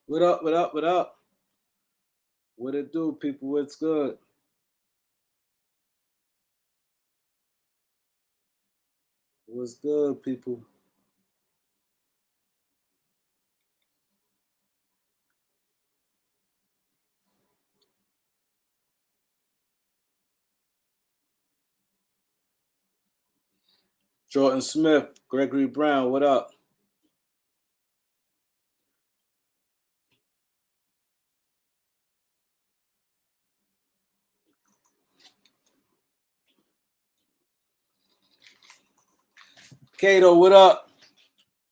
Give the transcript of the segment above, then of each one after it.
What up? What up? What up? What it do, people? What's good? What's good, people? Jordan Smith, Gregory Brown, what up? Kato, what up?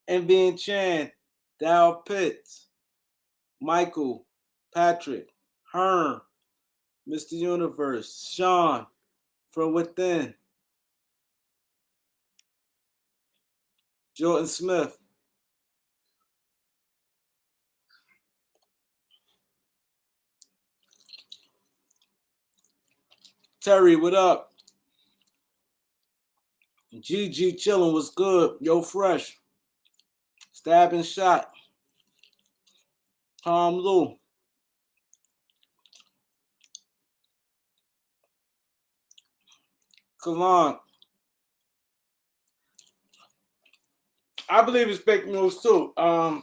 MB and Chan, Dow Pitts, Michael, Patrick, Herm, Mr. Universe, Sean, from within, Jordan Smith, Terry, what up? GG chillin' was good. Yo, fresh. Stabbing shot. Tom Lou. Kalan. I believe it's fake news too. I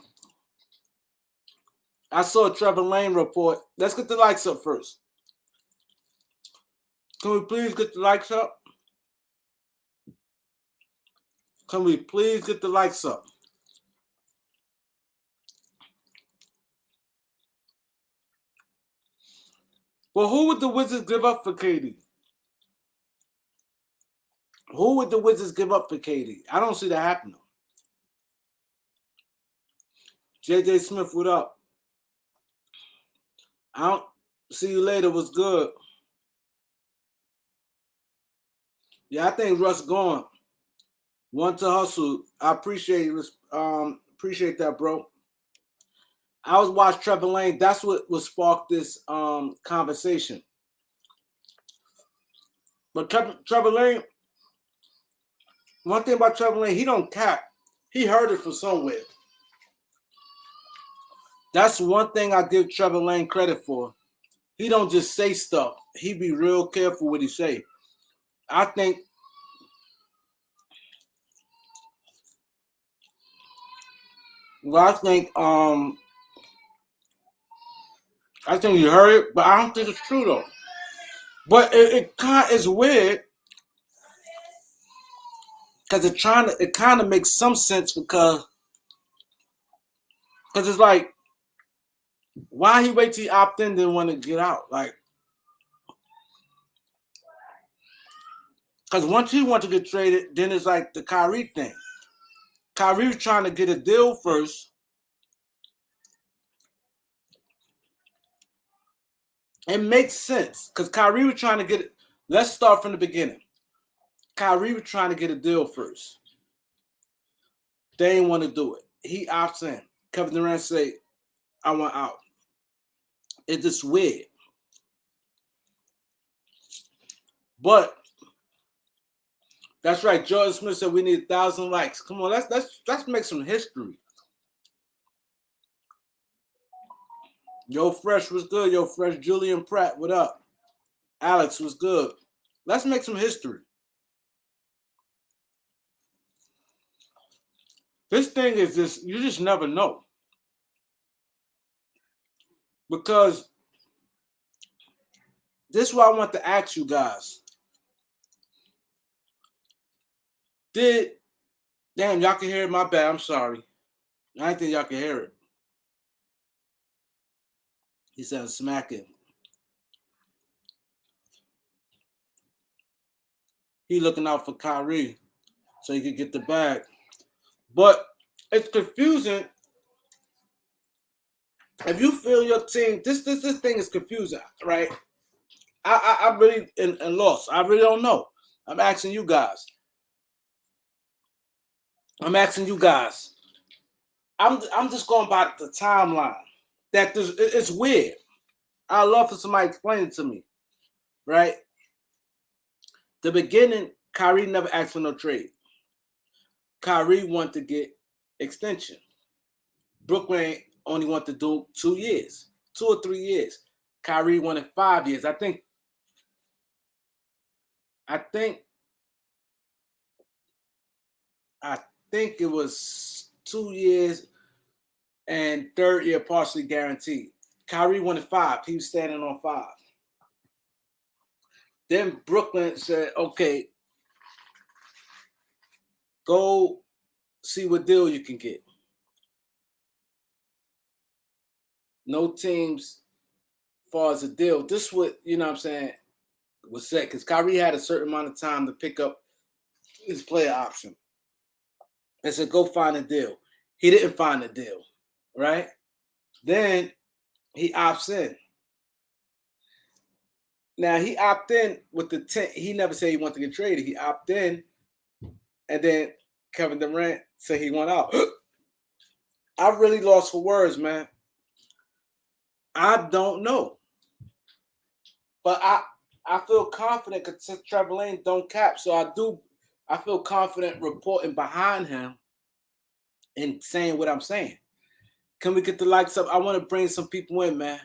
saw a Trevor Lane report. Let's get the likes up first. Can we please get the likes up? Can we please get the likes up? Well, who would the Wizards give up for KD? Who would the Wizards give up for KD? I don't see that happening. JJ Smith, what up? I don't see you later. What's good? Yeah, I think Russ gone. Want to hustle. I appreciate appreciate that, bro. I was watching Trevor Lane. That's what sparked this conversation. But Trevor Lane, one thing about Trevor Lane, he don't cap. He heard it from somewhere. That's one thing I give Trevor Lane credit for. He don't just say stuff. He be real careful what he say. I think I think you heard it, but I don't think it's true though. But it kind is weird because it kind of makes some sense because it's like, why he wait till he opt in then want to get out? Like, because once he want to get traded, then it's like the Kyrie thing. Kyrie was trying to get a deal first. It makes sense because Kyrie was trying to get it. Let's start from the beginning. Kyrie was trying to get a deal first. They didn't want to do it. He opts in. Kevin Durant say, I want out. It's just weird. But that's right. Jordan Smith said we need 1,000 likes. Come on, let's make some history. Yo, Fresh was good. Yo, Fresh. Julian Pratt, what up? Alex was good. Let's make some history. This thing is just, you just never know. Because this is what I want to ask you guys. Damn, y'all can hear it? My bad. I'm sorry. I didn't think y'all can hear it. He said smack it. He looking out for Kyrie so he could get the bag. But it's confusing. If you feel your team, this thing is confusing, right? I really and lost. I really don't know. I'm asking you guys. I'm just going by the timeline. It's weird. I love for somebody to explain it to me, right? The beginning, Kyrie never asked for no trade. Kyrie wanted to get extension. Brooklyn only wanted to do 2 years, 2 or 3 years. Kyrie wanted 5 years. I think it was 2 years and third year partially guaranteed. Kyrie wanted 5. He was standing on 5. Then Brooklyn said, okay, go see what deal you can get. No teams, as far as a deal. This what, you know what I'm saying, was said, because Kyrie had a certain amount of time to pick up his player option. They said, go find a deal. He didn't find a deal, right? Then he opts in. Now, he opted in with the 10. He never said he wanted to get traded. He opted in, and then Kevin Durant said he went out. I really lost for words, man. I don't know. But I feel confident because since Trevor Lane don't cap, so I feel confident reporting behind him and saying what I'm saying. Can we get the likes up? I want to bring some people in, man.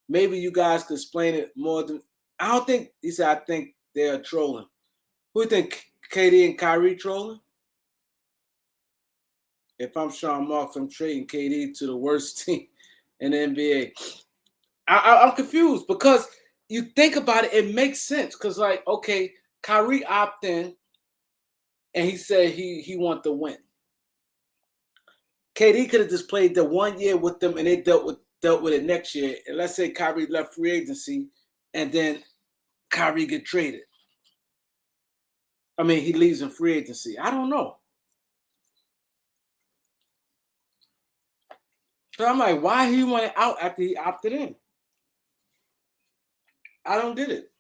Maybe you guys could explain it more than I don't think. He said, I think they're trolling. Who do you think, KD and Kyrie trolling? If I'm Sean Marks, I'm trading KD to the worst team in the NBA. I'm confused because you think about it, it makes sense. Because, like, okay, Kyrie opted in and he said he wanted to win. KD could have just played the 1 year with them and they dealt with it next year. And let's say Kyrie left free agency and then Kyrie get traded. I mean, he leaves in free agency. I don't know. So I'm like, why he wanted out after he opted in? I don't get it.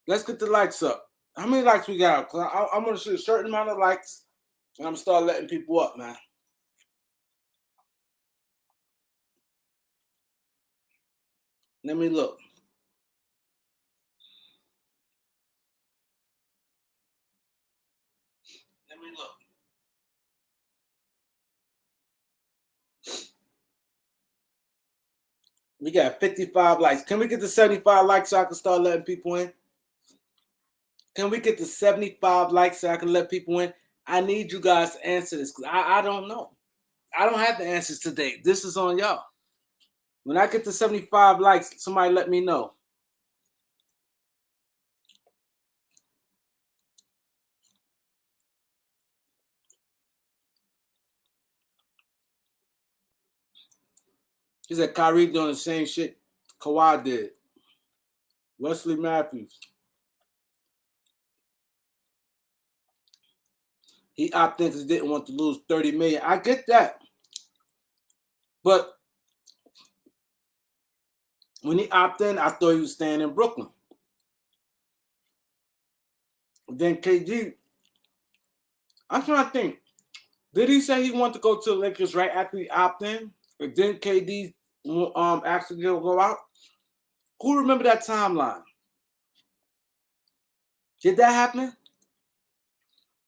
Let's get the likes up. How many likes we got? Because I'm going to see a certain amount of likes and I'm going to start letting people up, man. Let me look. We got 55 likes. Can we get to 75 likes so I can start letting people in? Can we get to 75 likes so I can let people in? I need you guys to answer this because I don't know. I don't have the answers today. This is on y'all. When I get to 75 likes, somebody let me know. He said Kyrie doing the same shit Kawhi did. Wesley Matthews. He opted in because he didn't want to lose $30 million. I get that. But when he opted in, I thought he was staying in Brooklyn. Then KD, I'm trying to think. Did he say he wanted to go to the Lakers right after he opted in? Or didn't KD actually go out? Who remember that timeline? Did that happen?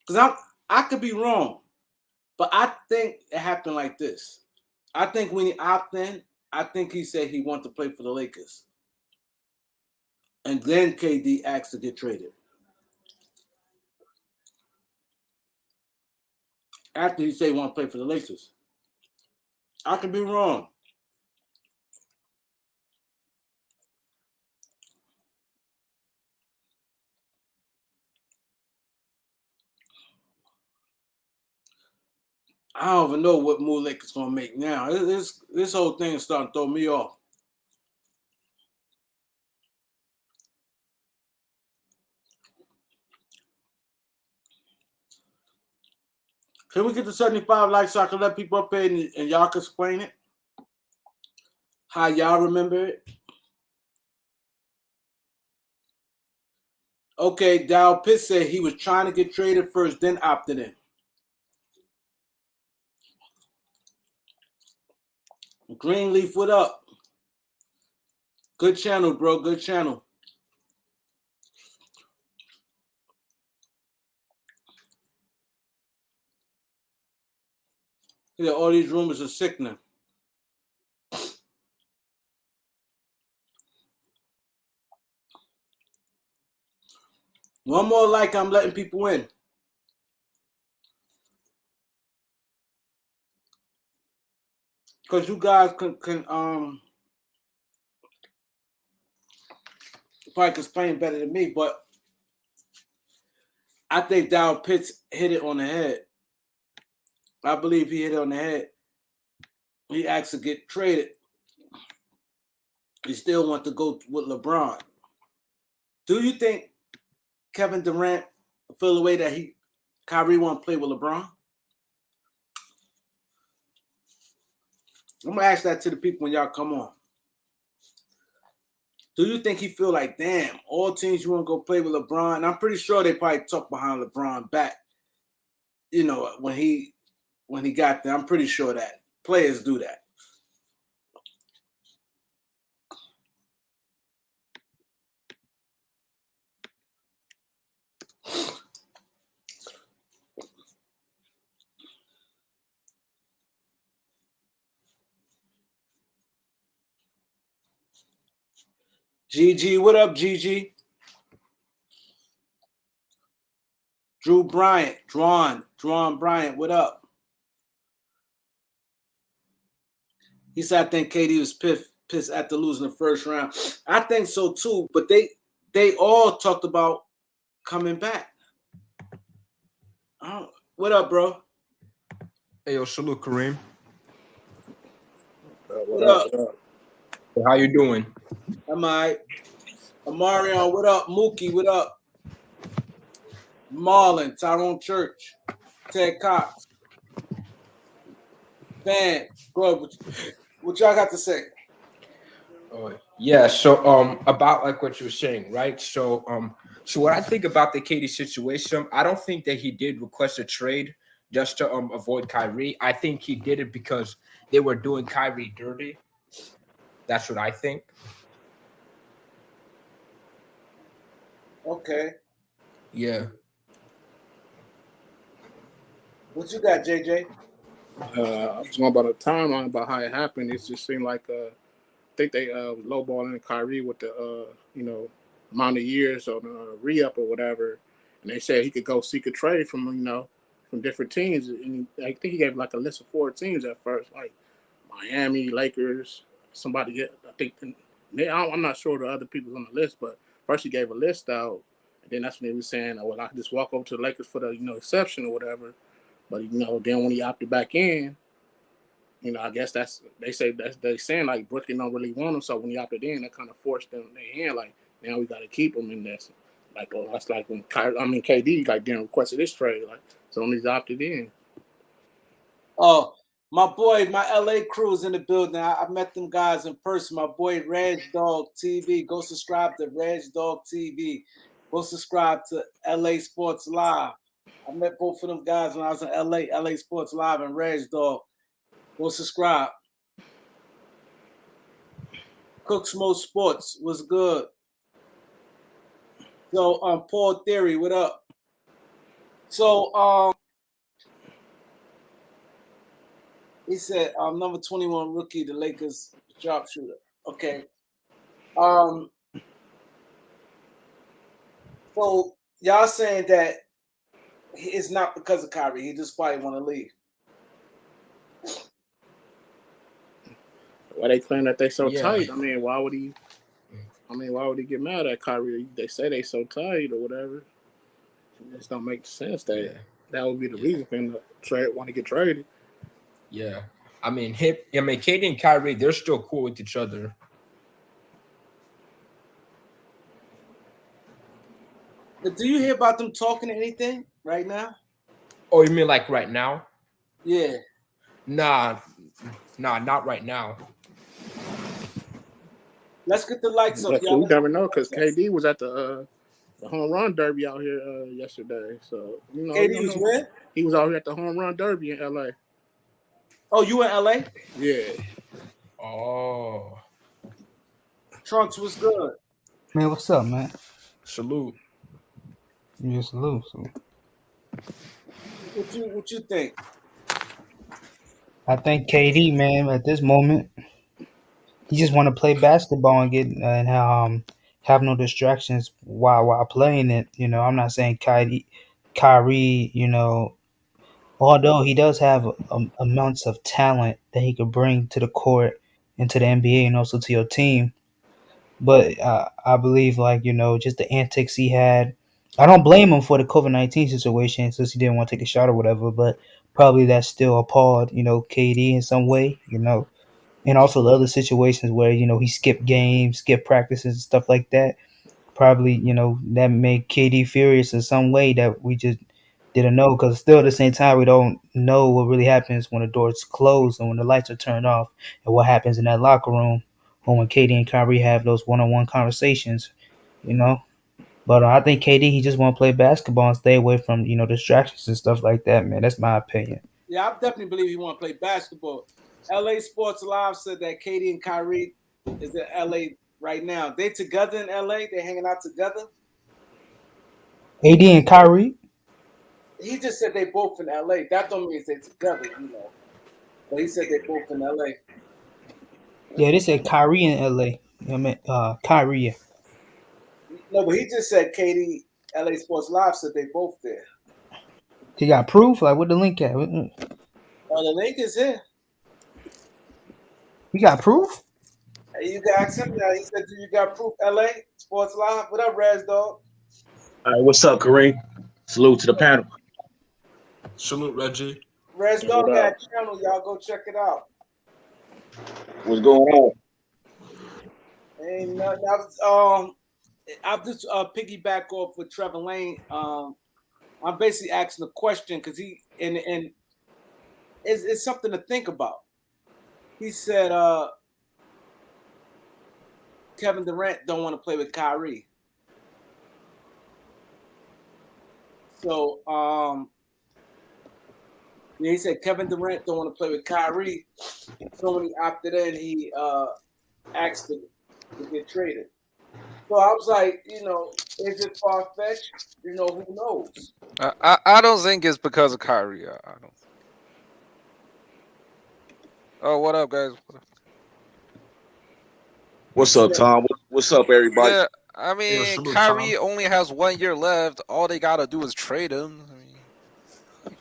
Because I could be wrong, but I think it happened like this. I think when he opted in, I think he said he wanted to play for the Lakers. And then KD asked to get traded. After he said he wanted to play for the Lakers. I could be wrong. I don't even know what move Lakers gonna make now. This whole thing is starting to throw me off. Can we get to 75 likes so I can let people up here and y'all can explain it? How y'all remember it? Okay, Dow Pitt said he was trying to get traded first, then opted in. Greenleaf, what up? Good channel, bro. Good channel. Yeah, all these rumors are sickening. One more like I'm letting people in. Because you guys can probably explain better than me, but I think Dow Pitts hit it on the head. I believe he hit it on the head. He asked to get traded. He still wants to go with LeBron. Do you think Kevin Durant feel the way that Kyrie want to play with LeBron? I'm gonna ask that to the people when y'all come on. Do you think he feel like, damn, all teams you want to go play with LeBron? And I'm pretty sure they probably talk behind LeBron back. You know, when he got there, I'm pretty sure that players do that. GG, what up, GG? Drew Bryant, Drawn Bryant, what up? He said, I think KD was pissed after losing the first round. I think so too, but they all talked about coming back. What up, bro? Hey, yo, salute, Kareem. What up? How you doing? I'm all right. Amarion, what up? Mookie, what up? Marlon, Tyrone Church, Ted Cox. Van, bro, what y'all got to say? Yeah, so about like what you were saying, right? So what I think about the KD situation, I don't think that he did request a trade just to avoid Kyrie. I think he did it because they were doing Kyrie dirty. That's what I think. Okay. Yeah. What you got, JJ? I was going about a timeline about how it happened. It just seemed like I think they lowballing Kyrie with the amount of years on re-up or whatever, and they said he could go seek a trade from from different teams. And I think he gave like a list of 4 teams at first, like Miami, Lakers, somebody. I think I'm not sure the other people on the list, but first he gave a list out, and then that's when he was saying, "Oh, well, I can just walk over to the Lakers for the exception or whatever." But then when he opted back in, I guess they saying like Brooklyn don't really want him. So when he opted in, that kind of forced them their hand. Like now we got to keep him in this. Like that's like when KD like didn't requested this trade. Like so when he's opted in. Oh, my boy, my LA crew is in the building. I met them guys in person. My boy Reg Dog TV. Go subscribe to Reg Dog TV. Go subscribe to LA Sports Live. I met both of them guys when I was in LA Sports Live and Reg Dog. Go subscribe. Cook Smoke Sports was good. So Paul Theory, what up? So he said number 21 rookie, the Lakers sharpshooter. Okay. So y'all saying that it's not because of Kyrie, he just probably want to leave. Why they claim that they so tight? I mean, why would he get mad at Kyrie? They say they so tight or whatever. It just don't make sense that would be the reason for him to want to get traded. Yeah. I mean, KD and Kyrie, they're still cool with each other. But do you hear about them talking anything right now? Oh, you mean like right now? Yeah. Nah, not right now. Let's get the lights up, y'all. You never know, because KD was at the home run derby out here yesterday. So KD was where? He was out here at the home run derby in LA. Oh, you in LA? Yeah. Oh. Trunks was good. Man, what's up, man? Salute. Yeah, salute. What you think? I think KD, man, at this moment, he just want to play basketball and get and have no distractions while playing it. You know, I'm not saying Kyrie, you know, although he does have amounts of talent that he could bring to the court and to the NBA and also to your team. But I believe, like, you know, just the antics he had. I don't blame him for the COVID-19 situation since he didn't want to take a shot or whatever. But probably that still appalled, you know, KD in some way, you know, and also the other situations where you know he skipped games, skipped practices, and stuff like that. Probably, you know, that made KD furious in some way that we just didn't know. Because still, at the same time, we don't know what really happens when the doors close and when the lights are turned off, and what happens in that locker room, or when KD and Kyrie have those one-on-one conversations. You know, but I think KD he just want to play basketball and stay away from you know distractions and stuff like that. Man, that's my opinion. Yeah, I definitely believe he want to play basketball. LA Sports Live said that Katie and Kyrie is in LA right now. They together in LA. They hanging out together. AD and Kyrie. He just said they both in LA. That don't mean they together, you know. But he said they both in LA. Yeah, they said Kyrie in LA. I mean, Kyrie. Yeah. No, but he just said Katie. LA Sports Live said they both there. He got proof. Like, what the link at? The link is here. We got proof. Hey, you got ask him now. He said, "Do you got proof?" LA Sports Live. What up, Raz Dog? All right, what's up, Kareem? Salute to the panel. Salute, Reggie. Raz Dog got a channel. Y'all go check it out. What's going on? Ain't nothing. I'll just piggyback off with Trevor Lane. I'm basically asking a question because he and it's something to think about. He said Kevin Durant don't want to play with Kyrie. So yeah, he said Kevin Durant don't want to play with Kyrie. So when he opted in, he asked to get traded. So I was like, you know, is it far fetched? You know, who knows? I don't think it's because of Kyrie. I don't. Oh, what up, guys? What's up, Tom? What's up, everybody? Yeah, I mean, salute, Kyrie Tom. only has 1 year left. All they gotta do is trade him. I mean,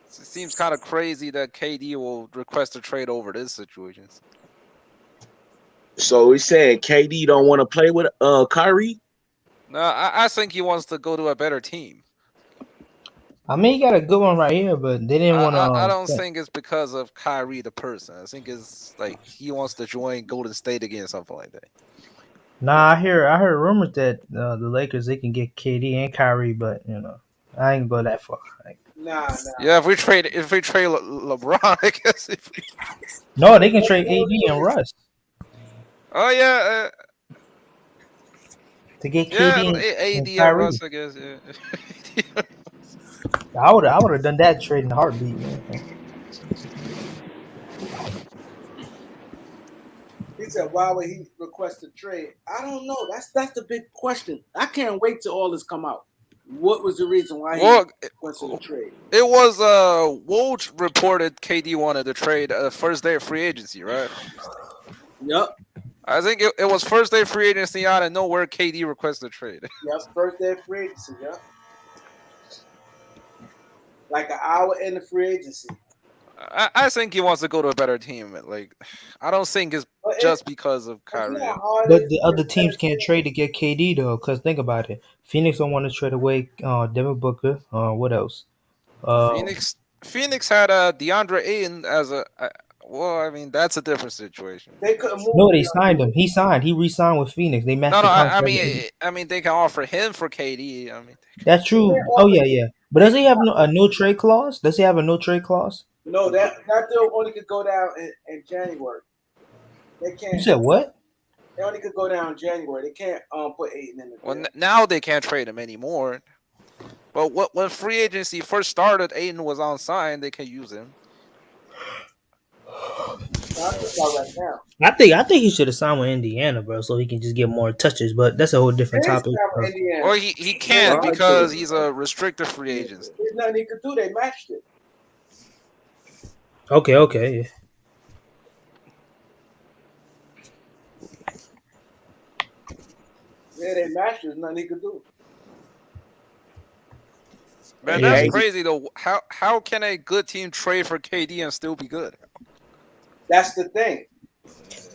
it seems kind of crazy that KD will request a trade over this situation. So he said KD don't want to play with Kyrie. No, I think he wants to go to a better team. I mean, he got a good one right here, but they didn't want to. I don't think it's because of Kyrie the person. I think it's like he wants to join Golden State again, something like that. Nah, I heard rumors that the Lakers they can get KD and Kyrie, but you know, I ain't go that far. Like, Nah. Yeah, if we trade LeBron, I guess. no, they can trade AD and Russ Oh yeah. to get Yeah, KD AD and and Kyrie. Russ, I guess. Yeah. I would have done that trade in a heartbeat, man. He said, "Why would he request a trade?" I don't know. That's the big question. I can't wait till all this come out. What was the reason why he requested a trade? It was Woj reported KD wanted to trade first day of free agency, right? Yep. I think it was first day of free agency out of nowhere. KD requested a trade. Yep. First day of free agency. Yep. Like an hour in the free agency. I think he wants to go to a better team. Like, I don't think it's just because of Kyrie. But the other teams can't trade to get KD though, because think about it. Phoenix don't want to trade away Devin Booker. What else? Phoenix had DeAndre Ayton as a. Well, I mean that's a different situation. They couldn't move. No, they signed him. He signed. He re-signed with Phoenix. They matched the contract. I mean they can offer him for KD. I mean that's true. Oh yeah. But does he have a no trade clause? Does he have a no trade clause? No, that deal only could go down in January. They can't. You said what? They only could go down in January. They can't put Ayton in the deal. Well, now they can't trade him anymore. But when free agency first started, Ayton was on sign. They can use him. Right now. I think he should have signed with Indiana, bro, so he can just get more touches. But that's a whole different topic. Or he can't because he's a restricted free agent. There's nothing he could do. They matched it. Okay. Yeah. Yeah, they matched. There's nothing he could do. Man, Yeah. that's crazy though. How can a good team trade for KD and still be good? That's the thing.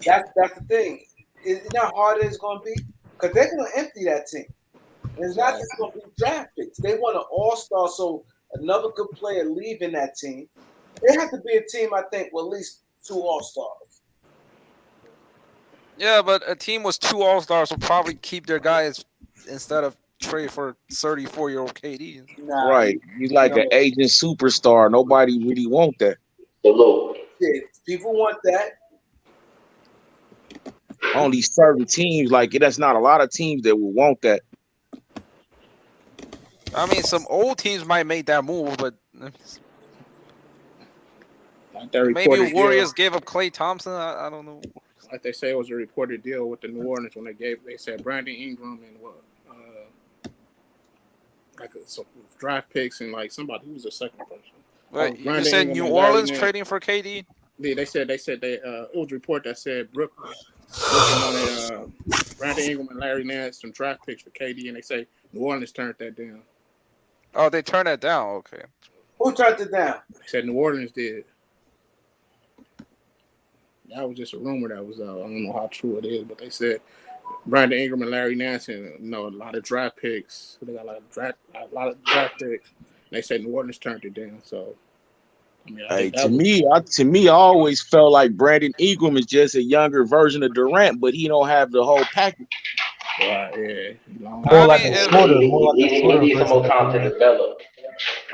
That's the thing. You know how hard it's going to be? Because they're going to empty that team. And it's not just going to be draft picks. They want an all-star, so another good player leaving that team. They have to be a team, I think, with at least 2 all-stars. Yeah, but a team with 2 all-stars will probably keep their guys instead of trade for 34-year-old KD. Nah, Right. He's like an aging superstar. Nobody really want that. people want that. Only certain teams, like that's not a lot of teams that will want that. I mean, some old teams might make that move, but maybe Warriors gave up Klay Thompson. I don't know. Like they say, it was a reported deal with the New Orleans when they said Brandon Ingram and some draft picks and like somebody who was a second person. Wait, you said New Orleans trading for KD? Yeah, they said it was a report that said Brooklyn wanted Brandon Ingram and Larry Nance some draft picks for KD, and they say New Orleans turned that down. Oh, they turned that down. Okay. Who turned it down? They said New Orleans did. That was just a rumor that was out. I don't know how true it is, but they said Brandon Ingram and Larry Nance and a lot of draft picks. They got a lot of draft picks. They said New Orleans turned it down. So, I mean, to me, I always felt like Brandon Ingram is just a younger version of Durant, but he don't have the whole package. Yeah. More like a shorter. He needs some more time to develop.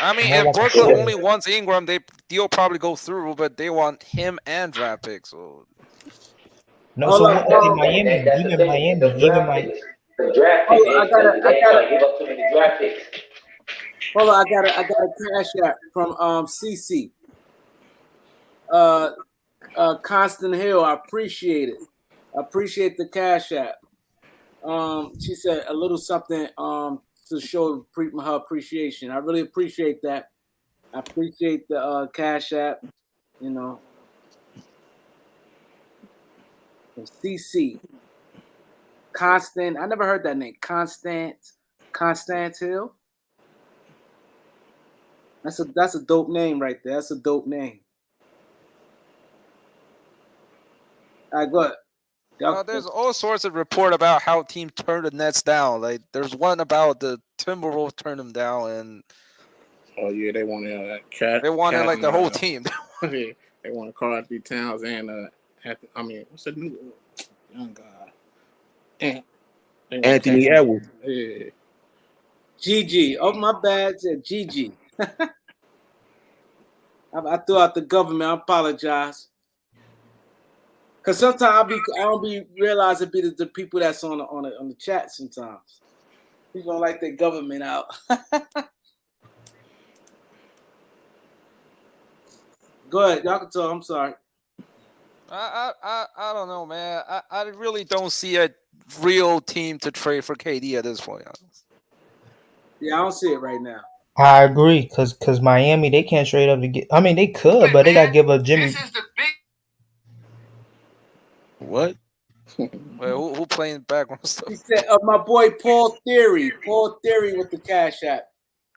I mean, if Brooklyn only wants Ingram, deal probably go through, but they want him and draft picks. So. No, so in Miami, even Miami. The draft picks. I gotta give up too many draft picks. Hold on, I got a cash app from CC. Constant Hill, I appreciate it. I appreciate the cash app. She said a little something to show her appreciation. I really appreciate that. I appreciate the cash app, you know. CC. Constant. I never heard that name. Constant Hill. That's a dope name right there. That's a dope name. All right, go ahead. There's all sorts of report about how team turned the Nets down. Like there's one about the Timberwolves turned them down, and they wanted Cat. They wanted like the whole team. They wanted Karl Anthony Towns and what's the new young guy? Anthony Edwards. Yeah. GG. Oh my bad, said GG. I threw out the government. I apologize. Cause sometimes I don't be realize it be the people that's on the chat sometimes. People don't like their government out. Go ahead, y'all can talk. I'm sorry. I don't know, man. I really don't see a real team to trade for KD at this point. Yeah, I don't see it right now. I agree, cause Miami they can't trade up to get. I mean they could, but they gotta give up Jimmy. What? Wait, who playing background stuff? He said, my boy Paul Theory with the cash app.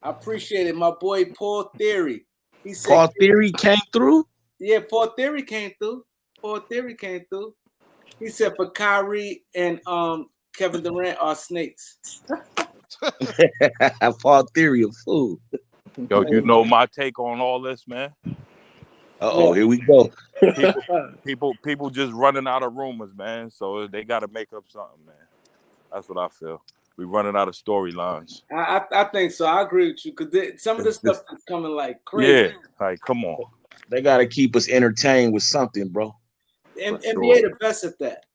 I appreciate it, my boy Paul Theory. He said, Paul Theory came through. Yeah, Paul Theory came through. He said for Kyrie and Kevin Durant are snakes. Paul Theory, a fool. Yo, you know my take on all this, man. Here we go. People just running out of rumors, man. So they got to make up something, man. That's what I feel. We're running out of storylines. I think so. I agree with you because some of the stuff is coming like crazy. Yeah, like come on. They got to keep us entertained with something, bro. NBA the best at that.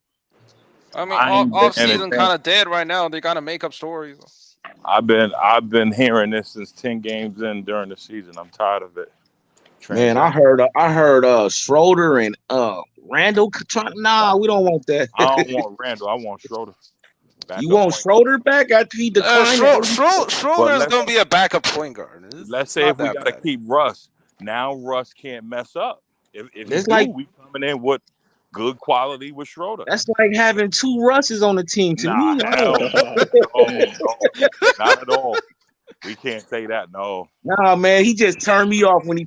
I mean, off season kind of dead right now. They got to make up stories. I've been hearing this since 10 games in during the season. I'm tired of it. Man, I heard Schroeder and Randall trying. Nah, we don't want that. I don't want Randall. I want Schroeder. You want Schroeder back after he declined? Schroeder's gonna be a backup point guard. Let's say if we gotta keep Russ. Now Russ can't mess up. If you It's do, like we coming in with good quality with Schroeder. that's like having 2 Russes on the team to Nah, me. I hell don't. no, not at all. We can't say that. No, Nah, man, he just turned me off when he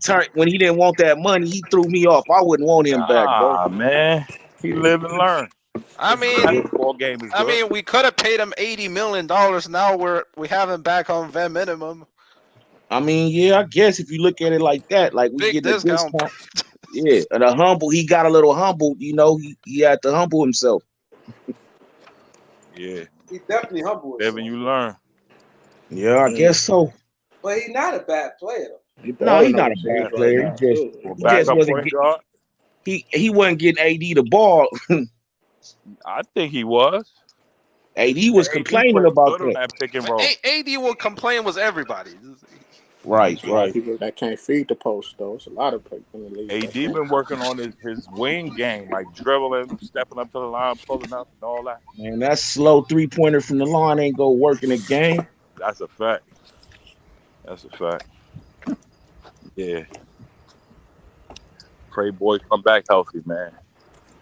didn't want that money. He threw me off. I wouldn't want him back, bro. nah, man. He live and learn. I mean, Basketball game is good. we could have paid him $80 million. Now we have him back on vet minimum. I mean, yeah, I guess if you look at it like that, like we Big get a discount. discount. Yeah, and a humble. He got a little humbled. You know, he had to humble himself. Yeah, He definitely humble live and himself. you learn. Yeah, I guess so. But he's not a bad player. No, he's not a bad player. He just wasn't Point guard. he wasn't getting AD the ball. I think he was. AD was complaining about good on that. that pick and roll. AD will complain was everybody. Right. People that can't feed the post though. It's a lot of people in the league. AD been working on his wing game, like dribbling, stepping up to the line, pulling up, and all that. Man, that slow 3-pointer from the line ain't gonna work in the game. That's a fact. That's a fact. Yeah. Pray boy come back healthy, man.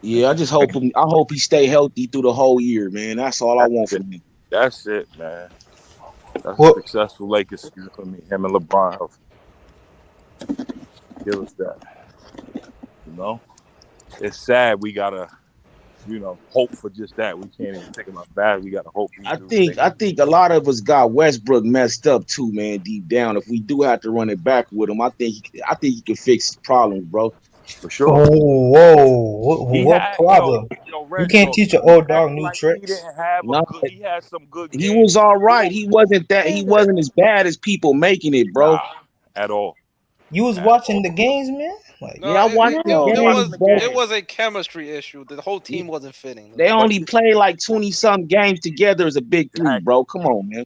Yeah, I just hope I hope he stay healthy through the whole year, man. That's all I want from him. That's it, man. That's a successful Lakers season for me. Him and LeBron healthy. Give us that. You know? It's sad we gotta, hope for just that. We can't even take him out bad. We gotta hope. I think a lot of us got Westbrook messed up too, man. Deep down, if we do have to run it back with him, I think he can fix the problems, bro. For sure. Oh, whoa! What problem? You can't teach an old dog new tricks. He didn't have he had some good games. He was all right. He wasn't as bad as people making it, bro. Nah, at all. You was watching the games, man? Like, yeah, I watched the games. It was a chemistry issue. The whole team wasn't fitting. They only played like 20-something games together as a big three, bro. Come on, man.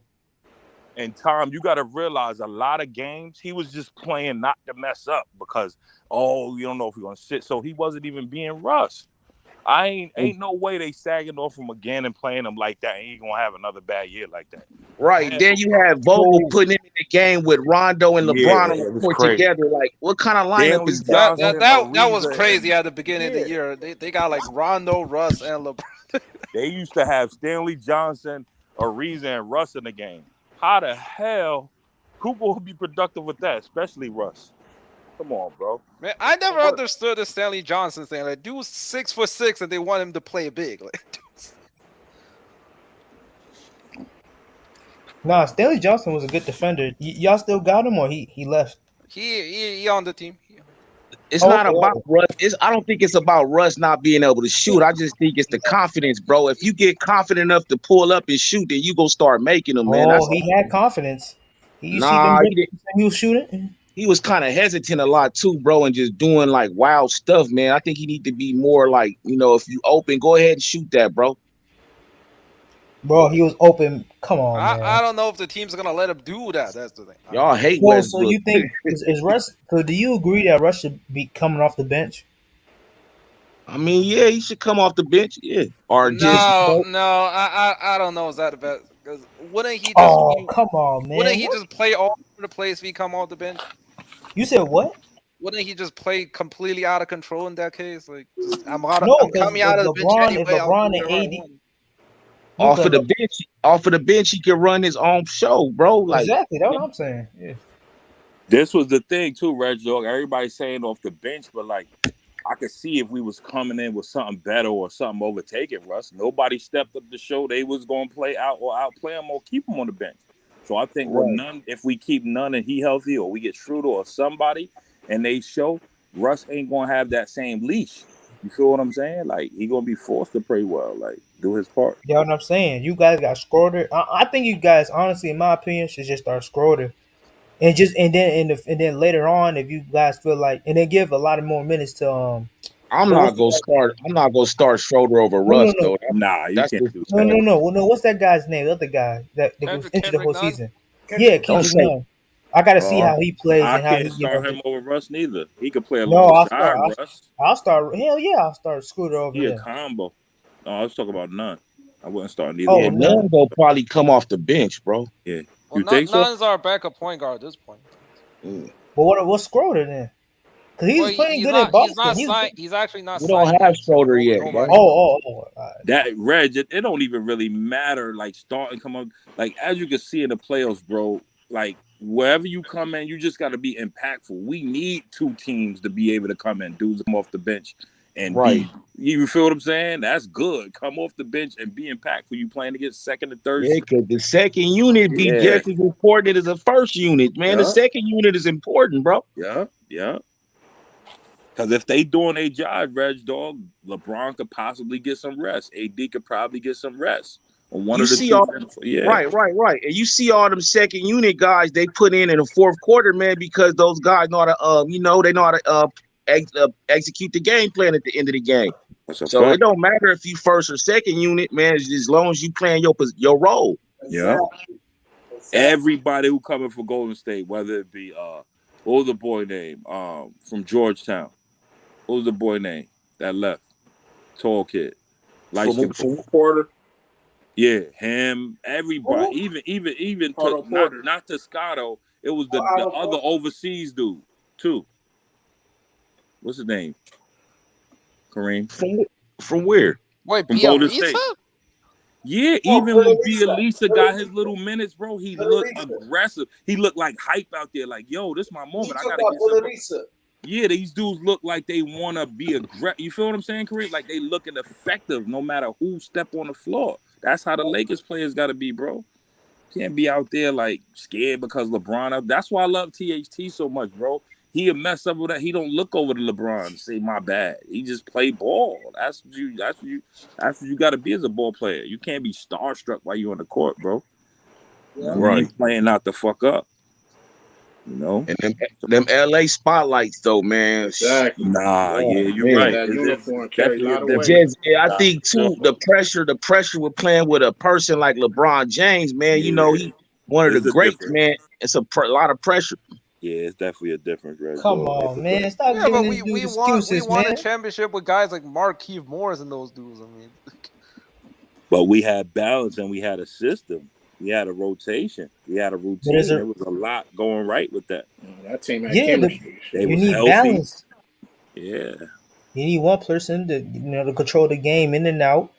And Tom, you got to realize a lot of games he was just playing not to mess up because, you don't know if we're going to sit. So he wasn't even being rushed. Ain't no way they sagging off him again and playing him like that. And he going to have another bad year like that. Right. Then you had Vogel putting him in the game with Rondo and LeBron on the court together. Like, what kind of lineup is that? That was crazy at the beginning of the year. They got like Rondo, Russ, and LeBron. They used to have Stanley Johnson, Ariza, and Russ in the game. How the hell, who will be productive with that, especially Russ? Come on, bro. Man, I never understood the Stanley Johnson thing. Like, dude's 6'6", and they want him to play big. Like, Nah, Stanley Johnson was a good defender. Y'all still got him, or he left? He on the team. It's not about Russ. I don't think it's about Russ not being able to shoot. I just think it's the confidence, bro. If you get confident enough to pull up and shoot, then you gonna start making them, man. He had confidence. He was shooting. He was kind of hesitant a lot too, bro, and just doing like wild stuff, man. I think he need to be more like, if you open, go ahead and shoot that, bro. Bro, he was open. Come on, man. I don't know if the team's gonna let him do that. That's the thing. Y'all hate Westbrook. So you think is Russ? So do you agree that Russ should be coming off the bench? I mean, yeah, he should come off the bench, yeah. Or I don't know. Is that the best? Because wouldn't he? Come on, man. Wouldn't he just play all over the place if he come off the bench? You said what? Wouldn't he just play completely out of control in that case? Like, I'm coming out of the bench anyway. LeBron and AD. Off of the bench, he can run his own show, bro. Like, exactly, that's what I'm saying. Yeah. This was the thing too, Reg Dog. Everybody's saying off the bench, but like, I could see if we was coming in with something better or something overtaking Russ. Nobody stepped up to show they was going to play out or outplay him or keep him on the bench. So I think if we keep none and he healthy, or we get Schroeder or somebody and they show, Russ ain't going to have that same leash. You feel what I'm saying? Like, he going to be forced to play well, like, do his part. You know what I'm saying? You guys got Schroeder. I think you guys, honestly, in my opinion, should just start Schroeder. And then later on, if you guys feel like, and then give a lot of more minutes to I'm not gonna start Schroeder over Russ though. Nah, you can't do that. No. What's that guy's name? The other guy that was injured the whole season. Yeah, Kendrick Nunn. I gotta see how he plays and how he can't start him over Russ neither. He could play Russ. I'll start. Hell yeah, I'll start Scooter over him. He a combo. No, I was talking about Nunn. I wouldn't start neither. Oh, Nunn will probably come off the bench, bro. Yeah. Well, Nunn's our backup point guard at this point. But what's Schroeder then? Cause he was playing good in He's Boston. not signed. He's actually not We signed. don't have yet, so Schroeder yet, bro. nobody knows. That Reg, it don't even really matter. Like starting come up, like as you can see in the playoffs, bro. Like wherever you come in, you just got to be impactful. We need two teams to be able to come in, dudes come off the bench, and Right. be. You feel what I'm saying? That's good. Come off the bench and be impactful. You playing against second and third. Yeah, because the second unit be just as important as the first unit, man. The second unit is important, bro. Yeah, yeah. Because if they doing a job, Reg dog, LeBron could possibly get some rest. AD could probably get some rest on one You of the see two. all, right. And you see all them second unit guys they put in the fourth quarter, man, because those guys know how to, they know how to execute the game plan at the end of the game. So it don't matter if you first or second unit, man, as long as you playing your role. Yeah. Everybody who coming for Golden State, whether it be what was the boy name from Georgetown? What was the boy name that left? Tall kid. Like from Porter. Yeah, him, everybody, even to, not Toscado, it was the other overseas dude too. What's his name? Kareem. From where? Wait, from Golden State. Yeah, even when Bielisa got his little minutes, bro, he looked aggressive. He looked like hype out there, like, yo, this is my moment. I gotta get some. Yeah, these dudes look like they want to be aggressive. You feel what I'm saying, Kareem? Like they looking effective no matter who step on the floor. That's how the Lakers players got to be, bro. Can't be out there like scared because LeBron up. That's why I love THT so much, bro. He'll mess up with that. He don't look over to LeBron and say my bad. He just play ball. That's what you got to be as a ball player. You can't be starstruck while you're on the court, bro. Yeah. Right. You playing not to fuck up. You know, and them LA spotlights though, man. Exactly. Nah, you're right. That uniform carries a lot of weight. I think too, the pressure with playing with a person like LeBron James, man. Yeah. You know, he one of the greats, difference. man. It's a lot of pressure. Yeah, it's definitely a difference, right? Come on, man. Stop giving this dude excuses, we won man. a championship with guys like Markieff Morris and those dudes. I mean, but we had balance and we had a system. We had a rotation. We had a routine. There was a lot going right with that. That team had chemistry. They you was need healthy. balance. Yeah. You need one person to control the game in and out,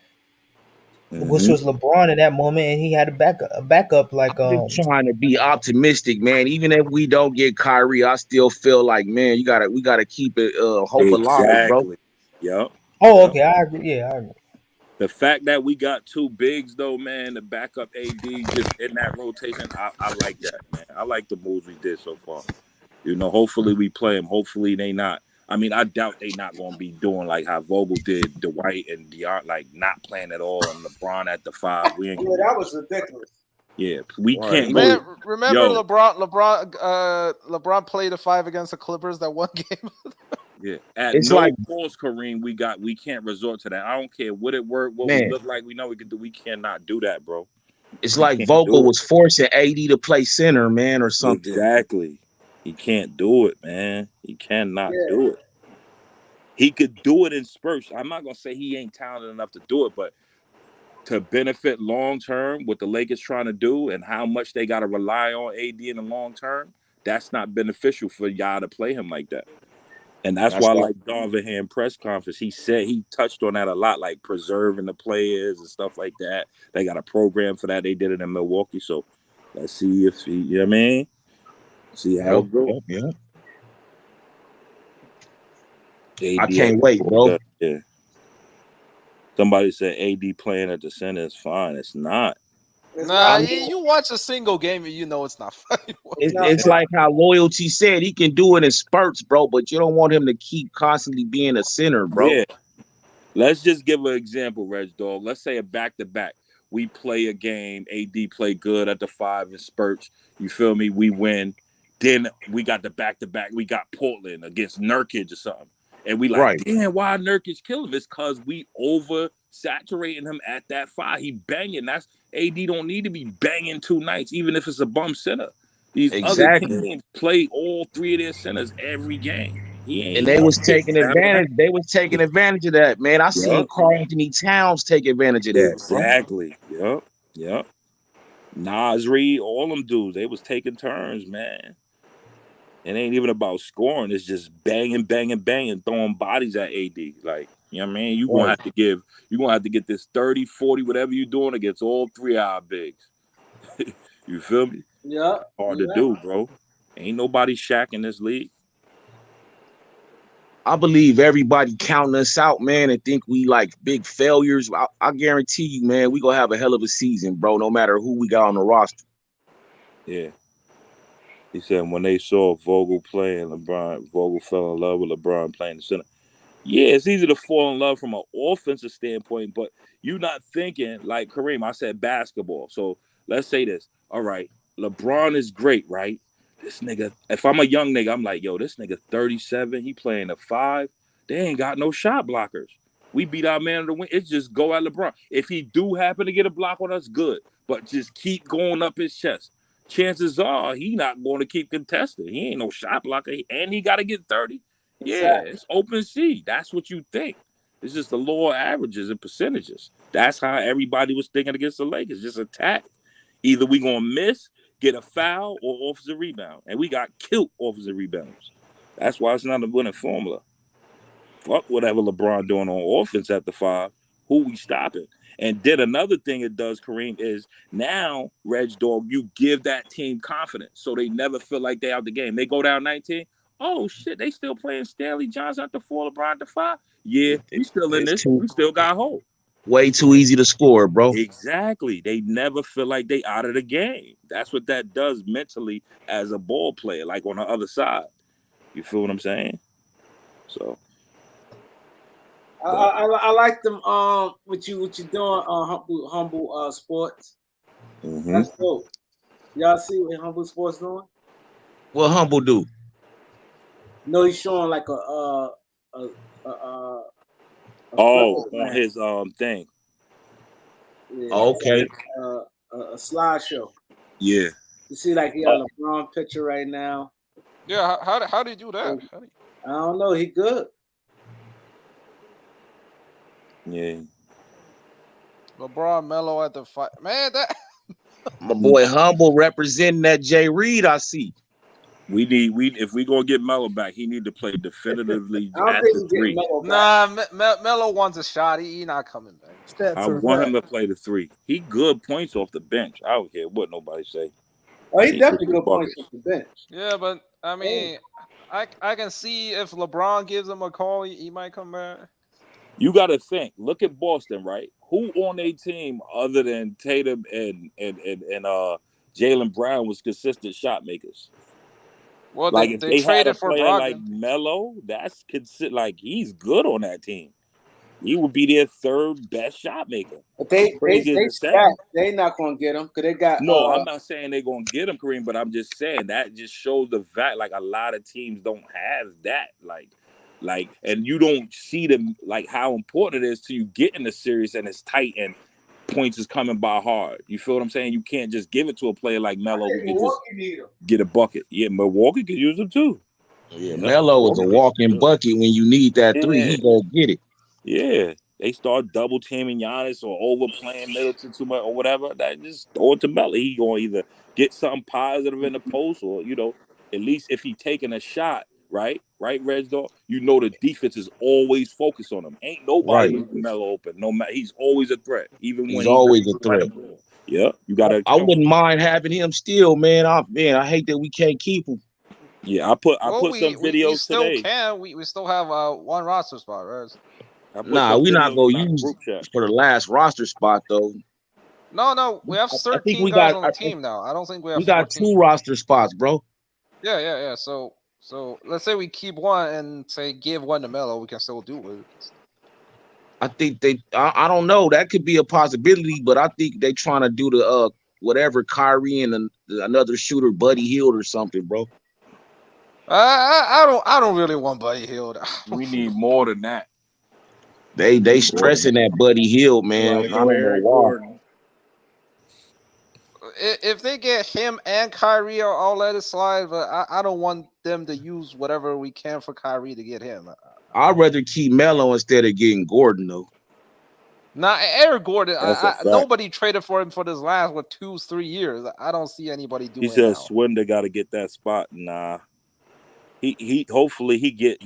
which was LeBron in that moment, and he had a backup like. I'm just trying to be optimistic, man. Even if we don't get Kyrie, I still feel like, man, we gotta keep it hope alive, bro. Yep. Oh, okay. I agree. Yeah, I agree. The fact that we got two bigs, though, man, to back up AD just in that rotation, I like that, man. I like the moves we did so far. You know, hopefully we play them. Hopefully they not. I mean, I doubt they not going to be doing like how Vogel did Dwight and Durant, like not playing at all, and LeBron at the 5. We ain't that was ridiculous. Yeah, we can't. Man, remember LeBron played a 5 against the Clippers that one game. Yeah, it's no like course, Kareem. We can't resort to that. I don't care what it worked, what we look like. We know we can do. We cannot do that, bro. It's like Vogel was forcing AD to play center, man, or something. Exactly. He can't do it, man. He cannot do it. He could do it in spurts. I'm not gonna say he ain't talented enough to do it, but to benefit long term, what the Lakers trying to do and how much they got to rely on AD in the long term, that's not beneficial for y'all to play him like that. And that's why, like Donovan in press conference, he touched on that a lot, like preserving the players and stuff like that. They got a program for that. They did it in Milwaukee. So let's see if he, you know what I mean? See how it goes. Yeah. I can't wait, bro. Yeah. Somebody said AD playing at the center is fine. It's not. Nah, you watch a single game and you know it's not fun. It's like how Loyalty said he can do it in spurts, bro, but you don't want him to keep constantly being a center, bro. Yeah. Let's just give an example, Reg Dog. Let's say a back-to-back. We play a game, AD play good at the 5 in spurts. You feel me? We win. Then we got the back-to-back. We got Portland against Nurkic or something. And we like, damn, why Nurkic kill him? It's because we oversaturating him at that 5. He banging. That's AD don't need to be banging 2 nights, even if it's a bum center. These other teams play all 3 of their centers every game. And they was taking advantage. They was taking advantage of that, man. I seen Karl Anthony Towns take advantage of that. Exactly. Yep. Nas Reed, all them dudes, they was taking turns, man. It ain't even about scoring. It's just banging, banging, banging, throwing bodies at AD. Like, you know what I mean? You're going to have to get this 30, 40, whatever you're doing against all three of our bigs. You feel me? Yeah. Hard to do, bro. Ain't nobody Shaq in this league. I believe everybody counting us out, man, and think we like big failures. I guarantee you, man, we gonna have a hell of a season, bro. No matter who we got on the roster. Yeah. He said when they saw Vogel play and Vogel fell in love with LeBron playing the center. Yeah, it's easy to fall in love from an offensive standpoint, but you're not thinking like Kareem. I said basketball. So let's say this. All right, LeBron is great, right? This nigga, if I'm a young nigga, I'm like, yo, this nigga 37, he playing a 5. They ain't got no shot blockers. We beat our man of the win. It's just go at LeBron. If he do happen to get a block on us, good. But just keep going up his chest. Chances are he not going to keep contesting. He ain't no shot blocker, and he got to get 30. Yeah, it's open C. That's what you think. It's just the law of averages and percentages. That's how everybody was thinking against the Lakers. Just attack. Either we gonna miss, get a foul, or offensive rebound. And we got killed offensive rebounds. That's why it's not a winning formula. Fuck whatever LeBron doing on offense at the 5. Who we stopping? And then another thing it does, Kareem, is now, Reg Dog, you give that team confidence so they never feel like they out the game. They go down 19. Oh, shit, they still playing Stanley Johnson at the 4, LeBron at the 5? Yeah, we still in this. We still got hope. Way too easy to score, bro. Exactly. They never feel like they out of the game. That's what that does mentally as a ball player, like on the other side. You feel what I'm saying? So I like them. What you doing? Humble Sports. That's dope. Y'all see what Humble Sports doing? What Humble do? No, he's showing like on his thing. Yeah, okay. A slideshow. Yeah. You see, like he got a LeBron picture right now. Yeah. How do you do that? I don't know. He good. Yeah. LeBron Melo at the 5. Man, that my boy Humble representing that Jay Reed. I see. If we gonna get Melo back, he need to play definitively at the 3. Nah, Melo wants a shot. He not coming back. I want him to play the 3. He good points off the bench. I don't care what nobody say. Oh, he definitely good points off the bench. Yeah, but I mean, I can see if LeBron gives him a call, he might come back. You got to think. Look at Boston, right? Who on a team other than Tatum and Jaylen Brown was consistent shot makers? Well, like if they traded had a for player Brogdon. like Melo, that's considered like he's good on that team. He would be their 3rd best shot maker. But they not gonna get him because they got. No, I'm not saying they're gonna get him, Kareem, but I'm just saying that just shows the fact. Like a lot of teams don't have that. Like, and you don't see them like how important it is to you get in the series and it's tight and points is coming by hard. You feel what I'm saying? You can't just give it to a player like Melo who can just get a bucket. Yeah, Milwaukee could use him too. Yeah, Melo is a walking bucket when you need that 3. He gonna get it. Yeah, they start double teaming Giannis or overplaying Middleton too much or whatever. That just throw it to Melo. He gonna either get something positive in the post or at least if he taking a shot. Right, Reg Dog. The defense is always focused on him. Ain't nobody leaving Melo open. No matter, he's always a threat. Even when he's always a threat. Yeah, you gotta. I wouldn't mind having him still, man. I hate that we can't keep him. Yeah, I put some videos we still today. We still have one roster spot, right? Nah, we're not gonna use for the last roster spot though. No, we have 13 guys on the team now. I don't think we have. We got 2 roster spots, bro. Yeah. So let's say we keep one and say give one to Melo, we can still do it. I think I don't know. That could be a possibility, but I think they trying to do the whatever Kyrie and another shooter, Buddy Hield or something, bro. I don't really want Buddy Hield. We need more than that. They stressing that Buddy Hield, man. I don't know why. If they get him and Kyrie, I'll let it slide. But I don't want them to use whatever we can for Kyrie to get him. I'd rather keep Melo instead of getting Gordon, though. Nah, Eric Gordon. Nobody traded for him for this last 2-3 years. I don't see anybody doing. He said Swindler got to get that spot. Nah, He hopefully he get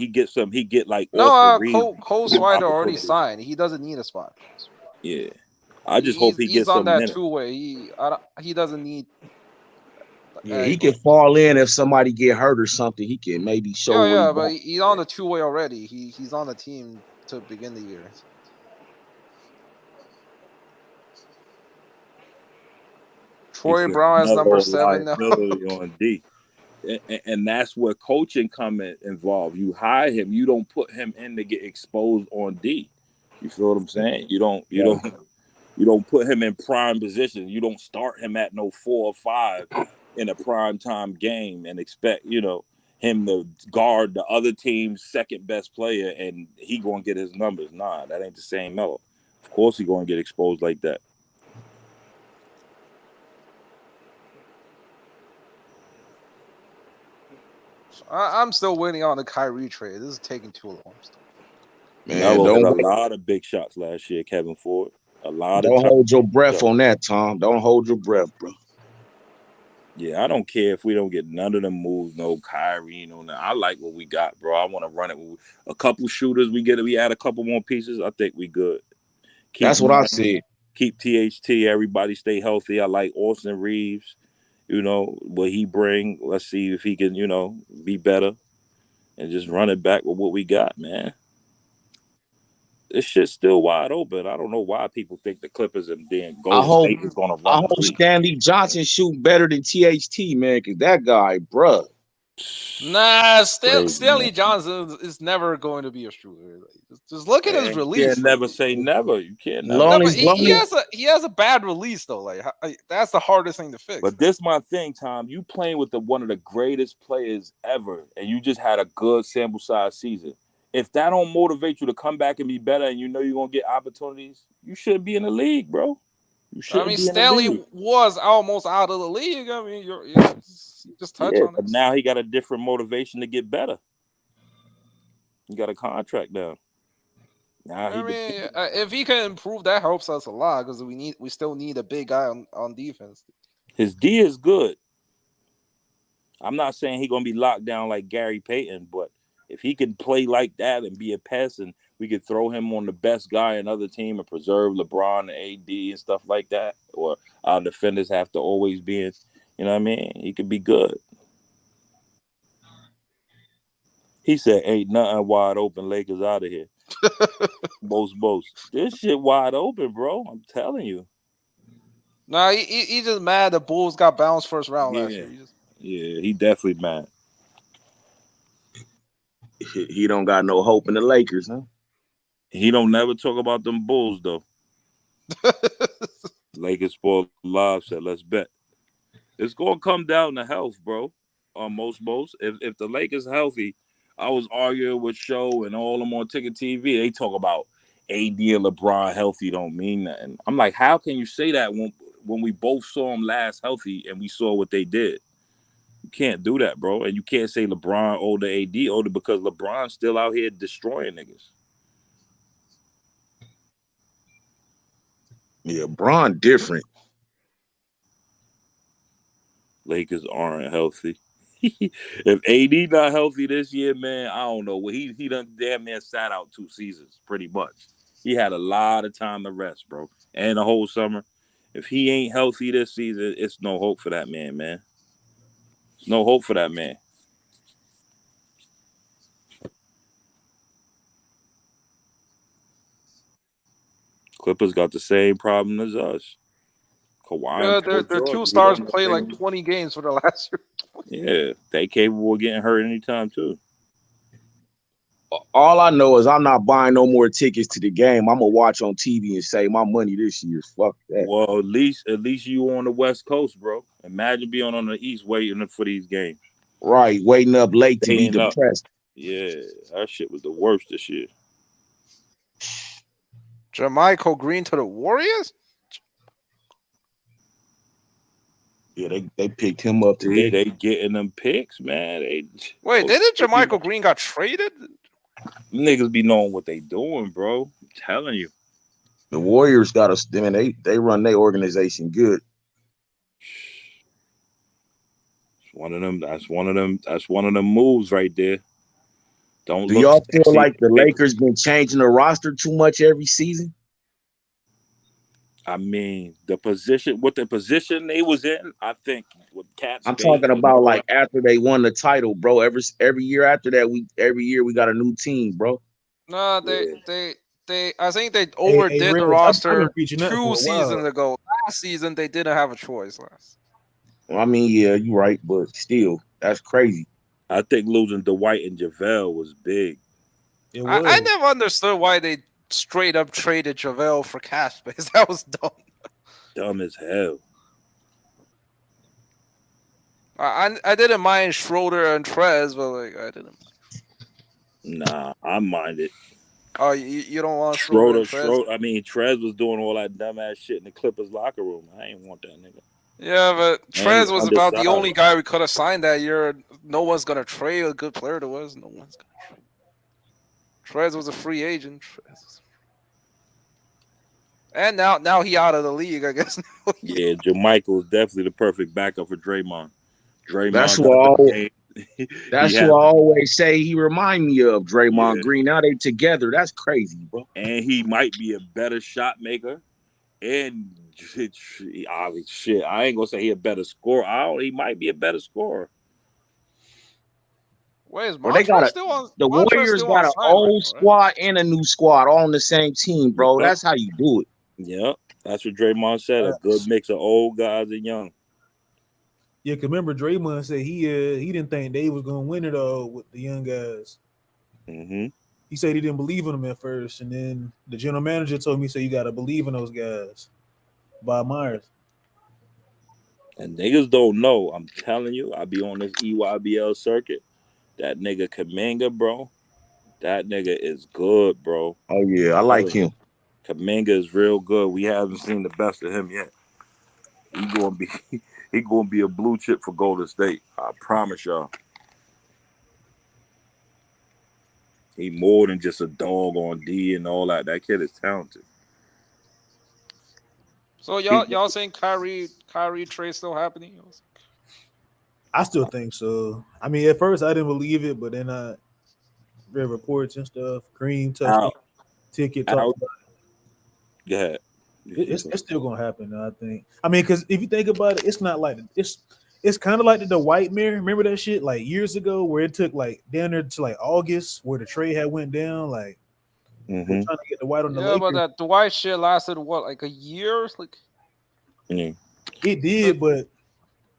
like No, Austin Reeves Cole Swider already opportunities. signed. He doesn't need a spot. Yeah, I just hope he He's gets on some that minutes. two-way. He doesn't need. Yeah, he can fall in if somebody get hurt or something. He can maybe show what Yeah, he but got. he's on the two-way already. He's on the team to begin the year. Troy He's Brown is number another 7 now. liability on D. And that's where coaching involved. You hire him, you don't put him in to get exposed on D. You feel what I'm saying? You don't put him in prime position. You don't start him at no 4 or 5 in a prime time game and expect him to guard the other team's second best player and he gonna get his numbers. Nah, that ain't the same Melo. Of course he gonna get exposed like that. I'm still waiting on the Kyrie trade. This is taking too long. Man, Melo don't had a lot of big shots last year, Kevin Ford. Don't hold your breath on that, Tom. Don't hold your breath, bro. Yeah, I don't care if we don't get none of them moves, no Kyrie, no. I like what we got, bro. I want to run it with a couple shooters. We add a couple more pieces. I think we good. That's what I said. Keep THT. Everybody stay healthy. I like Austin Reeves. What he bring. Let's see if he can, be better, and just run it back with what we got, man. This shit's still wide open. I don't know why people think the Clippers and then Golden State is going to run the league. Stanley Johnson shoot better than THT, man, because that guy, bruh. Nah, Stanley Johnson is never going to be a shooter. Just look at his release. You can't never say never. You can't never. No, but he has a bad release though. Like that's the hardest thing to fix. But this my thing, Tom. You playing with one of the greatest players ever, and you just had a good sample size season. If that don't motivate you to come back and be better, and you're gonna get opportunities, you shouldn't be in the league, bro. Stanley was almost out of the league. I mean, you just touch on it. But now he got a different motivation to get better. He got a contract now. If he can improve, that helps us a lot because we still need a big guy on defense. His D is good. I'm not saying he's gonna be locked down like Gary Payton, but if he can play like that and be a pest, and we could throw him on the best guy in another team and preserve LeBron and AD and stuff like that, or our defenders have to always be in, he could be good. He said, ain't nothing wide open, Lakers out of here. Boast. This shit wide open, bro. I'm telling you. Nah, he just mad the Bulls got bounced first round last year. Yeah, he definitely mad. He don't got no hope in the Lakers, huh? He don't never talk about them Bulls, though. Lakers Sport Live said, let's bet. It's going to come down to health, bro. Most. If the Lakers healthy, I was arguing with Show and all them on Ticket TV. They talk about AD and LeBron healthy don't mean nothing. I'm like, how can you say that when we both saw them last healthy and we saw what they did? You can't do that, bro. And you can't say LeBron older, AD older, because LeBron's still out here destroying niggas. Yeah, Bron different. Lakers aren't healthy. If AD not healthy this year, man, I don't know. He done damn near sat out 2 seasons, pretty much. He had a lot of time to rest, bro. And the whole summer. If he ain't healthy this season, it's no hope for that man, man. No hope for that man. Clippers got the same problem as us. Kawhi. Their 2 stars play like 20 games for the last year. Yeah, they capable of getting hurt anytime too. All I know is I'm not buying no more tickets to the game. I'm gonna watch on TV and save my money this year. Fuck that. Well, at least you on the West Coast, bro. Imagine being on the East waiting for these games. Right, waiting up late to be depressed. Yeah, that shit was the worst this year. Jermichael Green to the Warriors? Yeah, they picked him up today. They getting them picks, man. Wait, didn't Jermichael Green got traded? Niggas be knowing what they doing, bro. I'm telling you. The Warriors got us. I mean, they run their organization good. one of them. That's one of them. That's one of them moves right there. Don't Do look y'all feel sexy. like the Lakers been changing the roster too much every season? I mean, the position they was in, I think with cap I'm space talking and about all like that. after they won the title, bro. Every year after that, every year we got a new team, bro. No, Yeah. they. I think they Hey, overdid Reg, the I've been roster preaching that 2 for a seasons while. ago. Last season they didn't have a choice. I mean, yeah, you're right, but still, that's crazy. I think losing Dwight and JaVale was big. It I was. never understood why they straight up traded JaVale for cash space. That was dumb. Dumb as hell. I didn't mind Schroeder and Trez, but like I didn't. Nah, I minded. Oh, you don't want Schroeder and Trez? I mean, Trez was doing all that dumbass shit in the Clippers locker room. I ain't want that nigga. Yeah, but And he Trez was about the only undersized. guy we could have signed that year. No one's gonna trade a good player to us. No one's gonna trade. Trez was a free agent. And now he out of the league, I guess. Yeah, Jermichael is definitely the perfect backup for Draymond. That's Draymond who got I, the game. that's He who has I the, always say he remind me of Draymond yeah, Green. Now they together. That's crazy, bro. and he might be a better shot maker. And I mean, shit, I ain't gonna say he a better scorer. He might be a better scorer. Wait, is Bro, they got the Montrezl Warriors still on got an sideline, old right? squad and a new squad all on the same team, bro. Yep. That's how you do it. Yep. That's what Draymond said. A good mix of old guys and young. Yeah, cause remember Draymond said he didn't think they was gonna win it all with the young guys. Mm-hmm. He said he didn't believe in them at first, and then the general manager told me, "Say you got to believe in those guys." Bob Myers. And niggas don't know. I'm telling you, I be on this EYBL circuit. That nigga Kaminga, bro. That nigga is good, bro. Oh yeah, I like him. Kaminga is real good. We haven't seen the best of him yet. He gonna be a blue chip for Golden State. I promise y'all. He more than just a dog on D and all that. That kid is talented. So y'all saying Kyrie trade still happening? I still think so. I mean, at first I didn't believe it, but then I read reports and stuff. Cream touched it, ticket talked about it. Go ahead. It's still gonna happen, I think. I mean, because if you think about it, it's not like it's kind of like the White Mirror. Remember that shit like years ago where it took like down there to like August where the trade had went down. Like they're trying to get the White on the Lakers. But that Dwight shit lasted what, like a year? Like it did, but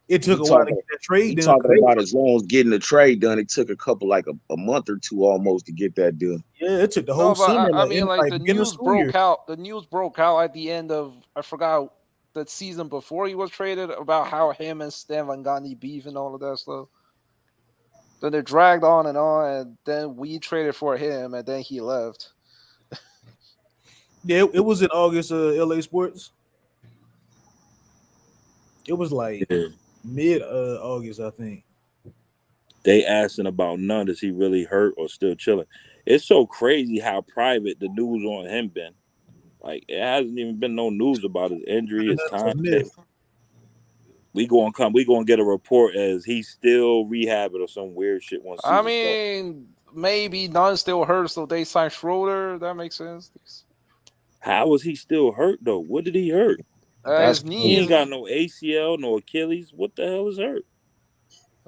it took a while to get that trade done. Talking about as long as getting the trade done, it took a couple like a month or two almost to get that done. Yeah, it took the whole summer. I mean, the news broke out. The news broke out at the end of I forgot that season before he was traded about how him and Stan Van Gundy beef and all of that stuff. Then it dragged on, and then we traded for him, and then he left. Yeah, it was in August. LA Sports. It was like mid August, I think. They asking about Nunn. Is he really hurt or still chilling? It's so crazy how private the news on him been. Like it hasn't even been no news about his injury, his time. We gonna get a report as he's still rehabbing or some weird shit. I mean, maybe Nunn still hurt, so they signed Schroeder. That makes sense. How was he still hurt though? What did he hurt? His knee. He ain't got no ACL, no Achilles. What the hell is hurt?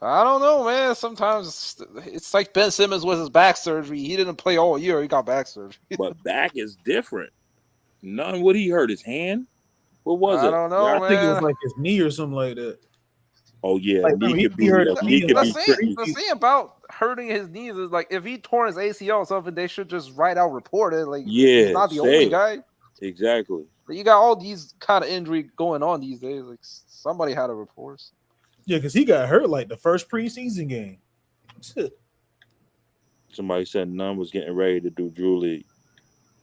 I don't know, man. Sometimes it's like Ben Simmons with his back surgery. He didn't play all year. He got back surgery. But back is different. None. What he hurt? His hand? What was it? I don't know, man. I think it was like his knee or something like that. Oh yeah, like, knee could be tricky. The thing about hurting his knees is like if he tore his ACL or something, they should just write out report it. Like he's not the only guy. Exactly. But you got all these kind of injury going on these days. Like somebody had a report. Yeah, because he got hurt like the first preseason game. Somebody said Nunn was getting ready to do Drew League.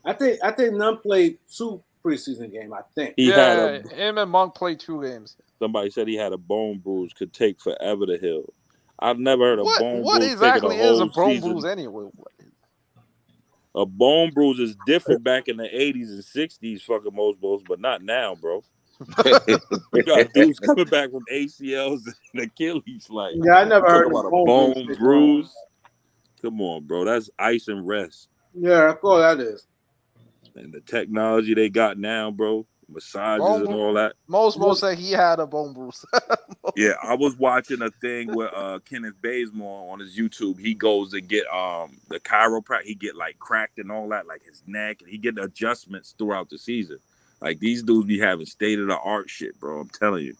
I think Nunn played 2 preseason games. I think him and Monk played 2 games. Somebody said he had a bone bruise, could take forever to heal. I've never heard of bone bruise. What exactly is a bone season. bruise anyway? A bone bruise is different back in the 80s and 60s, fucking most, but not now, bro. You got dudes coming back from ACLs and Achilles. Like, Yeah, I never heard talking of about a bone bruise. Come on, bro. That's ice and rest. Yeah, that's all that is. And the technology they got now, bro, massages and all that. Most said he had a bone bruise. Yeah, I was watching a thing where Kenneth Bazemore on his YouTube. He goes to get the chiropractor. He get like cracked and all that, like his neck, and he get adjustments throughout the season. Like these dudes be having state of the art shit, bro. I'm telling you,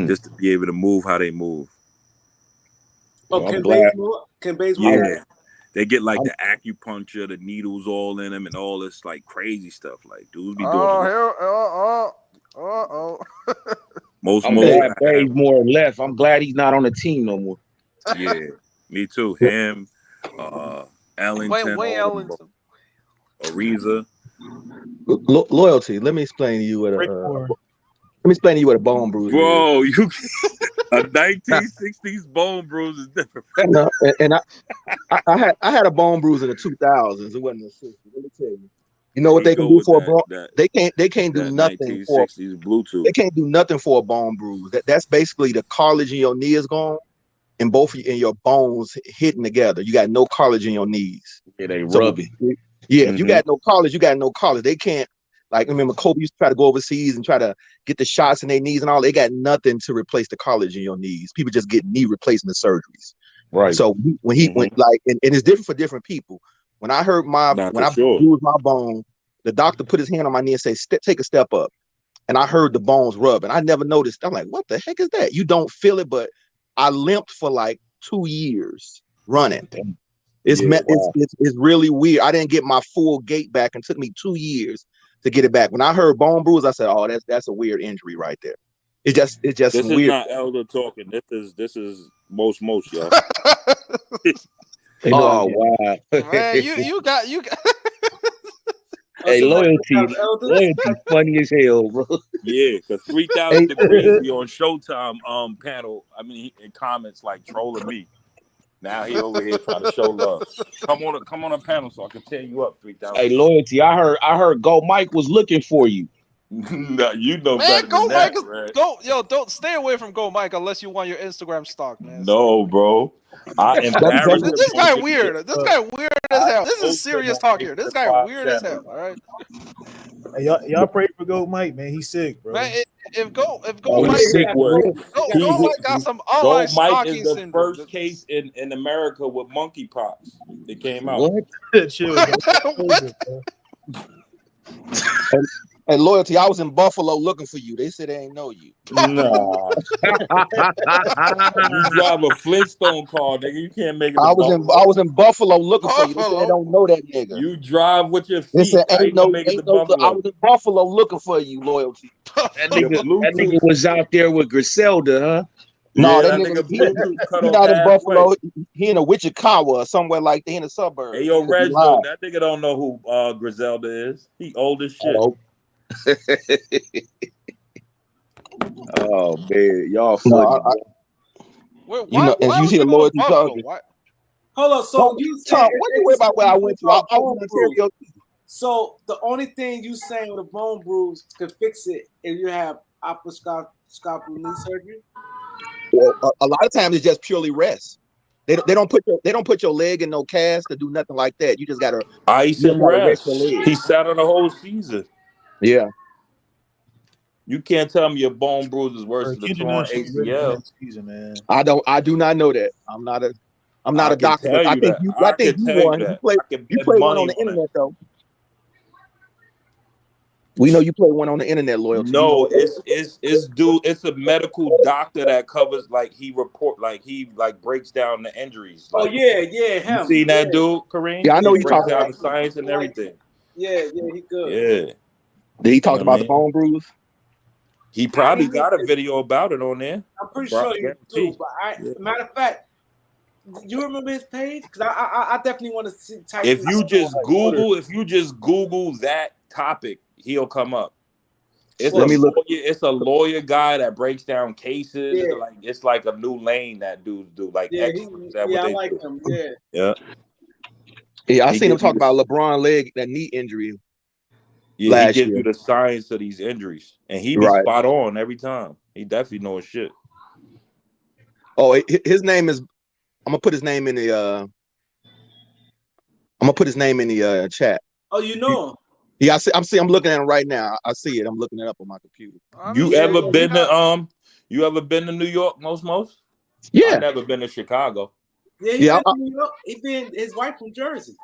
just to be able to move how they move. Oh, Can Bazemore? Yeah. They get like the acupuncture, the needles all in them, and all this like crazy stuff. Like dudes be doing. Most glad Bazemore left. I'm glad he's not on the team no more. Yeah, me too. Him, Ellington, Wayne Ellington, Ariza. Loyalty. Let me explain to you what a bone bruise Bro, is. you a 1960s bone bruise is different. No, and I had a bone bruise in the 2000s. It wasn't the 60s. Let me tell you. You know what they can do for a bone? They can't do nothing for Bluetooth. They can't do nothing for a bone bruise. That's basically the cartilage in your knee is gone, and both in your bones hitting together. You got no cartilage in your knees. Yeah, they rubbing. Yeah, if you got no cartilage, you got no cartilage. They can't. Like, remember, Kobe used to try to go overseas and try to get the shots in their knees and all. They got nothing to replace the cartilage in your knees. People just get knee replacement surgeries. Right. So when he went like, and it's different for different people. When I hurt bruised my bone, the doctor put his hand on my knee and said, take a step up. And I heard the bones rub, and I never noticed. I'm like, what the heck is that? You don't feel it, but I limped for like 2 years running. It's really weird. I didn't get my full gait back, and it took me 2 years to get it back. When I heard bone bruise, I said, "Oh, that's a weird injury right there." It's just this weird. Is not Elder talking. This is most y'all. Oh wow, man, you got. Hey, loyalty funny as hell, bro. Yeah, because 3,000 Degrees be on Showtime panel. I mean, in comments like trolling me. Now he over here trying to show love. Come on a panel so I can tear you up 3,000. Hey, loyalty. I heard Go Mike was looking for you. No, you know man, better Go than Mike that, is right? don't stay away from Go Mike unless you want your Instagram stock, man. No, bro. I embarrassed him. This guy weird. This guy weird as hell. This is serious talk here. This guy weird as hell. All right. Hey, y'all pray for Go Mike, man. He's sick, bro. Man, if Go Mike sick word. Go Mike got some online stalking is the syndrome. first case in America with monkeypox. It came out. What? Chill, Hey, loyalty. I was in Buffalo looking for you. They said they ain't know you. Nah. You drive a Flintstone car, nigga. You can't make it. I was in Buffalo looking for you. They said they don't know that nigga. You drive with your feet. They said ain't no. I was in Buffalo looking for you, loyalty. That nigga was out there with Griselda, huh? No, yeah, that nigga he not in Buffalo. He in a Wichita or somewhere like that in the suburbs. Hey, yo, Reginald, that nigga don't know who Griselda is. He old as shit. Oh man, y'all funny. You see the loyalty talking. Hold on, so you Tom, what you worry about where I went to? I was in Ontario. So the only thing you saying with a bone bruise could fix it if you have laparoscopic knee surgery? Well, a lot of times it's just purely rest. They don't put your leg in no cast to do nothing like that. You just gotta ice and rest. He sat on the whole season. Yeah. You can't tell me your bone bruise is worse than the torn ACL. I do not know that. I'm not a doctor. But I think you won. You play one on the internet though. We know you play one on the internet, loyalty. No, it's a medical doctor that covers he breaks down the injuries. Oh yeah, him. You seen that dude, Kareem? Yeah, I know he breaks down about the science and everything. Yeah, he good. Yeah. Did he talk about the bone bruise? He probably got a video about it on there. I'm pretty sure you do. But matter of fact, you remember his page? Because I definitely want to see. If you just Google that topic, he'll come up. It's a lawyer guy that breaks down cases. Yeah. It's like a new lane that dudes do. I like him. Yeah. Yeah, I seen him talk about LeBron leg, that knee injury. Yeah, he last gives year. you the science of these injuries, and he be Right. spot on every time. He definitely knows shit. Oh, his name is. I'm gonna put his name in the. Chat. Oh, you know him. Yeah, I'm looking at him right now. I see it. I'm looking it up on my computer. I mean, You shit, ever we been got- to You ever been to New York, most? I Yeah. never been to Chicago. Yeah, he been to New York. He been his wife from Jersey.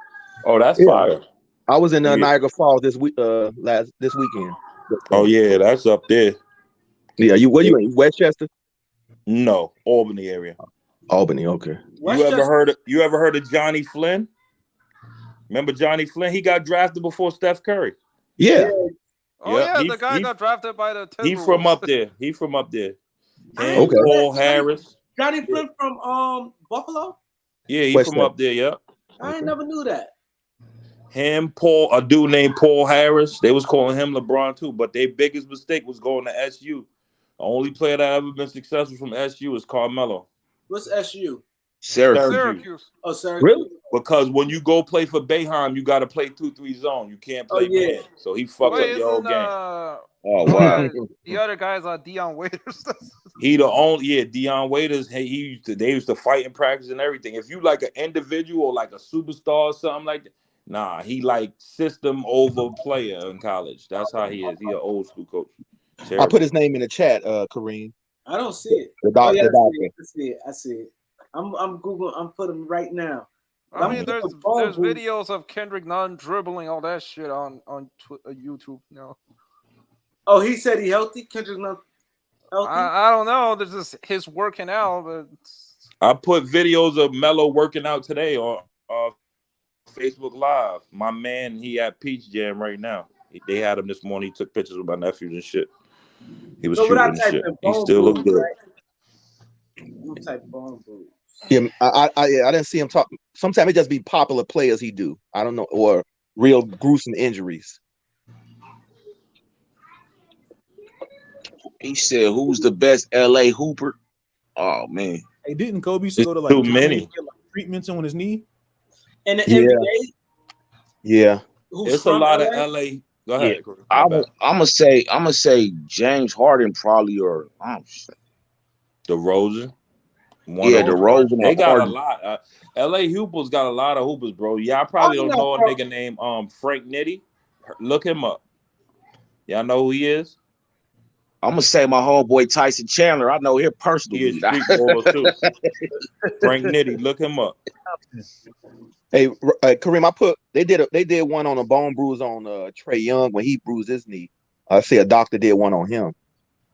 Oh, that's Yeah. fire. I was in Yeah. Niagara Falls this weekend. Oh yeah, that's up there. Yeah, where you in? Westchester? No, Albany area. Albany, okay. You ever heard of Johnny Flynn? Remember Johnny Flynn? He got drafted before Steph Curry. Yeah. Oh yeah, the guy got drafted by the Timberwolves. He from up there. And Okay. Paul Harris. Johnny Flynn from Buffalo? Yeah, he from up there, yeah. I never knew that. Him, Paul, a dude named Paul Harris. They was calling him LeBron too, but their biggest mistake was going to SU. The only player that ever been successful from SU is Carmelo. What's SU? Syracuse. Oh, Syracuse. Really? Because when you go play for Boeheim, you got to play 2-3 zone. You can't play man. So he fucked up your whole game. Oh wow. The other guys are Dion Waiters. He the only Dion Waiters. They used to fight in practice and everything. If you like an individual or like a superstar or something like that, nah, he like system over player in college. That's how he is. He an old school coach. Terrible. I put his name in the chat, Kareem. I don't see it. The doctor. I see it. I'm Googling. I'm putting him right now. I mean, there's videos of Kendrick Nunn dribbling all that shit on YouTube. Oh, he said he healthy. Kendrick Nunn healthy. I don't know. There's just his working out. But I put videos of Melo working out today on Facebook Live. My man, he at Peach Jam right now. They had him this morning. He took pictures with my nephews and shit. He was shooting and shit. He still looked good. What type of bone boots? Yeah, I didn't see him talk. Sometimes it just be popular players he do. I don't know, or real gruesome injuries. He said, "Who's the best LA hooper?" Oh man, hey, didn't Kobe used to go to like too many treatments on his knee? And the NBA. Yeah, it's a lot of LA. Go ahead. I'm gonna say James Harden probably, or DeRozan. DeRozan. They got a lot. LA Hoopers got a lot of hoopers, bro. Yeah, I probably don't know a nigga named Frank Nitti. Look him up. Y'all know who he is? I'm gonna say my homeboy Tyson Chandler. I know him personally. He is street ball too. Frank Nitti, look him up. Hey, Kareem, they did one on a bone bruise on Trae Young when he bruised his knee. I see a doctor did one on him.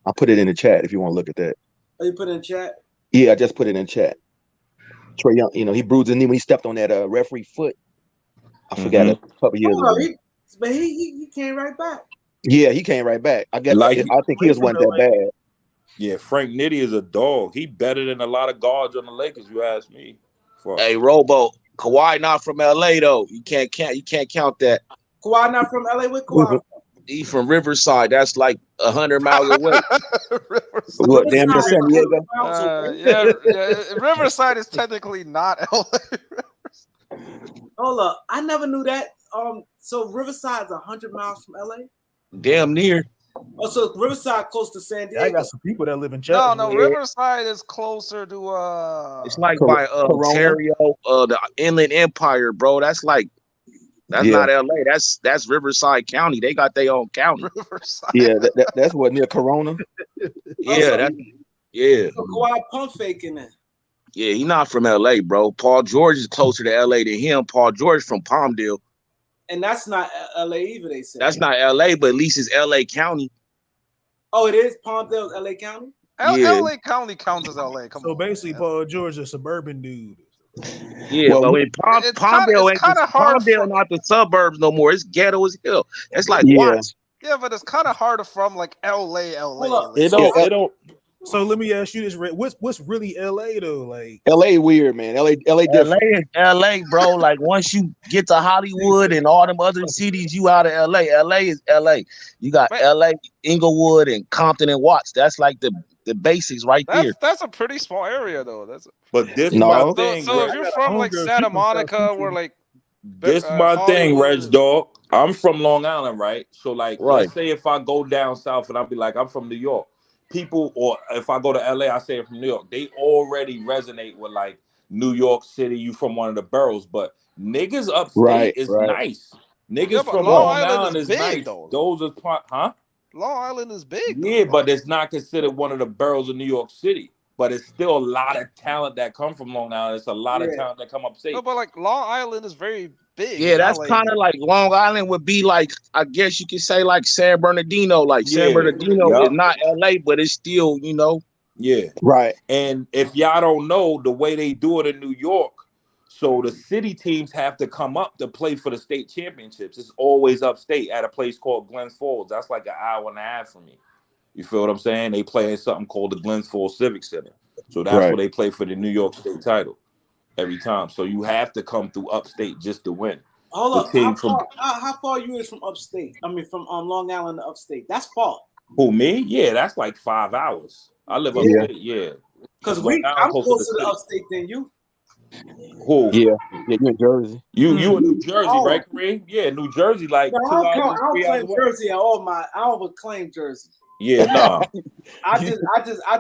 I put it in the chat if you want to look at that. Oh, you put it in chat? Yeah, I just put it in chat. Trae Young, he bruised his knee when he stepped on that referee foot. I forgot a couple years ago. But he came right back. Yeah, he came right back. I guess I think his wasn't that bad. Yeah, Frank Nitti is a dog. He better than a lot of guards on the Lakers, you ask me. Hey, Robo, Kawhi not from LA though. You can't count that. Kawhi not from LA. With Kawhi. He from Riverside. That's like 100 miles away. What, damn near San Diego? Yeah, Riverside is technically not LA. Hold up, I never knew that. So Riverside is 100 miles from LA. Damn near. Oh, so Riverside close to San Diego. I got some people that live in Chapel. No, Riverside is closer to It's like by Ontario, the Inland Empire, bro. That's like not LA. That's Riverside County. They got their own county. Riverside. Yeah, that's what, near Corona. Yeah, So Kawhi pump faking it. Yeah, he not from LA, bro. Paul George is closer to LA than him. Paul George from Palmdale. And that's not LA either, they say. That's not LA, but at least it's LA County. Oh, it is Palmdale, LA County? LA County counts as LA. So basically, Paul George is a suburban dude. Yeah, but when Palmdale not the suburbs no more. It's ghetto as hell. It's like Watts. Yeah, but it's kind of harder from like LA. It don't. So let me ask you this: what's really LA though? Like LA weird, man. LA different. LA is LA, bro. Like once you get to Hollywood and all them other cities, you out of LA. LA is LA. You got LA, Inglewood, and Compton and Watts. That's like the basics right there. That's a pretty small area though. But this my thing. So if you're from like Santa Monica, where like this my thing, Reg Dog. I'm from Long Island, right? So like, Right. let's say if I go down south and I'll be like, I'm from New York. People, or if I go to LA, I say I'm from New York. They already resonate with like New York City. You from one of the boroughs, but niggas upstate is nice. Niggas from Long Island is big, nice. though. Those are huh? Long Island is big. Yeah, but it's not considered one of the boroughs of New York City. But it's still a lot of talent that come from Long Island. It's a lot of talent that come upstate. No, but like Long Island is very big. Yeah, that's kind of like Long Island would be like, I guess you could say like San Bernardino. Like San Bernardino is not LA, but it's still, you know. Yeah. Right. And if y'all don't know the way they do it in New York, so the city teams have to come up to play for the state championships. It's always upstate at a place called Glens Falls. That's like an hour and a half from me. You feel what I'm saying? They play in something called the Glens Falls Civic Center. So that's where they play for the New York State title every time. So you have to come through upstate just to win. Hold up. How far you is from upstate? I mean, from Long Island to upstate. That's far. Who, me? Yeah, that's like 5 hours. I live upstate, Because I'm closer to upstate than you. Who? Yeah, you're in Jersey. You in New Jersey, right, Kareem? Yeah, New Jersey, like 2 hours. I don't claim Jersey at all. I don't claim Jersey. Yeah, nah. I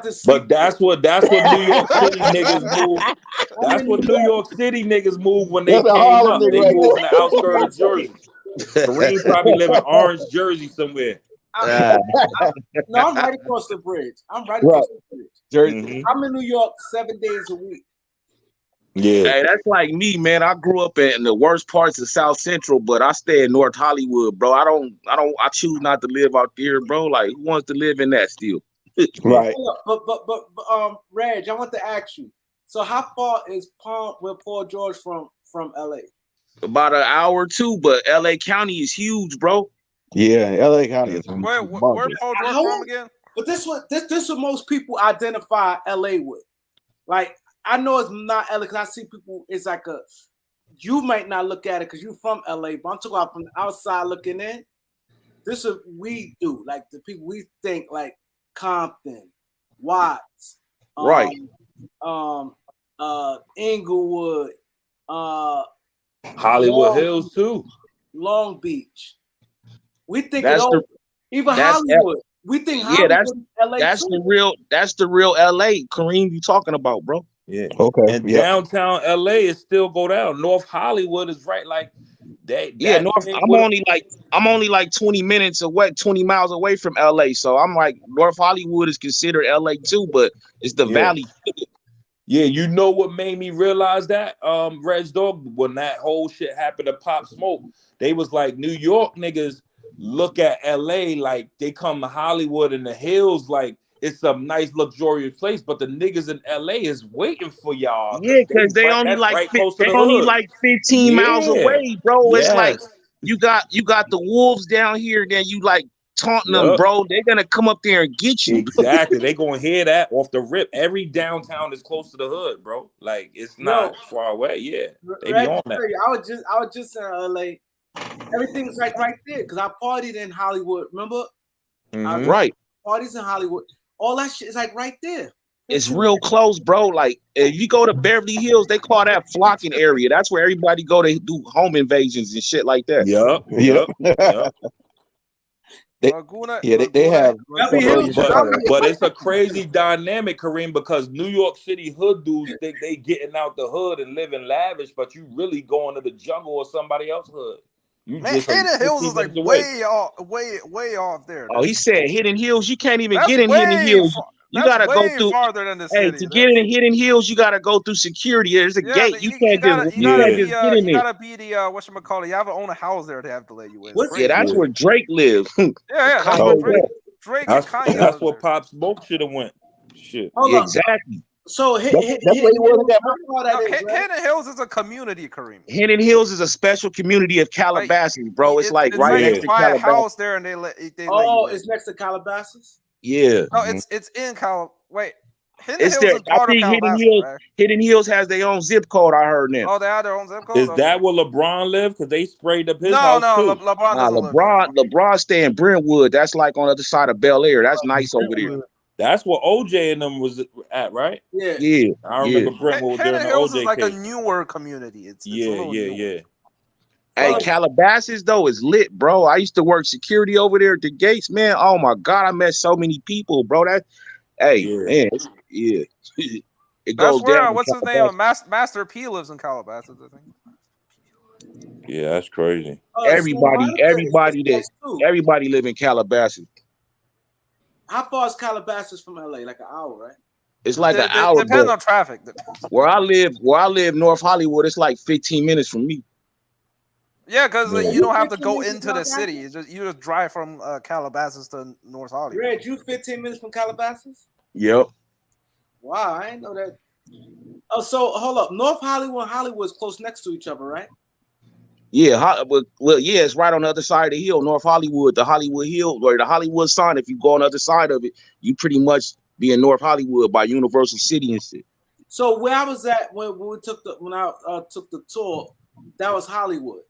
just. But that's what New York City niggas move. That's what New York City niggas move when they came up. They move on the outskirts of Jersey. Kareem probably live in Orange, Jersey somewhere. No, I'm right across the bridge. I'm right across the bridge. Jersey. I'm in New York 7 days a week. Yeah, hey, that's like me, man. I grew up in the worst parts of South Central, but I stay in North Hollywood, bro. I choose not to live out there, bro. Like, who wants to live in that still? Right. But Reg, I want to ask you. So, how far is Paul George from LA? About an hour or two, but LA County is huge, bro. Yeah, LA County is where Paul George from again? But this what most people identify LA with. Like, I know it's not LA because I see people. It's like you might not look at it because you're from LA, but I'm talking about from the outside looking in. This is what we do. Like the people we think like Compton, Watts, right, Inglewood, Hollywood Hills too, Long Beach. We think even that's Hollywood. We think Hollywood, LA that's too. the real LA. Kareem, you talking about, bro? Yeah. Okay. And downtown LA is still go down. North Hollywood is right like that. North. I'm only like 20 minutes away, 20 miles away from LA. So I'm like North Hollywood is considered LA too, but it's the valley. Yeah, you know what made me realize that, Reg Dog, when that whole shit happened to Pop Smoke, they was like New York niggas look at LA like they come to Hollywood and the hills like it's a nice luxurious place, but the niggas in LA is waiting for y'all. Yeah, because they only like 15 miles away, bro. It's like you got the wolves down here, then you like taunting them, bro. They're gonna come up there and get you. Exactly. They gonna hear that off the rip. Every downtown is close to the hood, bro. Like it's not far away. Yeah. They be on that. I was just in LA. Everything's like right there because I partied in Hollywood. Remember? Right. Parties in Hollywood. All that shit is like right there. It's real close, bro. Like if you go to Beverly Hills, they call that flocking area. That's where everybody go to do home invasions and shit like that. Yep. They have. But it's a crazy dynamic, Kareem, because New York City hood dudes think they getting out the hood and living lavish, but you really going to the jungle or somebody else's hood. Hidden Hills is like way off there. Oh, he said Hidden Hills. You can't even get in Hidden Hills. You gotta go through farther than the city. To get in Hidden Hills, you gotta go through security. There's a gate. You can't just get in there. You gotta be the whatchamacallit. You have to own a house there to have to let you in. That's where Drake lives. That's where Drake and Kanye. That's where Pop Smoke should have went. Shit. Exactly. So Hidden Hills is a community, Kareem. Hidden Hills is a special community of Calabasas, bro. It's like right next to Calabasas. House there, and they it's next to Calabasas. Yeah. No, it's in Cal. Wait, Hidden Hills has their own zip code. I heard now. Oh, they have their own zip code. Is that where LeBron live? Because they sprayed up his house too. LeBron stay in Brentwood. That's like on the other side of Bel Air. That's nice over there. That's where OJ and them was at, right? Yeah. I remember Brentwood during the OJ is like case. a newer community. It's yeah. Hey, Calabasas though is lit, bro. I used to work security over there at the gates, man. Oh my god, I met so many people, bro. That, hey, man, yeah. It That's goes where down. what's his name? Master P lives in Calabasas, I think. Yeah, that's crazy. Everybody live in Calabasas. How far is Calabasas from LA? Like an hour, right? It's like an hour. Depends on traffic. Where I live, North Hollywood, it's like 15 minutes from me. Yeah, because you don't have to go into the city. You just drive from Calabasas to North Hollywood. Red, you 15 minutes from Calabasas? Yep. Wow, I didn't know that. Oh, so hold up. North Hollywood and Hollywood is close next to each other, right? Yeah, well, yeah, it's right on the other side of the hill, North Hollywood, the Hollywood Hill, or the Hollywood sign. If you go on the other side of it, you pretty much be in North Hollywood by Universal City and shit. So where I was at when we took I took the tour, that was Hollywood,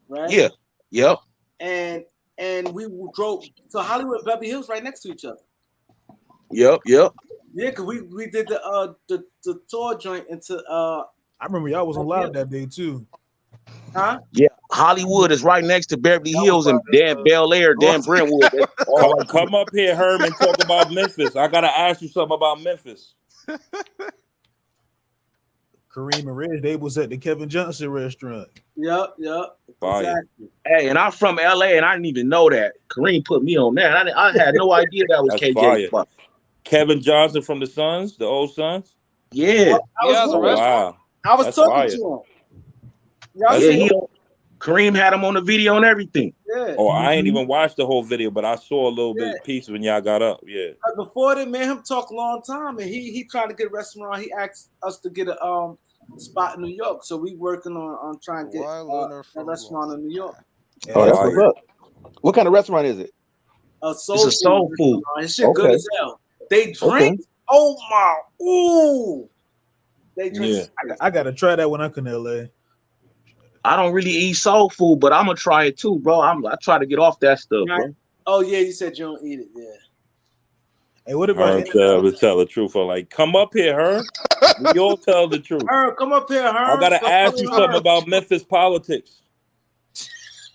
right? Yeah. Yep. And we drove to Hollywood and Beverly Hills right next to each other. Yep. Yeah, because we did the tour joint into I remember y'all was on Loud that day too. Huh? Yeah, Hollywood is right next to Beverly Hills and Dan Bel Air, Dan Brentwood. Come up here, Herman, talk about Memphis. I gotta ask you something about Memphis. Kareem and Reg, they was at the Kevin Johnson restaurant. Yep. Exactly. Hey, and I'm from LA, and I didn't even know that. Kareem put me on that. I had no idea that was KJ. Fire. Kevin Johnson from the Suns, the old Suns. Yeah. Wow. I was talking to him. Kareem had him on the video and everything. Yeah. Oh, I ain't even watched the whole video, but I saw a little bit piece when y'all got up. Yeah. Before that, me and him talked a long time, and he tried to get a restaurant. He asked us to get a spot in New York, so we working on trying to get a restaurant in New York. Oh, that's what's up. What kind of restaurant is it? It's a soul food. It's shit good as hell. They drink. Oh my! Ooh. They drink. Yeah. I gotta try that when I come to LA. I don't really eat soul food, but I'm gonna try it too, bro. I try to get off that stuff, bro. Oh yeah, you said you don't eat it, yeah. Hey, what about tell the truth? Or like, come up here, Herb. We all tell the truth. Herb, come up here, Herb. I gotta ask you something about Memphis politics.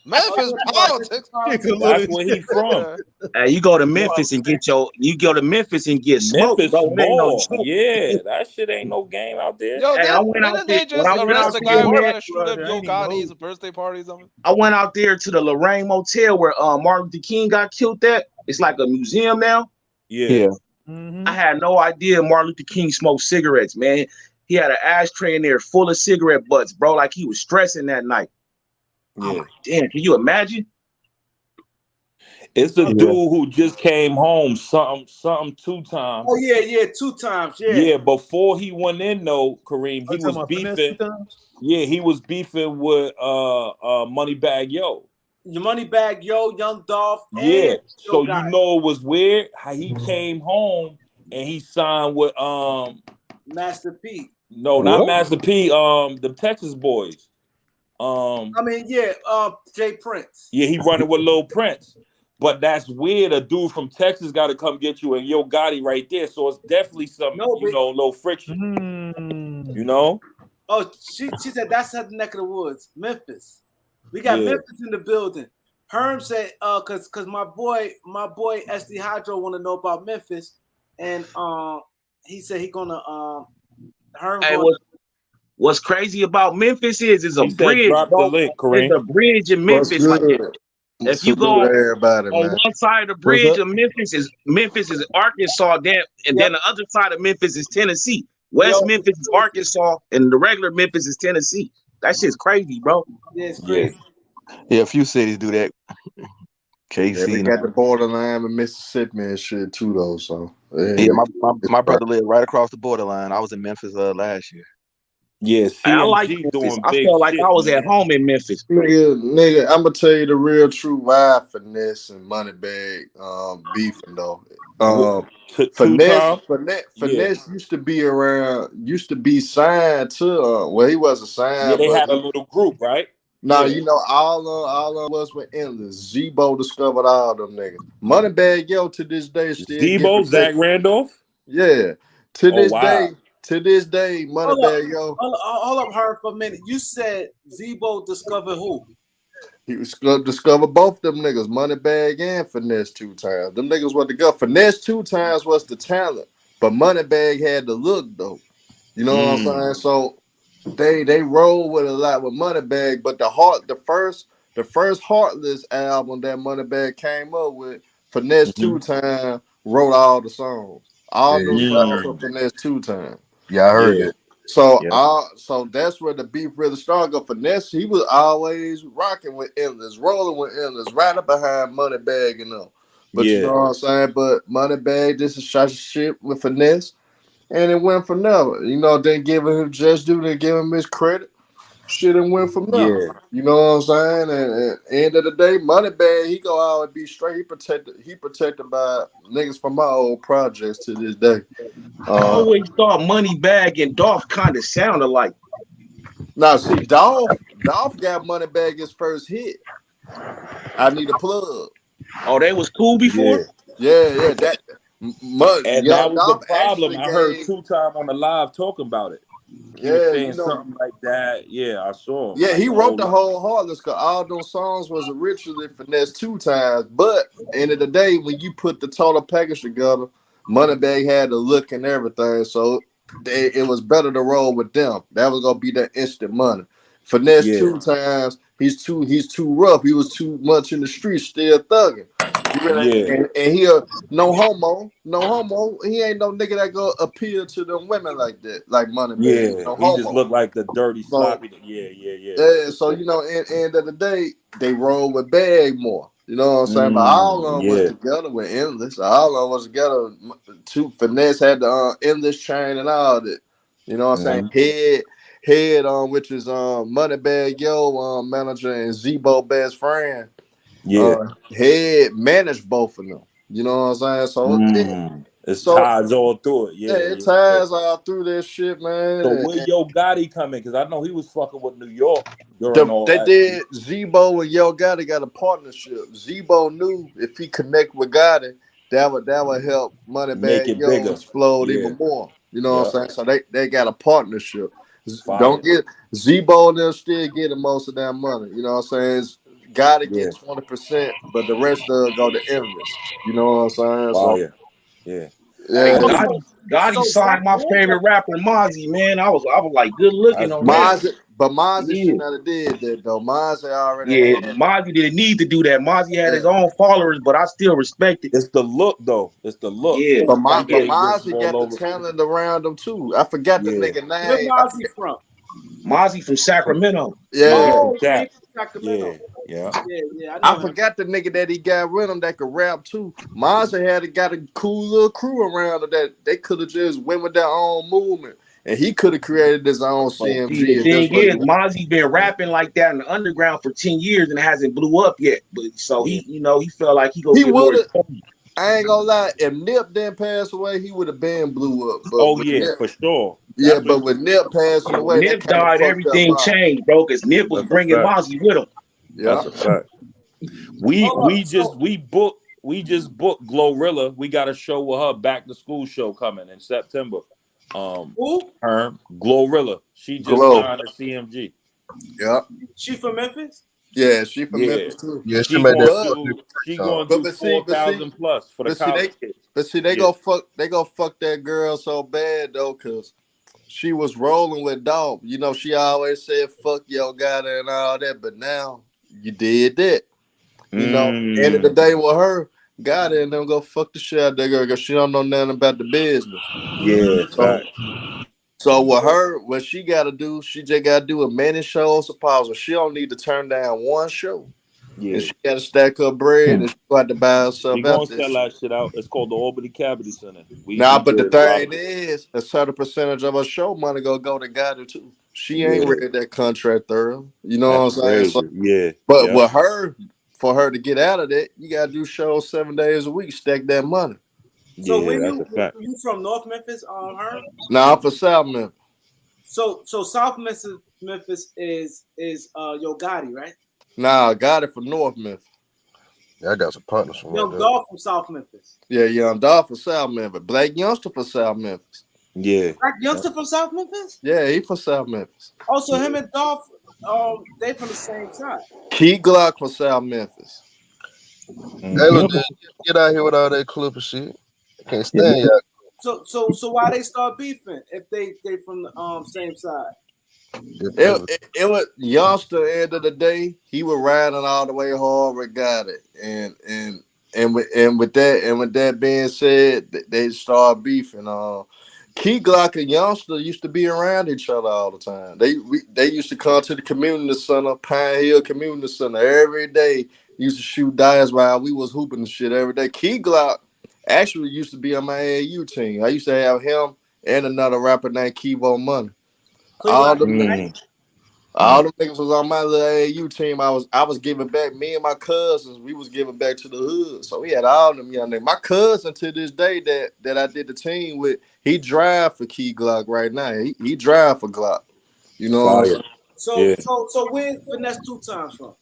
Memphis politics. That's where he's from. Hey, you go to Memphis and get smoked, Memphis bro. ball. Yeah, that shit ain't no game out there. Yo, hey, I went out there. Just arrest the guy who tried to shoot up Yo Gotti's birthday party or something? I went out there to the Lorraine Motel where Martin Luther King got killed at. It's like a museum now. Yeah. Mm-hmm. I had no idea Martin Luther King smoked cigarettes, man. He had an ashtray in there full of cigarette butts, bro, like he was stressing that night. Yeah. I'm like, damn, can you imagine? It's the dude who just came home, something 2 times. Oh yeah, 2 times. Yeah. Yeah, before he went in though, Kareem, he was beefing. Yeah, he was beefing with Moneybag Yo. Your Moneybag Yo, Young Dolph. Yeah. So you know it was weird how he came home and he signed with Master P. No, not Master P. The Texas boys. Jay Prince. Yeah, he running with Lil Prince. But that's weird. A dude from Texas got to come get you, and Yo Gotti right there. So it's definitely some, little friction. You know? Oh, she said that's her neck of the woods, Memphis. We got Memphis in the building. Herm said, cause my boy SD Hydro want to know about Memphis, and he said he gonna Herm. Hey, what's crazy about Memphis is a bridge. Drop the link, Kareem. There's a bridge in Memphis. Like if you go on one side of the bridge of Memphis is Arkansas, and then the other side of Memphis is Tennessee. West Memphis is Arkansas, and the regular Memphis is Tennessee. That shit's crazy, bro. Yeah, it's crazy. Yeah, a few cities do that. KC, they got the borderline with Mississippi and shit too, though. So my brother lived right across the borderline. I was in Memphis last year. Yeah, I like Memphis. I felt like I was at home in Memphis. Nigga, I'm gonna tell you the real true why Finesse and Moneybag beefing though. Finesse used to be signed to he wasn't signed. Yeah, they had a little group, right? No, you know, all of us were endless. Zebo discovered all them niggas. Moneybag Yo to this day still. Zebo, Zach Randolph? Yeah. To this day, to this day, Moneybag Yo. Hold up, Herb, for a minute. You said Zebo discovered who? He was discover both them niggas, Moneybag and Finesse 2 times. Them niggas was the go. Finesse 2 times was the talent, but Moneybag had the look though. You know what I'm saying? So they roll with a lot with Moneybag, but the first Heartless album that Moneybag came up with, Finesse 2 times wrote all the songs. All those songs were Finesse 2 times. Yeah, I heard it. So so that's where the beef really started. Finesse, he was always rocking with Endless, rolling with Endless, right up behind Moneybag and them. But you know what I'm saying? But Moneybag, this is shot shit with Finesse, and it went from there. You know, didn't give him just due, didn't give him his credit. Shit and went from there. Yeah. You know what I'm saying? And end of the day, Moneybag, he go out and be straight. He protected by niggas from my old projects to this day. I always thought Moneybag and Dolph kind of sounded like. Now see, Dolph got Moneybag his first hit. I Need a Plug. Oh, they was cool before? Yeah. That was the problem. I heard 2 times on the live talking about it. He was saying something like that. Yeah, I saw him. Yeah, like, he wrote the whole Heartless because all those songs was originally Finesse 2 times. But end of the day, when you put the total package together, Moneybag had the look and everything. So it was better to roll with them. That was gonna be that instant money. Finesse 2 times, he's too rough. He was too much in the streets, still thugging. And he no homo. He ain't no nigga that go appeal to them women like that, like Moneybag. Yeah, no he homo. just looked like the dirty, sloppy. Yeah. Yeah, so you know, end of the day, they roll with Bag more. You know what I'm saying? But all of them was together with Endless. All of them was together. Finesse had the Endless chain and all that. You know what I'm saying? Head which is Moneybag Yo manager and Zebo best friend. Head managed both of them. You know what I'm saying? So it ties all through it. Yeah, it ties all through this shit, man. So where Yo Gotti come in? Because I know he was fucking with New York during all they that. did. Zebo and Yo Gotti got a partnership. Zebo knew if he connect with Gotti, that would help Moneybag Yo bigger. Explode even more. You know what I'm saying? So they got a partnership. Don't get Zebo and them still getting most of that money. You know what I'm saying? Gotti get 20%, but the rest of it go to Endless. You know what I'm saying? So Gotti signed my favorite rapper, Mozzie, man. I was like good looking on that. But Mozzie should not have did that though. Mozzie already had that. Mozzie didn't need to do that. Mozzie had his own followers, but I still respect it. It's the look though. It's the look. Yeah. But Mozzie got the talent around him too. I forgot the nigga name. Where Mozzie from? Mozzie from Sacramento. Sacramento. Yeah. I forgot the nigga that he got with him that could rap too. Mozzie got a cool little crew around him that they could have just went with their own movement. And he could have created his own CMG. The thing is, Mozzie been rapping like that in the underground for 10 years and hasn't blew up yet. But so he felt like he would have. I ain't gonna lie. If Nip didn't pass away, he would have been blew up. But Nip, for sure. Yeah, but with Nip passing away, Nip died, everything changed, bro. Because Nip was bringing Mozzie with him. Yeah, that's a fact. We just booked Glorilla. We got a show with her, back to school show coming in September. Glorilla. She just signed a CMG. Yeah. She from Memphis? Yeah, she from Memphis too. Yeah, she going to do 4,000 plus for the college kids. But see, they go fuck that girl so bad though, cause she was rolling with Dolph. You know, she always said fuck Yo Gotti and all that, but now you did that. You know, end of the day with her, Gotti and them go fuck the shit out of that girl because she don't know nothing about the business. Yeah, so with her, what she got to do, she just got to do a many shows of pause. She don't need to turn down one show. Yeah, and she got to stack her bread and she got to buy herself out. Gonna sell that shit out. It's called the Albany Cavity Center. But the thing is, a certain percentage of her show money go to Gotti too. She ain't read that contract thorough. You know what I'm saying? So, but with her, for her to get out of that, you got to do shows 7 days a week, stack that money. So you from North Memphis, Herb? No, I'm from South Memphis. So South Memphis is Yo Gotti, right? Nah, Gotti from North Memphis. Yeah, I got some partners from Young Dolph from South Memphis. Yeah, Young Dolph from South Memphis. Black Youngster from South Memphis. Yeah. Like youngster from South Memphis? Yeah, he from South Memphis. Also, him and Dolph, they from the same side. Key Glock from South Memphis. Hey, look, get out here with all that Clipper shit. I can't stand y'all. So why they start beefing if they from the same side? It was youngster. End of the day, he was riding all the way hard, we got it, and with that being said, they start beefing. Key Glock and youngster used to be around each other all the time. They used to come to the community center, Pine Hill Community Center, every day. Used to shoot dice while we was hooping and shit every day. Key Glock actually used to be on my AAU team. I used to have him and another rapper named Kevo Money. All them niggas was on my little AAU team. I was giving back. Me and my cousins, we was giving back to the hood. So we had all them young niggas. My cousin to this day that I did the team with, he drive for Key Glock right now. He drive for Glock. You know what I'm saying? So where's Finesse 2 Times from?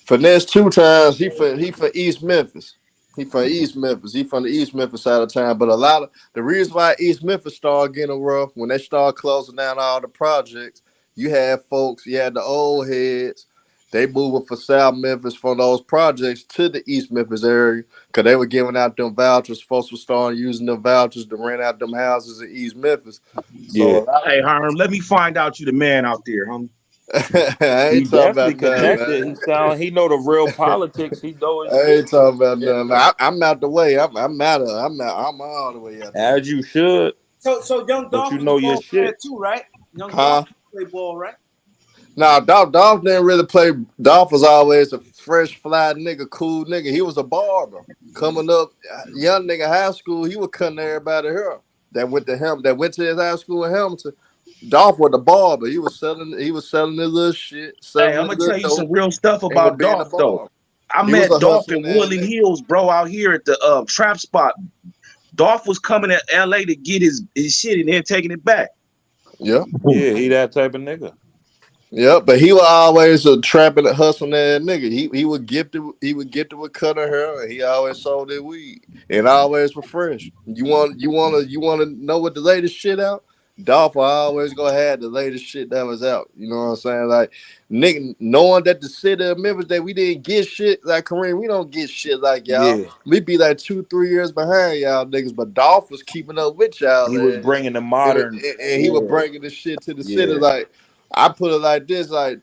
Finesse 2 Times, he for East Memphis. He from East Memphis. He from the East Memphis side of town. But a lot of the reason why East Memphis started getting rough when they started closing down all the projects, you had folks, you had the old heads, they moving for South Memphis from those projects to the East Memphis area because they were giving out them vouchers. Folks were starting using them vouchers to rent out them houses in East Memphis. So, hey, Herm, let me find out you the man out there, homie. I ain't talking about connected. that, He know the real politics. He know his I ain't shit. talking about nothing. I'm out the way. I'm all the way out there. As you should. So young Dolph you was know a your ball player shit. too, right? Young Dolph play ball, right? Nah, Dolph didn't really play. Dolph was always a fresh, fly nigga, cool nigga. He was a barber. Coming up, young nigga, high school, he was cutting everybody hair. That went to his high school in Hamilton. Dolph was the barber. He was selling his little shit. Hey, I'm gonna tell you some real stuff about Dolph though. I met Dolph in Woodland Hills, bro, out here at the trap spot. Dolph was coming to LA to get his shit and then taking it back. Yeah. Yeah, he that type of nigga. Yeah, but he was always a trapping and hustling ass nigga. He would gifted with cutting hair, and he always sold his weed, and always was fresh. You want to know what the latest shit out? Dolph always gonna have the latest shit that was out. You know what I'm saying? Like nigga, knowing that the city of Memphis that we didn't get shit like Kareem, we don't get shit like y'all. Yeah. We be like 2-3 years behind y'all niggas, but Dolph was keeping up with y'all. He was bringing the modern, and he was bringing the shit to the city. Like I put it like this, like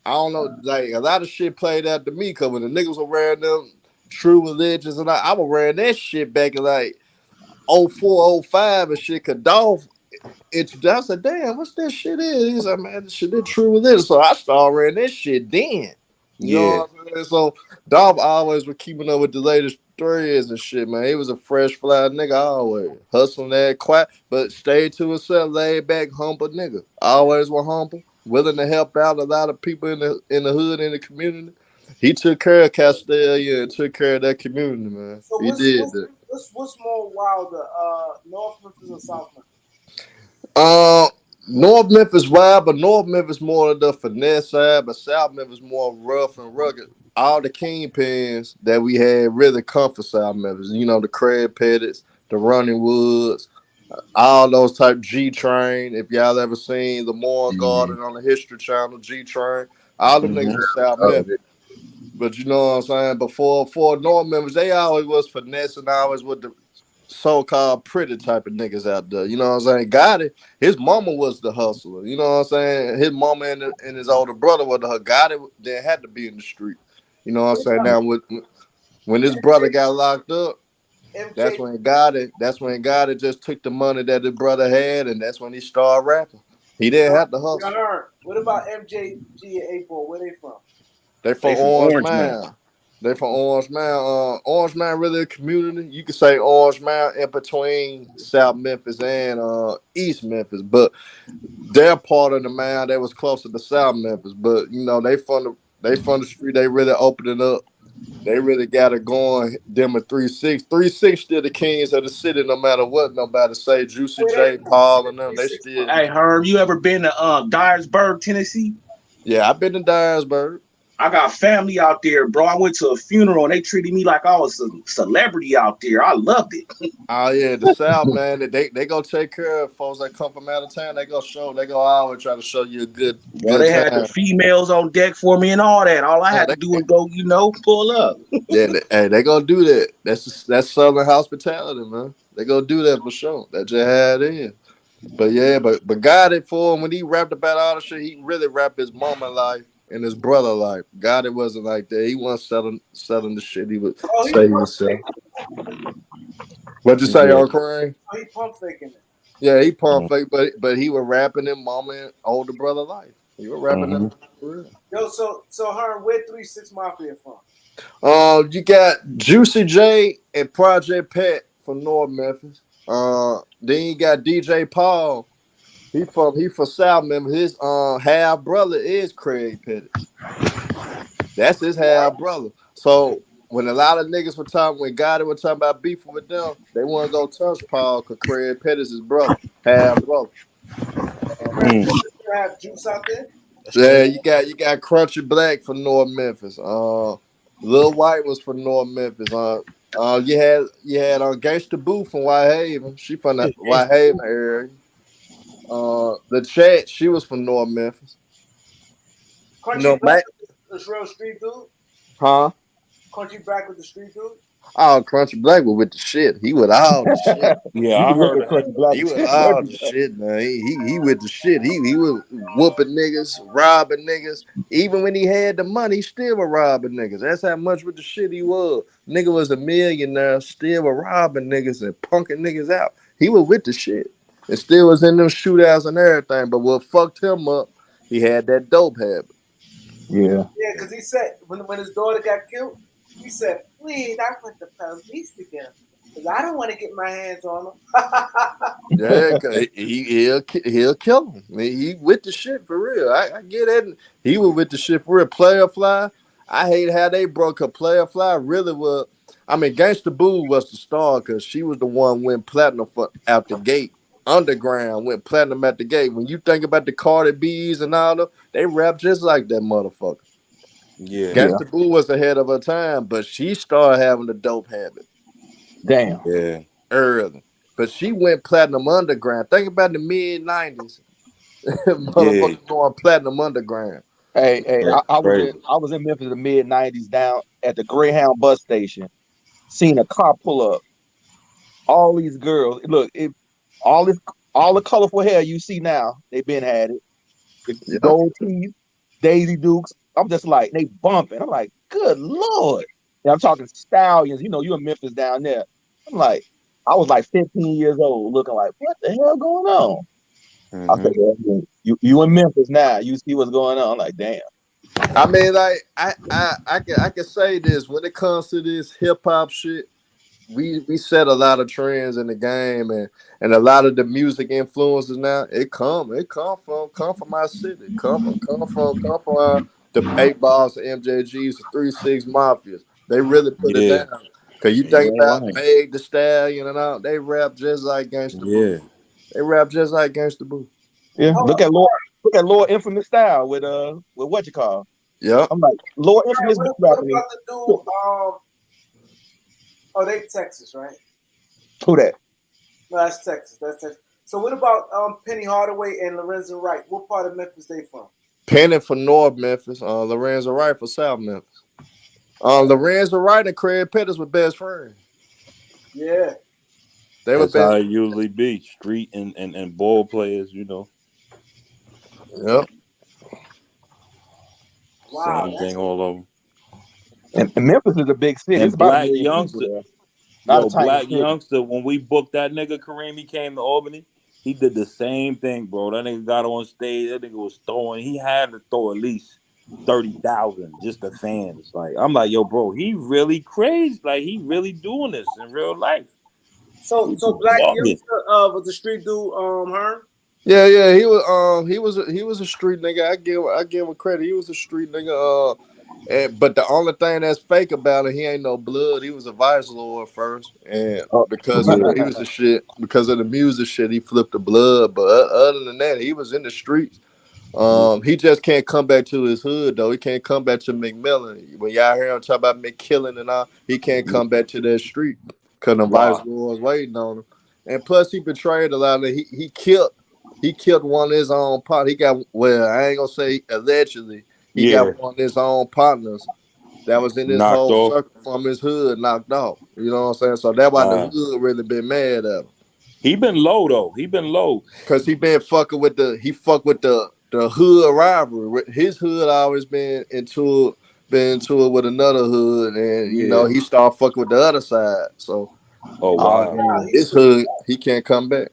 I don't know, like a lot of shit played out to me because when the niggas were wearing them True Religions and I was wearing that shit back in like 04, 05 and shit. Cause Dolph, I said, damn, what's that shit is? He's like, man, this shit is True Religion. So I started wearing that shit then. You know what I'm saying? So Dolph always was keeping up with the latest threads and shit, man. He was a fresh, fly nigga always. Hustling that quiet, but stayed to himself, laid back, humble nigga. Always was humble, willing to help out a lot of people in the hood, in the community. He took care of Castelia and took care of that community, man. So he did that. What's more wilder, North Memphis or South Memphis? North Memphis wild, but North Memphis more of the finesse side, but South Memphis more rough and rugged. All the kingpins that we had really come for South Memphis. You know, the Craig Pettits, the Running Woods, all those type G-Train. If y'all ever seen the Moore Garden on the History Channel, G-Train, all them niggas was South Memphis. But you know what I'm saying? Before North Memphis, they always was finesse and always with the so-called pretty type of niggas out there. You know what I'm saying? Gotti, his mama was the hustler. You know what I'm saying? His mama and his older brother were the Gotti. They had to be in the street. You know what I'm saying? Now when his brother got locked up, that's when Gotti just took the money that his brother had, and that's when he started rapping. He didn't have to hustle. What about MJG and A4? Where they from? They from Orange Mound. They from Orange Mound. Orange Mound really a community. You could say Orange Mound in between South Memphis and East Memphis, but they're part of the mound that was closer to South Memphis. But you know, they from the street. They really opened it up. They really got it going. Them at 3-6. 3-6 still the kings of the city, no matter what nobody say. Juicy J, Paul, and them. They still. Hey, Herb, you ever been to Dyersburg, Tennessee? Yeah, I've been to Dyersburg. I got family out there, bro. I went to a funeral and they treated me like I was a celebrity out there. I loved it. Oh yeah, the South, man. They gonna take care of folks that come from out of town. They gonna always try to show you a good Bro, they had the time. females on deck for me and all that. All I had to do was go, pull up. Yeah, they gonna do that. That's Southern hospitality, man. They gonna do that for sure. That just had in. But yeah, but God it for him when he rapped about all the shit. He really rapped his mama life and his brother life. God it wasn't like that. He wasn't selling the shit. He would say himself. What'd you say, Uncle Kareem? Oh, he pump faking it. Yeah, he pump fake, but he was rapping in mama and older brother life. He was rapping them for real. Yo, so Herm, where 3-6 Mafia from? You got Juicy J and Project Pat from North Memphis. Then you got DJ Paul. He from South Memphis. His half brother is Craig Pettis. That's his half brother. So when a lot of niggas were talking, when Gotti was talking about beefing with them, they want to go touch Paul because Craig Pettis is brother, half brother. Have Juice out there? Yeah, you got Crunchy Black from North Memphis. Lil White was from North Memphis. You had Gangsta Boo from Whitehaven. She from the Whitehaven area. The Chat, she was from North Memphis. Crunchy Black was real street dude? Huh? Crunchy Black with the street dude? Oh, Crunchy Black was with the shit. He with all the shit. Yeah, I heard Crunchy Black. He with all the shit, man. He with the shit. He was whooping niggas, robbing niggas. Even when he had the money, he still was robbing niggas. That's how much with the shit he was. Nigga was a millionaire, still was robbing niggas and punking niggas out. He was with the shit. And still was in them shootouts and everything. But what fucked him up, he had that dope habit. Yeah. Yeah, because he said when his daughter got killed, he said, please, I put the police together. Because I don't want to get my hands on him. Yeah, cause he'll kill him. I mean, he with the shit for real. I get it. He was with the shit for real. Player Fly. I hate how they broke up. Player Fly really was. I mean, Gangsta Boo was the star because she was the one went platinum out the gate. Underground went platinum at the gate. When you think about the Cardi B's and all them, they rap just like that motherfucker. Yeah. Gangsta Boo was ahead of her time, but she started having the dope habit. Damn. Yeah. Early. But she went platinum underground. Think about the mid-90s. Motherfuckers going platinum underground. Hey, I was in Memphis in the mid-90s down at the Greyhound bus station. Seen a car pull up. All these girls, look, all the colorful hair you see now, they been had it. The gold teeth, Daisy Dukes. I'm just like, they bumping. I'm like, good Lord. And I'm talking stallions. You in Memphis down there. I'm like, I was like 15 years old looking like, what the hell going on? I said, you in Memphis now. You see what's going on. I'm like, damn. I mean, like, I can say this. When it comes to this hip-hop shit, we set a lot of trends in the game and a lot of the music influences now, it come from our city. Come from the 8 Balls, the MJGs, the 3-6 Mafias. They really put it down. Cause you think about Meg the Stallion and all, they rap just like Gangsta Boo. They rap just like Gangsta Boo. Yeah, look at Lord Infamous style with what you call. Yeah. I'm like, Lord Infamous what about the dude? Oh, they Texas, right? Who that? No, that's Texas. So what about Penny Hardaway and Lorenzo Wright? What part of Memphis they from? Penny for North Memphis, Lorenzo Wright for South Memphis. Lorenzo Wright and Craig Pettis were best friends. Yeah. They were That's how it usually be. Street and ball players, Yep. Wow, same thing all over. And Memphis is a big city. And it's about Black a million Youngster, people there. Black Youngster, when we booked that nigga Kareem, he came to Albany. He did the same thing, bro. That nigga got on stage. That nigga was throwing. He had to throw at least 30,000 just the fans. Like, I'm like, yo, bro, he really crazy. Like, he really doing this in real life. So Black Youngster was a street dude, Herm? Yeah, he was a street nigga. I give him credit. He was a street nigga. But the only thing that's fake about it, he ain't no blood. He was a vice lord first, and because he was a shit, because of the music shit, he flipped the blood. But other than that, he was in the streets. He just can't come back to his hood though. He can't come back to McMillan. When y'all hear him talk about McKillen and all, he can't come back to that street because the vice lords waiting on him. And plus, he betrayed a lot of. He killed one of his own partners. He got I ain't gonna say allegedly. He got one of his own partners that was in this whole circle from his hood knocked off. You know what I'm saying? So that's why the hood really been mad at him. He been low though. He been low because he been fucking with the hood rivalry. His hood always been into it with another hood, and you know he started fucking with the other side. So, his hood he can't come back.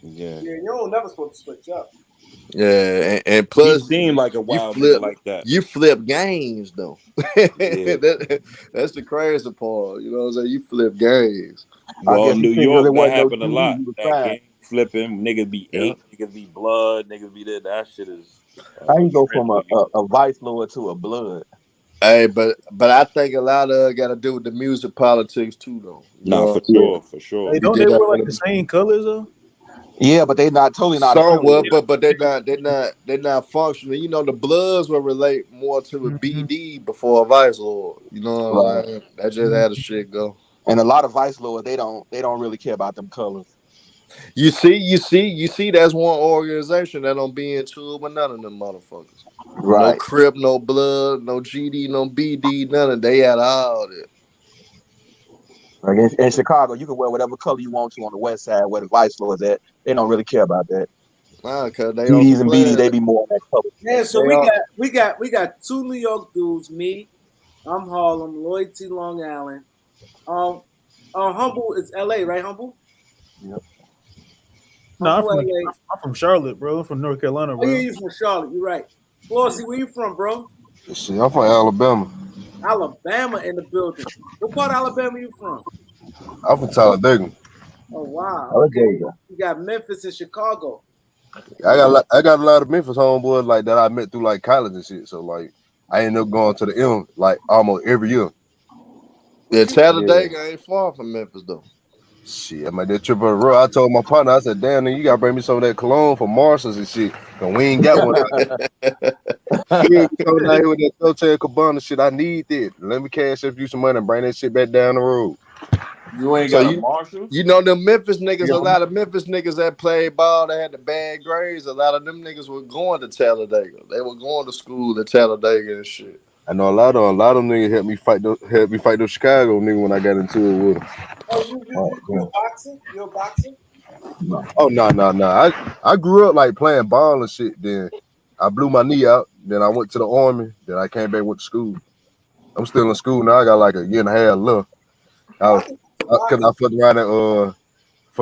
Yeah, you don't never supposed to switch up. Yeah, and plus, he seemed like a wild nigga like that. You flip games though. That's the crazy part. You know what I'm saying? You flip games. Well, New York, that happened a lot. That game flipping, niggas be ink, niggas be blood, niggas be that. That shit is. How you go from a vice lord to a blood? Hey, but I think a lot of it got to do with the music politics too, though. For sure. Hey, don't they wear like the same colors though? Yeah, but they not totally not. Somewhat, but they're not functioning. You know, the Bloods will relate more to a BD before a Vice Lord. You know what I'm saying? That just had the shit go. And a lot of Vice Lords, they don't really care about them colors. You see. That's one organization that don't be into it with none of them motherfuckers. Right. No Crip, no Blood, no GD, no BD, none of they had all that. Like in Chicago, you can wear whatever color you want to on the west side where the Vice Lords at. They don't really care about that. Cause they BDs and BD, they be more on that color. Yeah, so we got two New York dudes, me, I'm Harlem, Lloyd T. Long Island. Humble is LA, right, Humble? Yep. No, I'm from Charlotte, bro. I'm from North Carolina, bro. Oh, yeah, you from Charlotte. You're right. Flossie, where you from, bro? Shit, I'm from Alabama. Alabama in the building. What part of Alabama you from? I'm from Talladega. Oh, wow. Okay. You got Memphis and Chicago. I got a lot of Memphis homeboys like that I met through like college and shit. So like I ended up going to the M like almost every year. Yeah, Talladega ain't far from Memphis though. Shit, I made that trip on the road. I told my partner, I said, "Damn, you gotta bring me some of that cologne for Marshalls and shit, cause we ain't got one." We ain't coming out here with that Dolce & Gabbana shit. I need that. Let me cash up you some money and bring that shit back down the road. You ain't got a Marshalls? You know them Memphis niggas. A lot of Memphis niggas that played ball, they had the bad grades. A lot of them niggas were going to Talladega. They were going to school at Talladega and shit. I know a lot of them niggas helped me fight those Chicago niggas when I got into it with them. Oh, you a boxer? You a boxer? No. Oh no. I grew up like playing ball and shit. Then I blew my knee out. Then I went to the army. Then I came back, went to school. I'm still in school now. I got like a year and a half left. Cause I fucked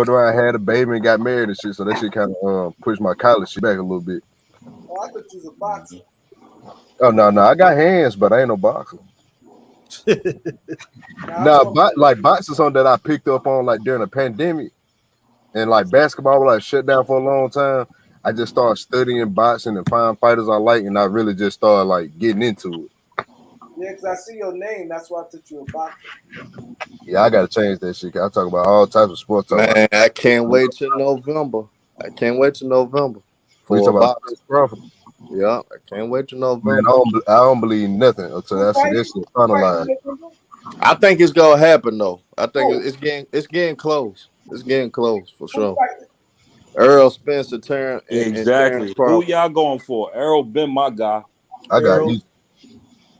around, had a baby and got married and shit. So that shit kind of pushed my college shit back a little bit. Oh, I thought you was a boxer. Oh no, I got hands, but I ain't no boxer. Like boxing something that I picked up on like during the pandemic, and like basketball was like shut down for a long time. I just started studying boxing and find fighters I like, and I really just started like getting into it. Yeah, because I see your name, that's why I thought you were a boxer. Yeah, I gotta change that shit. I talk about all types of sports. Man, I can't wait till November. For Crawford. Yeah, I can't wait till November. Man, I don't believe nothing until I see this shit finalized. I think it's gonna happen though. I think it's getting close. It's getting close for sure. Earl Spencer, Terrence, exactly. Who y'all going for? Earl been my guy. I got you.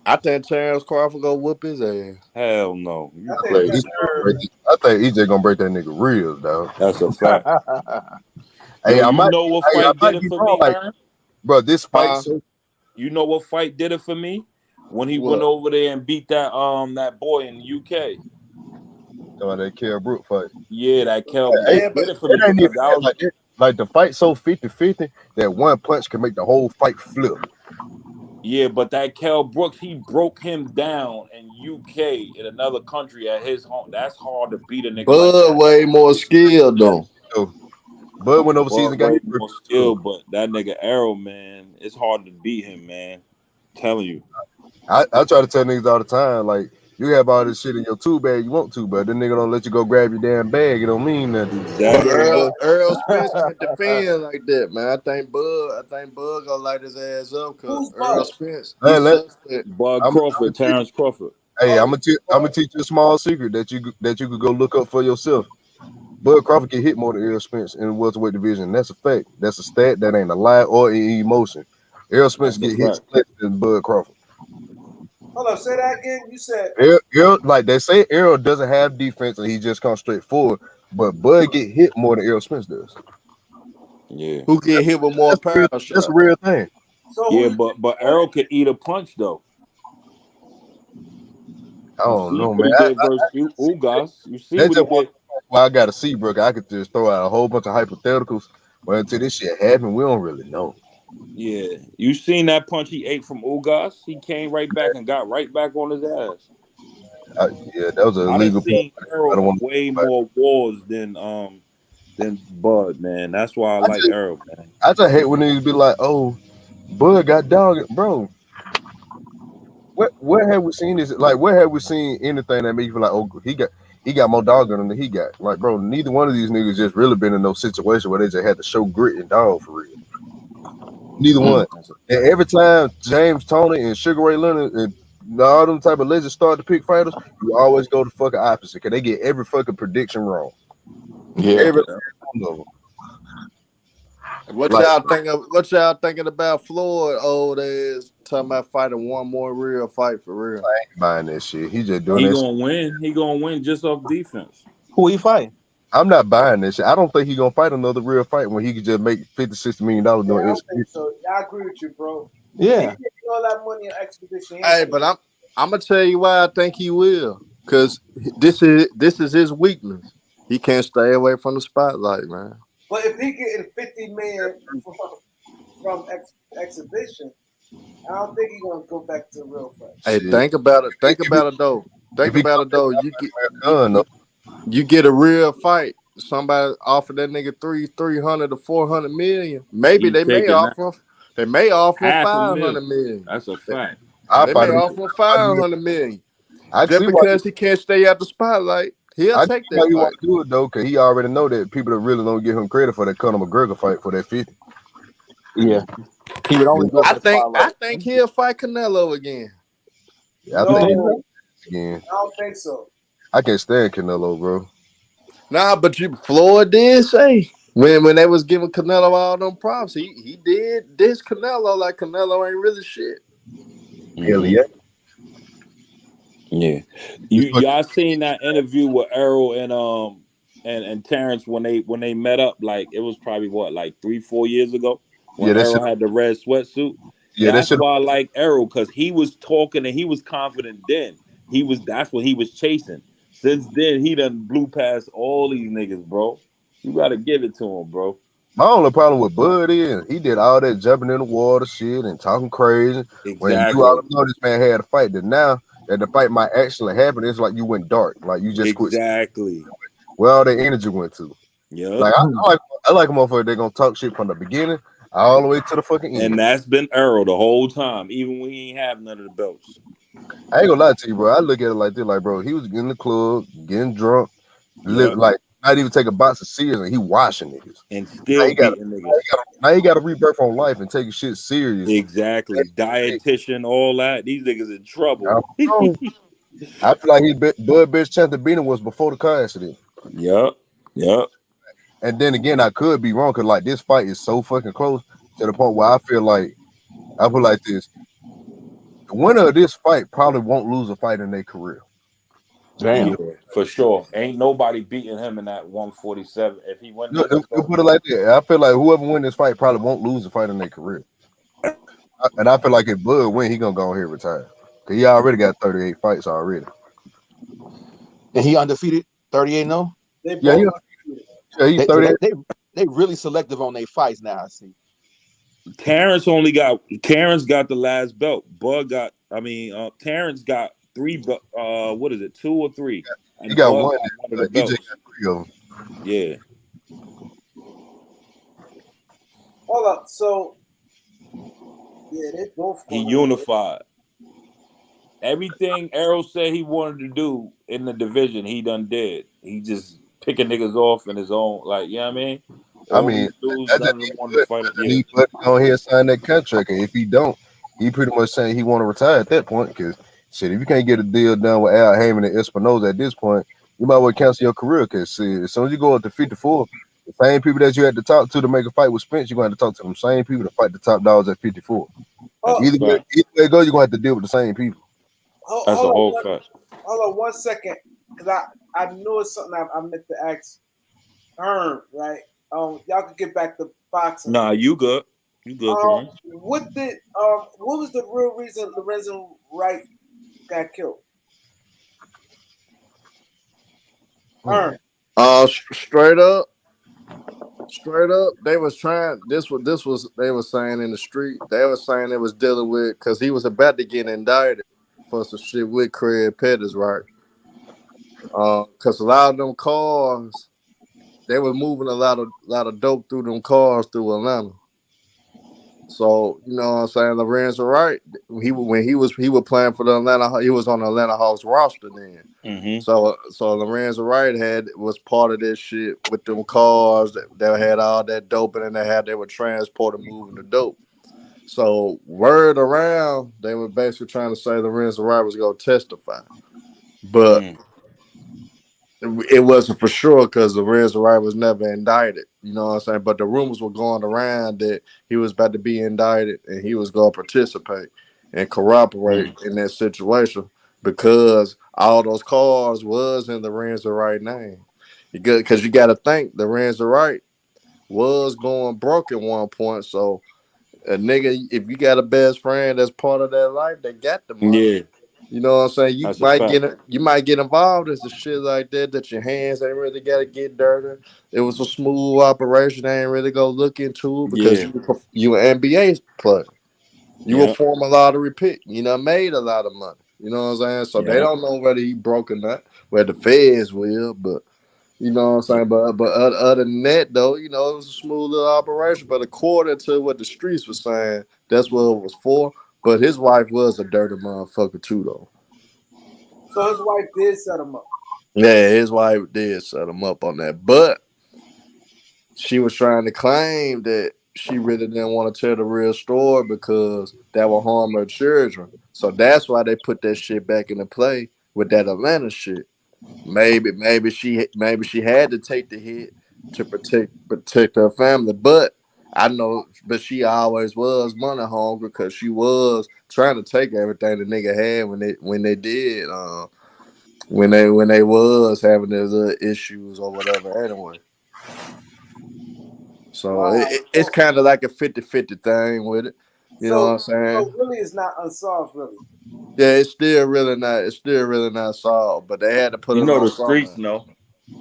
I think Terrence Crawford gonna whoop his ass. Hell no. I think EJ gonna break that nigga real, though. That's a fact. Hey, you know what fight did it for me, man? Bro, this fight. You know what fight did it for me? When he went over there and beat that boy in the UK. Oh, that Kell Brook fight. Yeah, that Kell Brook did it for me. Like the fight so 50-50 that one punch can make the whole fight flip. Yeah, but that Kell Brooks, he broke him down in UK in another country at his home. That's hard to beat a nigga. Bud like way more skilled though. Bud went overseas and got more skilled, but that nigga Arrow, man, it's hard to beat him, man. I'm telling you. I try to tell niggas all the time, like, you have all this shit in your tool bag you want to, but the nigga don't let you go grab your damn bag. It don't mean nothing. Exactly. Earl Spence can defend like that, man. I Bud gonna light his ass up because Who's Earl Bud? Spence. Hey, He's suspect. Bud I'm Crawford, Terrence Crawford. Hey, I'm gonna teach you a small secret that you could go look up for yourself. Bud Crawford get hit more than Errol Spence in the welterweight division. That's a fact. That's a stat. That ain't a lie or an emotion. Errol Spence That's a get hit fact. less than Bud Crawford. Hold up, say that again. You said Errol, like they say, Errol doesn't have defense and he just comes straight forward. But Bud get hit more than Errol Spence does. Yeah. Who get hit with more power That's shots? a real thing. so. Yeah, Who but Errol could eat a punch though. I You don't see know, what man. he did versus Ugas. You see That's what he just one did. well, I gotta see, bro. I could just throw out a whole bunch of hypotheticals, but until this shit happen, we don't really know. Yeah, you seen that punch he ate from Ugas? He came right back and got right back on his ass. Yeah, that was an I done illegal point. seen Errol I don't in want way more wars than Bud, man. That's why I like Errol, man. I just hate when niggas be like, "Oh, Bud got dog, bro." Where have we seen this? Like, where have we seen anything that make you feel like, "Oh, he got more dog in him than he got"? Like, bro, neither one of these niggas just really been in no situation where they just had to show grit and dog for real. Neither one. And every time James Toney and Sugar Ray Leonard and all them type of legends start to pick fighters, you always go the fucking opposite because they get every fucking prediction wrong. Yeah. Every one of them. What Like, y'all thinking about Floyd old ass talking about fighting one more real fight for real? I ain't buying that shit. He just doing He that gonna shit. win. He gonna win just off defense. Who he fighting? I'm not buying this shit. I don't think he's gonna fight another real fight when he could just make $50-60 million I doing don't it. think so. I agree with you, bro. Yeah. He getting all that money on expedition. Hey, but I'm gonna tell you why I think he will. Cause this is his weakness. He can't stay away from the spotlight, man. But if he getting 50 million from exhibition, I don't think he's gonna go back to the real fight. Hey, think about it. Think about it though. You get a real fight. Somebody offer that nigga 300 to 400 million. Maybe He they may taking that offer. They may offer him $500 500 million. That's a fact. They may offer him 500 million. Just because he can't stay out the spotlight, he'll take that He fight. want to do it though, because he already know that people that really don't give him credit for that Conor McGregor fight for that 50. Yeah, he would only go for the spotlight. I think he'll fight Canelo again. Yeah, I think again. I don't think so. I can't stand Canelo, bro. Nah, but Floyd did say when they was giving Canelo all them props, he did this Canelo like Canelo ain't really shit. Hell yeah. Yeah. Y'all seen that interview with Errol and Terrence when they met up? Like it was probably like 3-4 years ago when Errol had the red sweatsuit. Yeah, that's why I like Errol, because he was talking and he was confident then. That's what he was chasing. Since then, he done blew past all these niggas, bro. You gotta give it to him, bro. My only problem with Bud is he did all that jumping in the water shit and talking crazy. When you all know this man had a fight, that now that the fight might actually happen, it's like you went dark. Like you just quit. Exactly. Where all that energy went to. Yeah. Like I like a motherfucker they're gonna talk shit from the beginning all the way to the fucking end. And that's been Errol the whole time, even when he ain't have none of the belts. I ain't gonna lie to you, bro. I look at it like this, like, bro, he was in the club, getting drunk, like not even taking boxing serious, and he washing niggas. And still beating niggas. Now he got a rebirth on life and taking shit serious. Exactly. Dietitian, all that. These niggas in trouble. I feel like Bud best chance to beat him was before the car accident. Yep. And then again, I could be wrong because like this fight is so fucking close to the point where I feel like this. The winner of this fight probably won't lose a fight in their career. Damn. Yeah, for sure. Ain't nobody beating him in that 147. If he wins, you put it like that. I feel like whoever wins this fight probably won't lose a fight in their career. And I feel like if Bud win, he gonna go here and retire. Cause he already got 38 fights already. And he undefeated 38-0? Yeah, he's 38. They really selective on their fights now, I see. Terrence got the last belt. Terrence got 3, what is it, 2 or 3? And he got Bud one. Got one of the belts. Got 3 of them. Yeah. Hold up. So, yeah, they both. He unified. Everything Errol said he wanted to do in the division, he done did. He just picking niggas off in his own, like, you know what I mean? I mean, that doesn't need Buddy to go ahead and sign that contract. And if he don't, he pretty much saying he want to retire at that point. Because shit, if you can't get a deal done with Al Heyman and Espinoza at this point, you might well cancel your career. Because as soon as you go up to 54, the same people that you had to talk to make a fight with Spence, you're going to have to talk to them same people to fight the top dogs at 54. Either way it goes, you're going to have to deal with the same people. Hold on 1 second, because I know it's something I meant to ask Herm, right? Y'all can get back to boxing. Nah, you good. You good, Kareem. What was the real reason Lorenzo Wright got killed? Herm. Straight up, they was trying. This was they were saying in the street. They were saying it was dealing with because he was about to get indicted for some shit with Craig Pettis, right? Because a lot of them cars, they were moving a lot of dope through them cars through Atlanta. So you know what I'm saying, Lorenzo Wright, he was playing for the Atlanta, he was on the Atlanta Hawks roster then. Mm-hmm. So Lorenzo Wright was part of this shit with them cars that had all that dope and they were transporting moving the dope. So word around, they were basically trying to say Lorenzo Wright was gonna testify, but it wasn't for sure because Lorenzo Wright was never indicted. You know what I'm saying? But the rumors were going around that he was about to be indicted and he was going to participate and corroborate in that situation because all those cars was in Lorenzo Wright name. Because you got to think Lorenzo Wright was going broke at one point. So a nigga, if you got a best friend that's part of that life, they got the money. Yeah. You know what I'm saying? You might get involved in some shit like that your hands ain't really gotta get dirty. It was a smooth operation. They ain't really go look into it because you an NBA player. You a former lottery pick. You know, made a lot of money. You know what I'm saying? So they don't know whether he broke or not. Whether the feds will, but you know what I'm saying? But other than that, though, you know, it was a smooth little operation. But according to what the streets were saying, that's what it was for. But his wife was a dirty motherfucker too, though. So his wife did set him up. Yeah, his wife did set him up on that. But she was trying to claim that she really didn't want to tell the real story because that would harm her children. So that's why they put that shit back into play with that Atlanta shit. Maybe she had to take the hit to protect her family, but she always was money hungry because she was trying to take everything the nigga had when they did when they was having those issues or whatever anyway. So it's kind of like a 50-50 thing with it. You know what I'm saying? So really it's not unsolved, really. Yeah, it's still really not solved, but they had to put it on the somebody. streets know.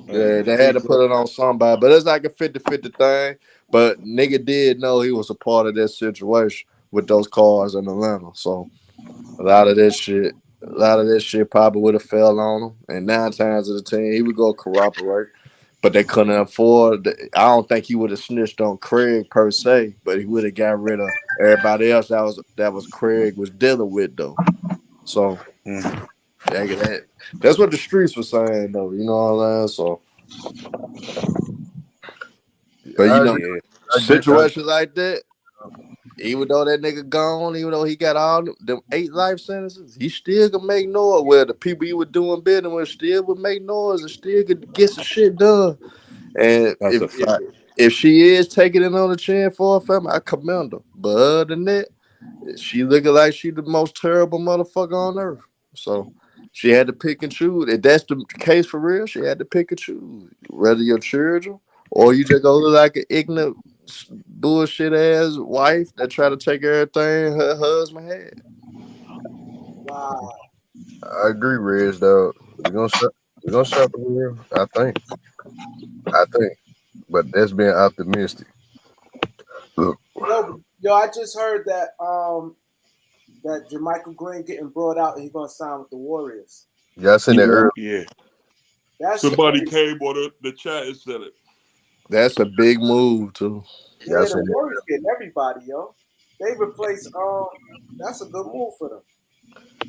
Yeah, they had to put it on somebody, but it's like a 50-50 thing. But nigga did know he was a part of that situation with those cars in Atlanta. So a lot of this shit probably would have fell on him. And 9 times out of 10, he would go corroborate. But they couldn't afford. I don't think he would have snitched on Craig per se, but he would have got rid of everybody else that was Craig was dealing with though. So that's what the streets were saying though. You know what I'm saying? So, but you know, situations like that. Even though that nigga gone, even though he got all them 8 life sentences, he still could make noise. Where the people he was doing business with still would make noise and still could get some shit done. And if she is taking it on the chin for her family, I commend her. But other than that, she looking like she the most terrible motherfucker on earth. So she had to pick and choose. If that's the case for real, she had to pick and choose. Whether your children or you just go look like an ignorant bullshit ass wife that try to take everything her husband had. Wow. I agree, Reg, though. We're gonna shop over here. I think. But that's being optimistic. Look. Yo, I just heard that that Jermichael Green getting brought out and he's gonna sign with the Warriors. Yeah, I seen that earlier. Yeah. That's somebody came on the chat and said it. That's a big move too. Yeah, the Warriors getting everybody, yo. They replace that's a good move for them.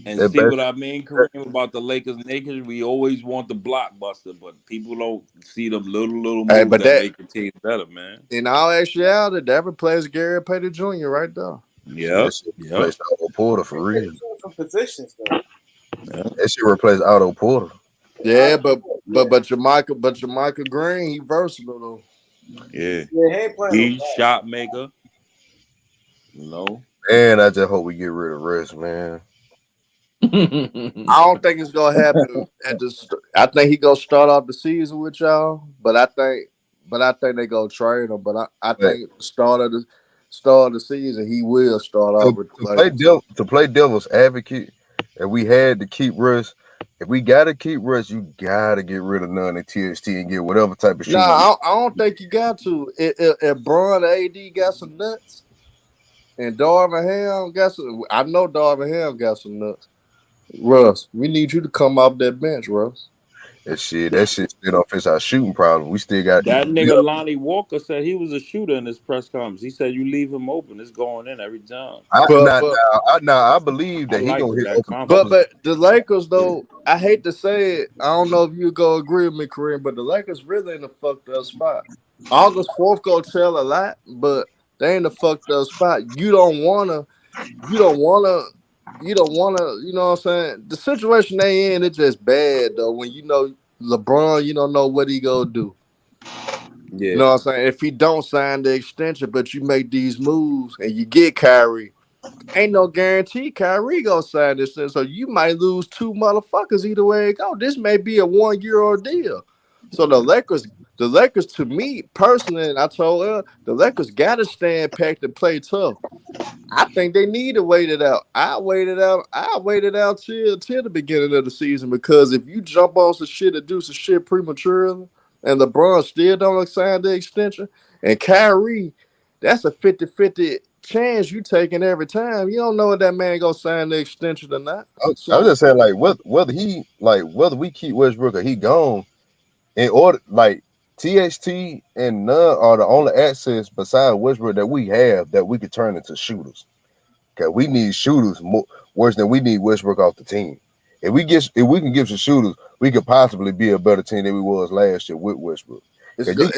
And see what I mean, Kareem, about the Lakers naked? We always want the blockbuster, but people don't see them little moves that make the team better, man. In all actuality, that replaced Gary Payton Jr. right there. Yep. Replaced Otto Porter for real. Some positions though. That shit replaced Otto Porter. Yeah, but Jamaica Green, he versatile though. Yeah. He shot maker. No. Man, I just hope we get rid of Russ, man. I don't think it's gonna happen at the. I think he gonna start off the season with y'all, but I think they gonna trade him. But I think start of the season he will start off with to play devil's advocate. And we had to keep Russ. If we gotta keep Russ, you gotta get rid of none of THT and get whatever type of shit. Nah, I don't think you got to. If Bron AD got some nuts, and Darvin Ham got some, I know Darvin Ham got some nuts. Russ, we need you to come off that bench, Russ. That shit still don't fix our shooting problem. We still got that nigga. Lonnie Walker said he was a shooter in his press conference. He said you leave him open, it's going in every time. I believe that he gonna hit open. But the Lakers though, I hate to say it, I don't know if you go agree with me, Kareem, but the Lakers really in a fucked up spot. August 4th go tell a lot, but they in a fucked up spot. You don't wanna, you know what I'm saying? The situation they in, it's just bad though. When you know LeBron, you don't know what he gonna do. Yeah. You know what I'm saying? If he don't sign the extension, but you make these moves and you get Kyrie, ain't no guarantee Kyrie gonna sign this thing. So you might lose two motherfuckers either way it go. This may be a 1 year ordeal. So the Lakers to me personally, and I told her, the Lakers gotta stand packed and play tough. I think they need to wait it out. I waited out till the beginning of the season, because if you jump on some shit and do some shit prematurely, and LeBron still don't sign the extension, and Kyrie, that's a 50-50 chance you taking every time. You don't know if that man gonna sign the extension or not. I'm just saying, like, whether we keep Westbrook or he gone, in order, like, THT and none are the only assets besides Westbrook that we have that we could turn into shooters. Okay, we need shooters worse than we need Westbrook off the team. If we can get some shooters, we could possibly be a better team than we was last year with Westbrook. It's gonna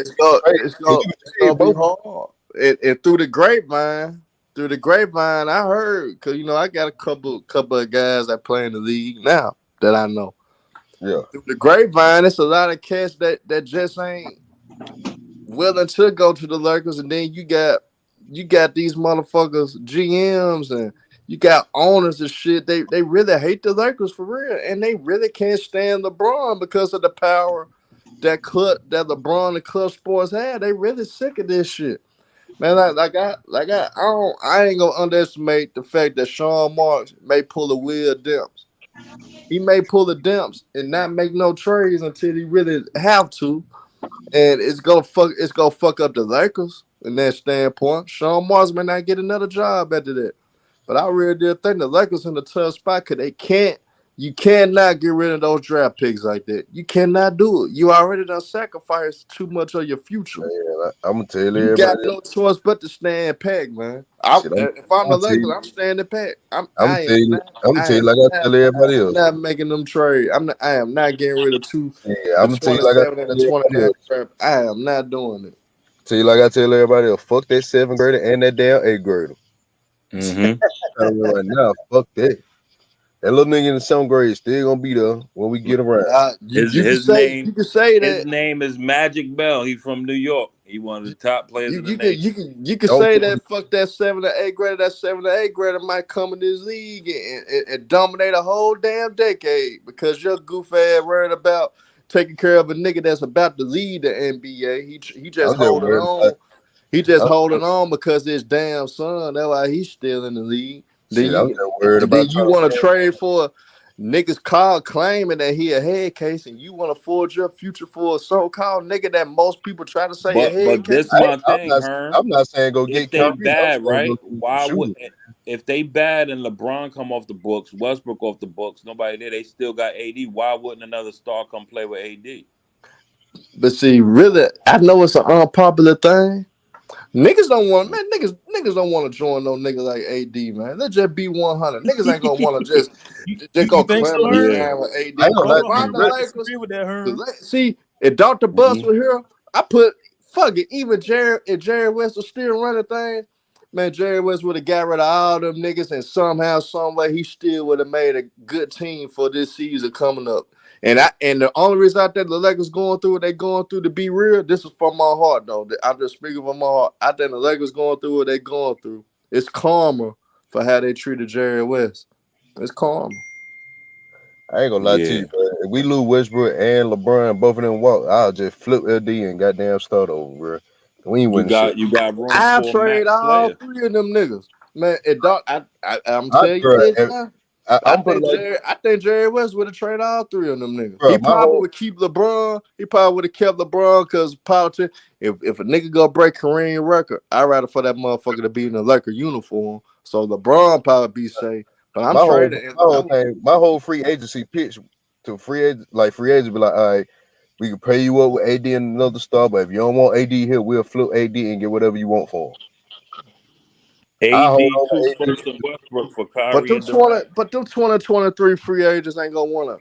be hard. And through the grapevine, I heard, because I got a couple of guys that play in the league now that I know. Yeah. Through the grapevine, it's a lot of cats that just ain't willing to go to the Lakers, and then you got these motherfuckers, GMs, and you got owners and shit. They really hate the Lakers for real, and they really can't stand LeBron because of the power that LeBron and Club Sports had. They really sick of this shit, man. I ain't gonna underestimate the fact that Sean Marks may pull a Will Demps. He may pull the Demps and not make no trades until he really have to, and it's gonna fuck up the Lakers in that standpoint. Sean Marks may not get another job after that, but I really did think the Lakers in a tough spot because you cannot get rid of those draft picks like that. You cannot do it. You already done sacrificed too much of your future. Man, I'm gonna tell you, you got no choice but to stand pack, man. If I'm the Lakers, I'm standing pack. I'm gonna tell you like I tell everybody else. I'm not making them trade. I am not getting rid of two. Yeah, I'm gonna tell you like I and the 29. I am not doing it. Tell you like I tell everybody else. Fuck that 7th grader and that damn 8th grader. Right now, fuck that. That little nigga in the 7th grade still gonna be there when we get around. His name is Magic Bell. He's from New York. He one of the top players in the nation. You can say that. Fuck that 7th or 8th grader. That 7th or 8th grader might come in this league and dominate a whole damn decade because your goof ass worried about taking care of a nigga that's about to lead the NBA. He just holding on. He just holding on because his damn son. That's why he's still in the league. Then you want to trade for niggas claiming that he a head case, and you want to forge your future for a so-called nigga that most people try to say a head case. This my thing, I'm not saying go get Kyrie. If they bad, right? Why would if they bad and LeBron come off the books, Westbrook off the books, nobody there, they still got AD. Why wouldn't another star come play with AD? But see, really, I know it's an unpopular thing, Niggas don't want niggas don't want to join no nigga like AD, man. Let's just be 100. Niggas ain't gonna want to just go you think so, climb Herm? stand with AD. I ain't gonna lie But to why you, the I Reg. Lakers? disagree with that, Herm. See, if Dr. Bus was here, I put fuck it. Even Jerry West was still running things, man. Jerry West would have got rid of all them niggas, and somehow, some way, he still would have made a good team for this season coming up. And the only reason I think the Lakers going through what they going through, to be real, this is from my heart though. I'm just speaking from my heart. I think the Lakers going through what they going through. It's karma for how they treated Jerry West. It's karma. I ain't gonna lie to you, bro. If we lose Westbrook and LeBron, both of them walk, I'll just flip LD and goddamn start over, bro. We ain't winning shit. You got room I for a trade max all player. 3 of them niggas. Man, I'm I, telling you bro, this if, now. I'm putting like, I think Jerry West would have traded all 3 of them niggas. bro, He my probably whole would keep LeBron. He probably would have kept LeBron because politics. If a nigga go break Kareem record, I'd rather for that motherfucker to be in the Laker uniform. So LeBron probably be safe. But I'm my whole trading. my whole free agency pitch to free agent be like, all right, we can pay you up with AD and another star, but if you don't want AD here, we'll flip AD and get whatever you want for him. AD hold on 2 to AD. first and Westbrook for Kyrie and But Durant. them 2023 free agents ain't gonna wanna.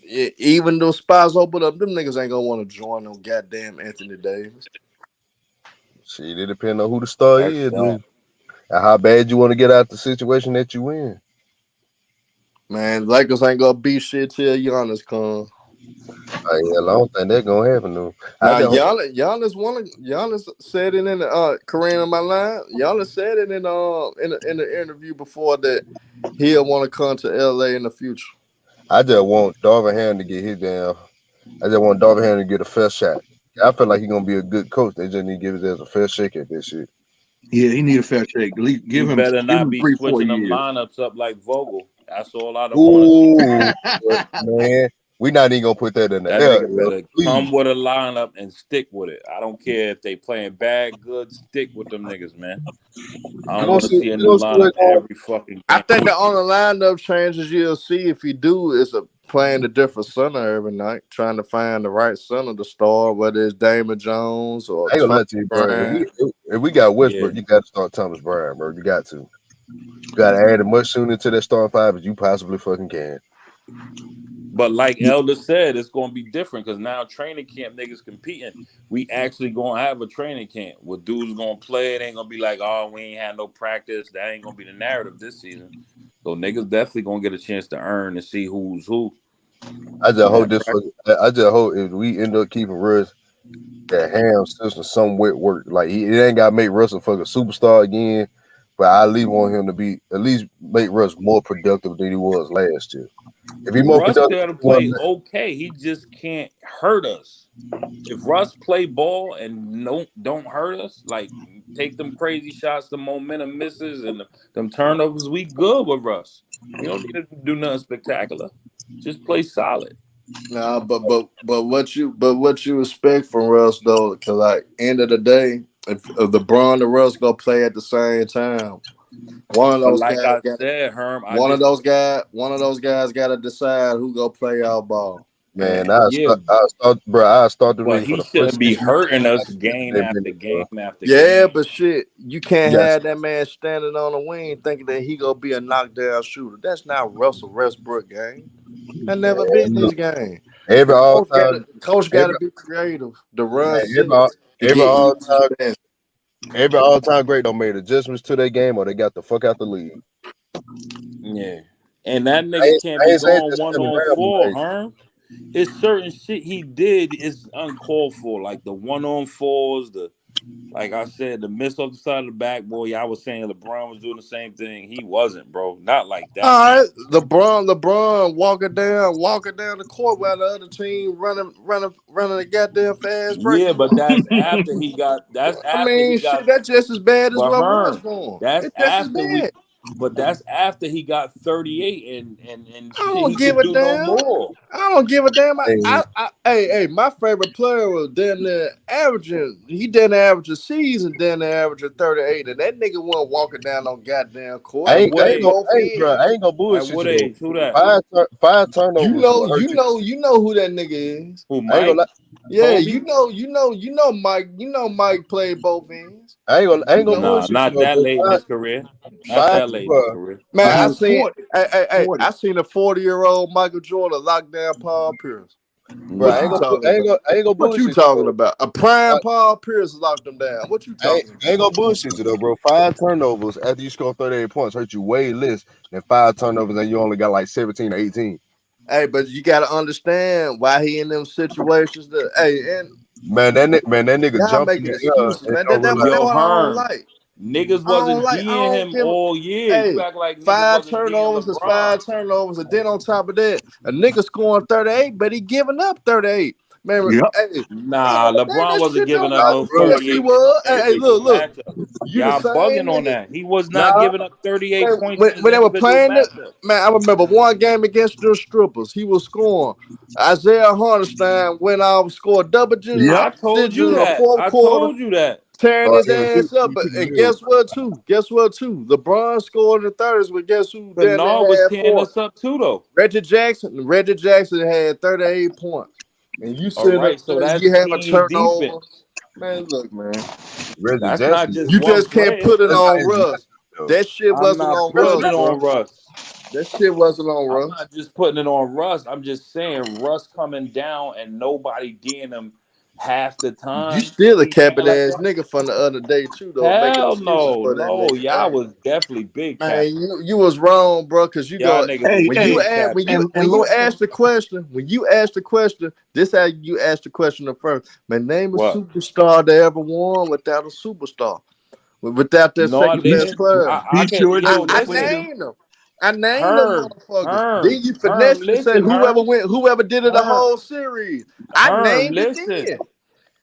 Even those spots open up, them niggas ain't gonna want to join no goddamn Anthony Davis. Shit, it depends on who the star That's is, that. dude, and how bad you want to get out the situation that you in. Man, Lakers ain't gonna beat shit till Giannis come. I don't think that's gonna happen, though. Now Giannis said it in the Kareem on my line. Giannis said it in the interview before that he'll want to come to LA in the future. I just want Darvin Ham to get his down. I just want Darvin Ham to get a fair shot. I feel like he's gonna be a good coach. They just need to give his ass a fair shake at this shit. Yeah, he need a fair shake. Give him better not be 3-4 switching them years. lineups up like Vogel. That's all I don't Ooh, want to see. man, we not even gonna put that in the That air. nigga better come with a lineup and stick with it. I don't care if they playing bad, good. Stick with them niggas, man. I don't want to see a new lineup every fucking game. I think the only lineup changes you'll see if you do is playing a different center every night, trying to find the right center to start, whether it's Damon Jones or I ain't gonna lie to you, bro. If we got Westbrook, you got to start Thomas Bryant, bro. You got to. You got to add as much sooner to that starting 5 as you possibly fucking can. But like Elder said, it's going to be different because now training camp niggas competing. We actually going to have a training camp where dudes going to play. It ain't going to be like, oh, we ain't had no practice. That ain't going to be the narrative this season. So niggas definitely going to get a chance to earn and see who's who. I just hope if we end up keeping Russ, that Ham system somewhat work. Like it ain't got to make Russ a fucking superstar again, but I at least want him to be at least make Russ more productive than he was last year. If he more Russ productive, got to play okay. He just can't hurt us. If Russ play ball and don't hurt us, like take them crazy shots, the momentum misses, and them turnovers, we good with Russ. We don't need to do nothing spectacular. Just play solid. Nah, but what you expect from Russ though? Because like end of the day, if LeBron and Russ go play at the same time, one of those like guys I said, Herm, one of those guys got to decide who go play our ball. Man, I start the But ring for he the shouldn't first be 6 weeks. hurting us game after game after game. Yeah, but shit, you can't have that man standing on the wing thinking that he gonna be a knockdown shooter. That's not Russell Westbrook game. That never been his game. Coach got to be creative. The run every all-time great don't make adjustments to their game or they got the fuck out the league. Yeah, and that nigga can't be going 1-on-4, Herm. It's certain shit he did is uncalled for, like the 1-on-4s, like I said, the miss off the side of the backboard. I was saying LeBron was doing the same thing. He wasn't, bro. Not like that. All right, LeBron walking down the court while the other team running a goddamn fast break. Yeah, but that's after he got. That's after he got. Shit, that's just as bad as what Herm, was going. that's It's just after as bad. But that's after he got 38 and I shit. don't He give could a do damn. no more. I don't give a damn. Hey, my favorite player was damn near averaging. He didn't average a season, then average 38, and that nigga wasn't walking down on goddamn court. I ain't gonna bullshit you though. 5 turnovers. You know who that nigga is. Who, Mike? Yeah, you know Mike. You know Mike played both ends. I ain't gonna You know, bullshit you, not that bro. late in his career. Not Five, that late in his career. Man, I was seen 40. I seen a 40-year-old Michael Jordan lock down Paul Pierce. bro. What you talking about? I ain't gonna What you bullshit you, talking bro. about? A prime Paul Pierce locked him down. What you talking about? I ain't gonna bullshit you though, bro. 5 turnovers after you score 38 points hurt you way less than 5 turnovers and you only got like 17 or 18. Hey, but you gotta understand why he in them situations. And Man, that nigga y'all jumped in making the air excuses, and man. don't That's realize. what I don't Herm, like. niggas I don't wasn't like. I D'ing don't him give. all year. Hey, You act like niggas 5 wasn't D'ing turnovers is LeBron. 5 turnovers, and then on top of that, a nigga scoring 38, but he giving up 38. Man, Yep. hey, Nah, LeBron that wasn't shit giving don't up matter. no Yes, he 38 in no was. Hey, individual look. matchup. You the Y'all same bugging on nigga. that. He was not Nah, giving up 38 man, points in when his they were individual playing it, matchup. man, I remember one game against the strippers. He was scoring. Isaiah Hartenstein went out, scored double digits Yep. I told you in the that. fourth I quarter, told you that. tearing Oh his yeah, ass up. he But took his and L. guess what? Too. LeBron scored in the thirds, but guess who? Then they Bernard was had tearing 4. us up too, though. Reggie Jackson had 38 points. And you All sitting up right, so there, that's you have a team turnover. defense. Man, look, man. Reggie That's not Jackson. just You one just can't player. put it That's not on his best, Russ. though. That shit I'm wasn't not on putting Russ, it bro. on Russ. That shit wasn't on I'm Russ. not just putting it on Russ. I'm just saying Russ coming down and nobody getting him half the You time. still a He can't capping let ass that. nigga from the other day too, though, making Hell excuses no, for that no. nigga. Y'all Hey, was definitely big man, capping. you was wrong, bro. Cause you Y'all go niggas was Hey, when you hey, big ask capping. when you Lord, ask the question, this how you ask the question at first. Man, name a What? superstar that ever won without a superstar, without their No, I second best didn't. player. I he can't. sure Yo, did. I listen. named them. I named them Herm, motherfuckers. Herm, Then you Herm, finesse it and say listen, whoever did it the Herm, whole series. I Herm, named it listen. then.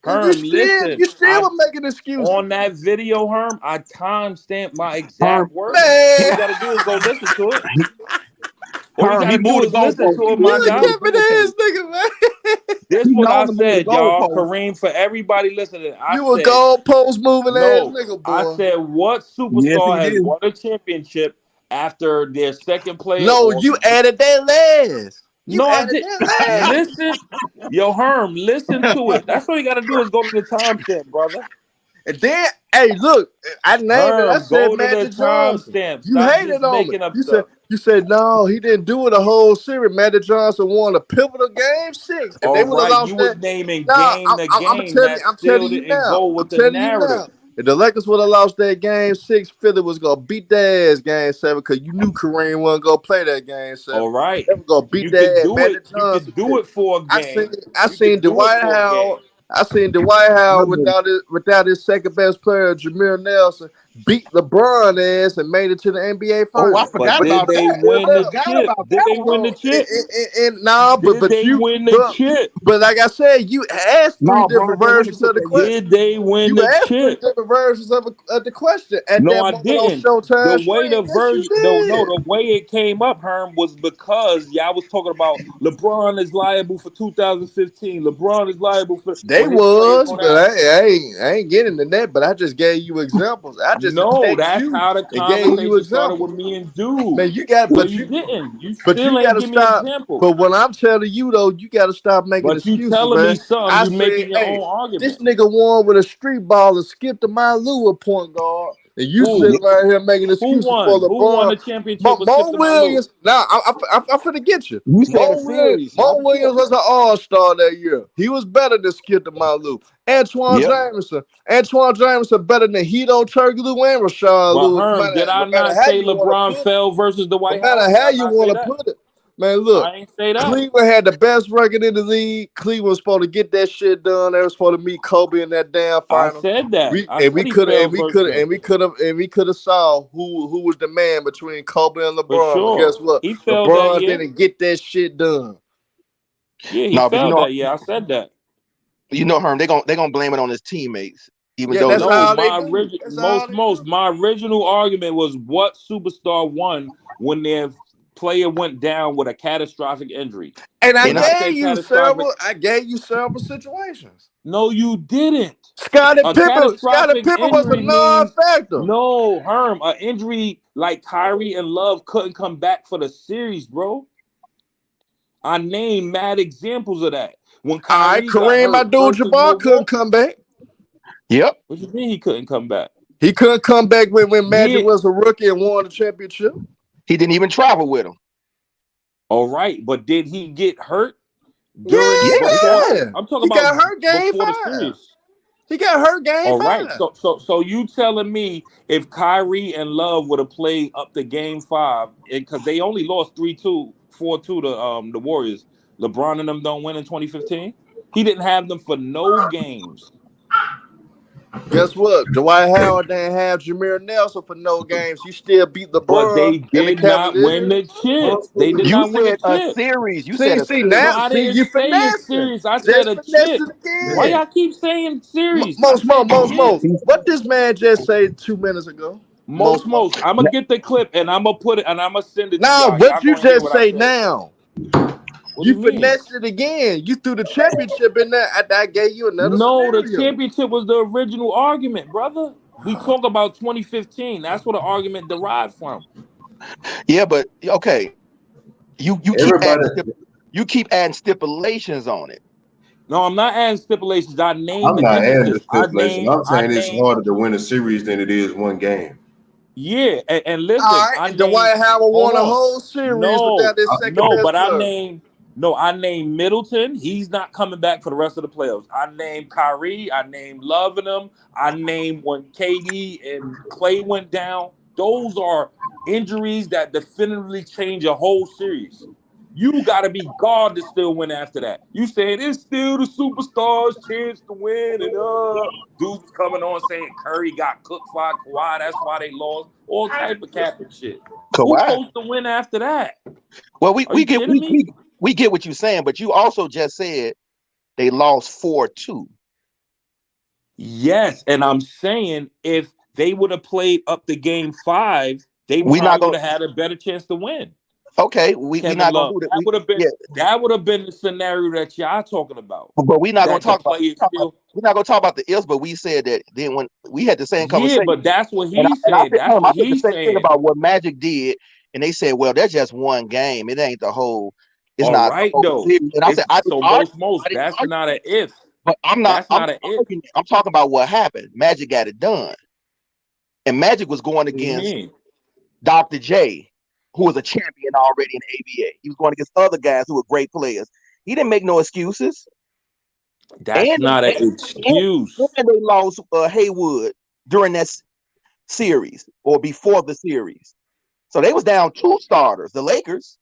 And Herm, listen. you still were making excuses. On that video, Herm, I timestamped my Herm, exact word. All Man, you gotta do is go listen to it. All you Herm, he gotta do moved is the listen goalpost. to it, you my a guy. capping ass nigga, man. This He what I known to move the said, y'all. goalpost. Kareem, for everybody listening, I You a said, goalpost moving ass no. nigga, I boy. said, what Yes, superstar he has did. won a championship after their second player No, or you added that last. You no, I added did. that last. Listen, yo, Herm, listen to it. That's all you gotta do is go to the timestamp, brother. And then, hey, look, I named it. I Herm, said go to the Magic Johnson. timestamp. You Stop just hated on me. making up You stuff. said no, he didn't do it a whole series. Magic Johnson won a pivotal game 6. If they All would have right, lost you was that, naming no, game to I'm game telling you, that still didn't go I'm with the telling you now. narrative. If the Lakers would have lost that game 6, Philly was gonna beat their ass game 7 because you knew Kareem wasn't gonna play that game 7. All right, They were gonna beat you could their ass. do it. Magic You Johnson. could do it for a I game. You seen could do it Dwight for a game. Howard. I seen Dwight Howard without his second best player, Jameer Nelson, beat LeBron ass and made it to the NBA Oh, I Finals. But forgot But you did about they still that. I win the left. forgot chip? about Did that they one. win the chip? But Did they win the chip? like I said, you asked 3 No, bro, different they wouldn't versions put of the that yet. question. Did they win You the asked 3 chip? different versions of the question at No, that I moment on didn't. The Showtime way screen. the Yes, you version, no, did. the way it came up, Herm, was because y'all was talking about LeBron is liable for 2015. LeBron is liable for They when his players was, go but down. I ain't getting into that. But I just gave you examples. I just No, attacked that's you how the and gave you conversation started examples. with me and Dude. Man, you got, No, you didn't. You but still you got ain't to give me an stop. example. But what I'm telling you though, you got to stop making But you excuses, telling me man. something, I you said, making your hey, own this argument. nigga won with a street ball and skipped to my Lua point guard, and you Who? sitting right here making Who excuses for won? Who won LeBron. the championship with Skip Mo to my Lou? Williams. Now I'm finna get you. You said a series. Mo Don't Williams was an all-star that year. He was better than Skip to my Lou. Antoine Yep. Jameson better than Hito Turkoglu and Rashard But Lewis. Herm, did I No matter not how say you want to LeBron put it. fell versus No Dwight matter Howard? Did how I you not say want to that? put it. Man, look, I ain't say that. Cleveland had the best record in the league. Cleveland was supposed to get that shit done. They were supposed to meet Kobe in that damn I final. said that. I We said he could fell versus them have saw who was the man between Kobe and for LeBron. But sure. guess what? He fell that LeBron year. didn't get that shit done. Yeah, he No, but fell that year. I said that. Herm, they gonna blame it on his teammates, even Yeah, though that's No, all they my do. original That's all they do. my original argument was what superstar won when their player went down with a catastrophic injury. And I When I say gave you catastrophic, several situations. no, you didn't. Scottie A Pippen catastrophic was a injury means non-factor. no, Herm. An injury like Kyrie and Love couldn't come back for the series, bro. I named mad examples of that. When All right, Kyrie got Kareem hurt versus Abdul-Jabbar couldn't Milwaukee, come back. Yep. What do you mean he couldn't come back? He couldn't come back when Magic was a rookie and won the championship. He didn't even travel with him. All right, but did he get hurt? Yeah. I'm talking he about got hurt game before 5. the series. He got hurt game 5. All right, so you telling me if Kyrie and Love would have played up to game 5, because they only lost 3-2, 4-2 to the Warriors, LeBron and them don't win in 2015? He didn't have them for no games. Guess what? Dwight Howard didn't have Jameer Nelson for no games. He still beat LeBron. But they did not win the chip. They did not win the chip. Series. You said a series. Now, no, I see, didn't you say a series. I said a chip. Why y'all keep saying series? Most. What this man just said 2 minutes ago? Most. I'm gonna get the clip and I'm gonna put it and I'm gonna send it. Now, to y'all. what you just what say now? You finessed mean? it again. You threw the championship in there. I gave you another. No, scenario. the championship was the original argument, brother. We talk about 2015. That's where the argument derived from. Yeah, but okay. You keep adding stipulations on it. No, I'm not adding stipulations. I named I'm the not adding the differences. stipulations. I'm saying it's harder to win a series than it is one game. Yeah, and listen, all right, and Dwight Howard won a whole series without his second best but player. I named Middleton. He's not coming back for the rest of the playoffs. I named Kyrie. I named Love in them. I named when KD and Clay went down. Those are injuries that definitively change a whole series. You got to be God to still win after that. You saying it's still the superstars' chance to win, and dudes coming on saying Curry got cooked by Kawhi, that's why they lost. All type of cap and shit. Who's supposed to win after that? Well, we get what you're saying, but you also just said they lost 4-2. Yes, and I'm saying if they would have played up to game 5, they would have had a better chance to win. Okay, we're not gonna do that. That would have been the scenario that y'all talking about. But we're not gonna talk about. We're not gonna talk about the ifs. But we said that then when we had the same conversation. Yeah, but that's what he said. That's what he said. Thing about what Magic did, and they said, "Well, that's just one game. It ain't the whole. It's all not right the though." And I said, most. That's not an if. But I'm not. I'm talking about what happened. Magic got it done, and Magic was going against Dr. J, who was a champion already in the ABA. He was going against other guys who were great players. He didn't make no excuses. That's not an excuse. And they lost Haywood during that series or before the series. So they was down 2 starters, the Lakers.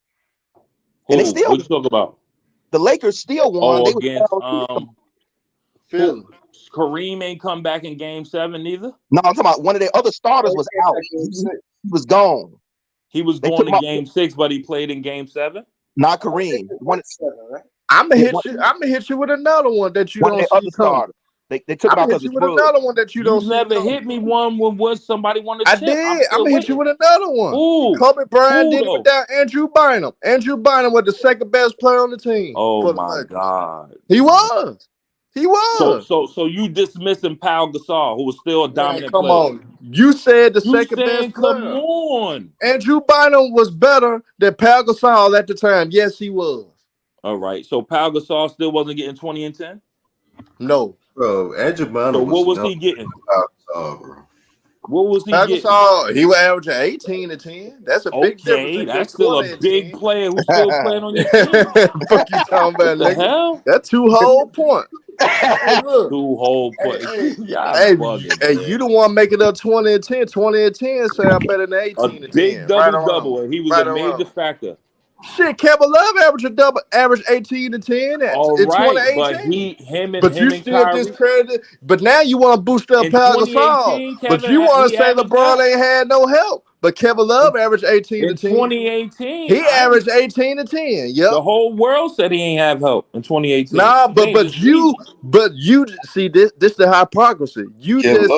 And they still, what you talking about? The Lakers still won. They against Philly. Kareem ain't come back in game 7 either. No, I'm talking about one of their other starters was out. He was gone. He was going to game 6, but he played in game 7. Not Kareem. I'm gonna hit you with another one that you don't see coming. They took I'm gonna hit you with another one that you don't see. Never hit me one when somebody wanted to I did. I'm gonna hit you with another one. Kobe Bryant did it without Andrew Bynum. Andrew Bynum was the second best player on the team. Oh my God. He was. He was. So you dismissing Pau Gasol, who was still a dominant player. Come on. You said the second best player. Come on. Andrew Bynum was better than Pau Gasol at the time. Yes, he was. All right. So Pau Gasol still wasn't getting 20 and 10? No. Bro, Andrew Bynum. So what was he getting? Bro. What was he getting? He was averaging 18 to 10. That's a big difference. That's still a big player who's still playing on your team. Fuck you talking about, the hell? That's 2 whole points. Hey, 2 whole points. Hey, you the one making up 20 and 10. 20 and 10 sound better than 18 and 10. Big double, and he was a major factor. Shit, Kevin Love average 18 to 10 in 2018. But him and still Kyrie, discredited. But now you want to boost up Pau Gasol. But you want to say LeBron ain't had no help. But Kevin Love averaged 18 to 10. In 2018. He averaged 18 to 10. Yep. The whole world said he ain't have help in 2018. Nah, but you see this the hypocrisy. You just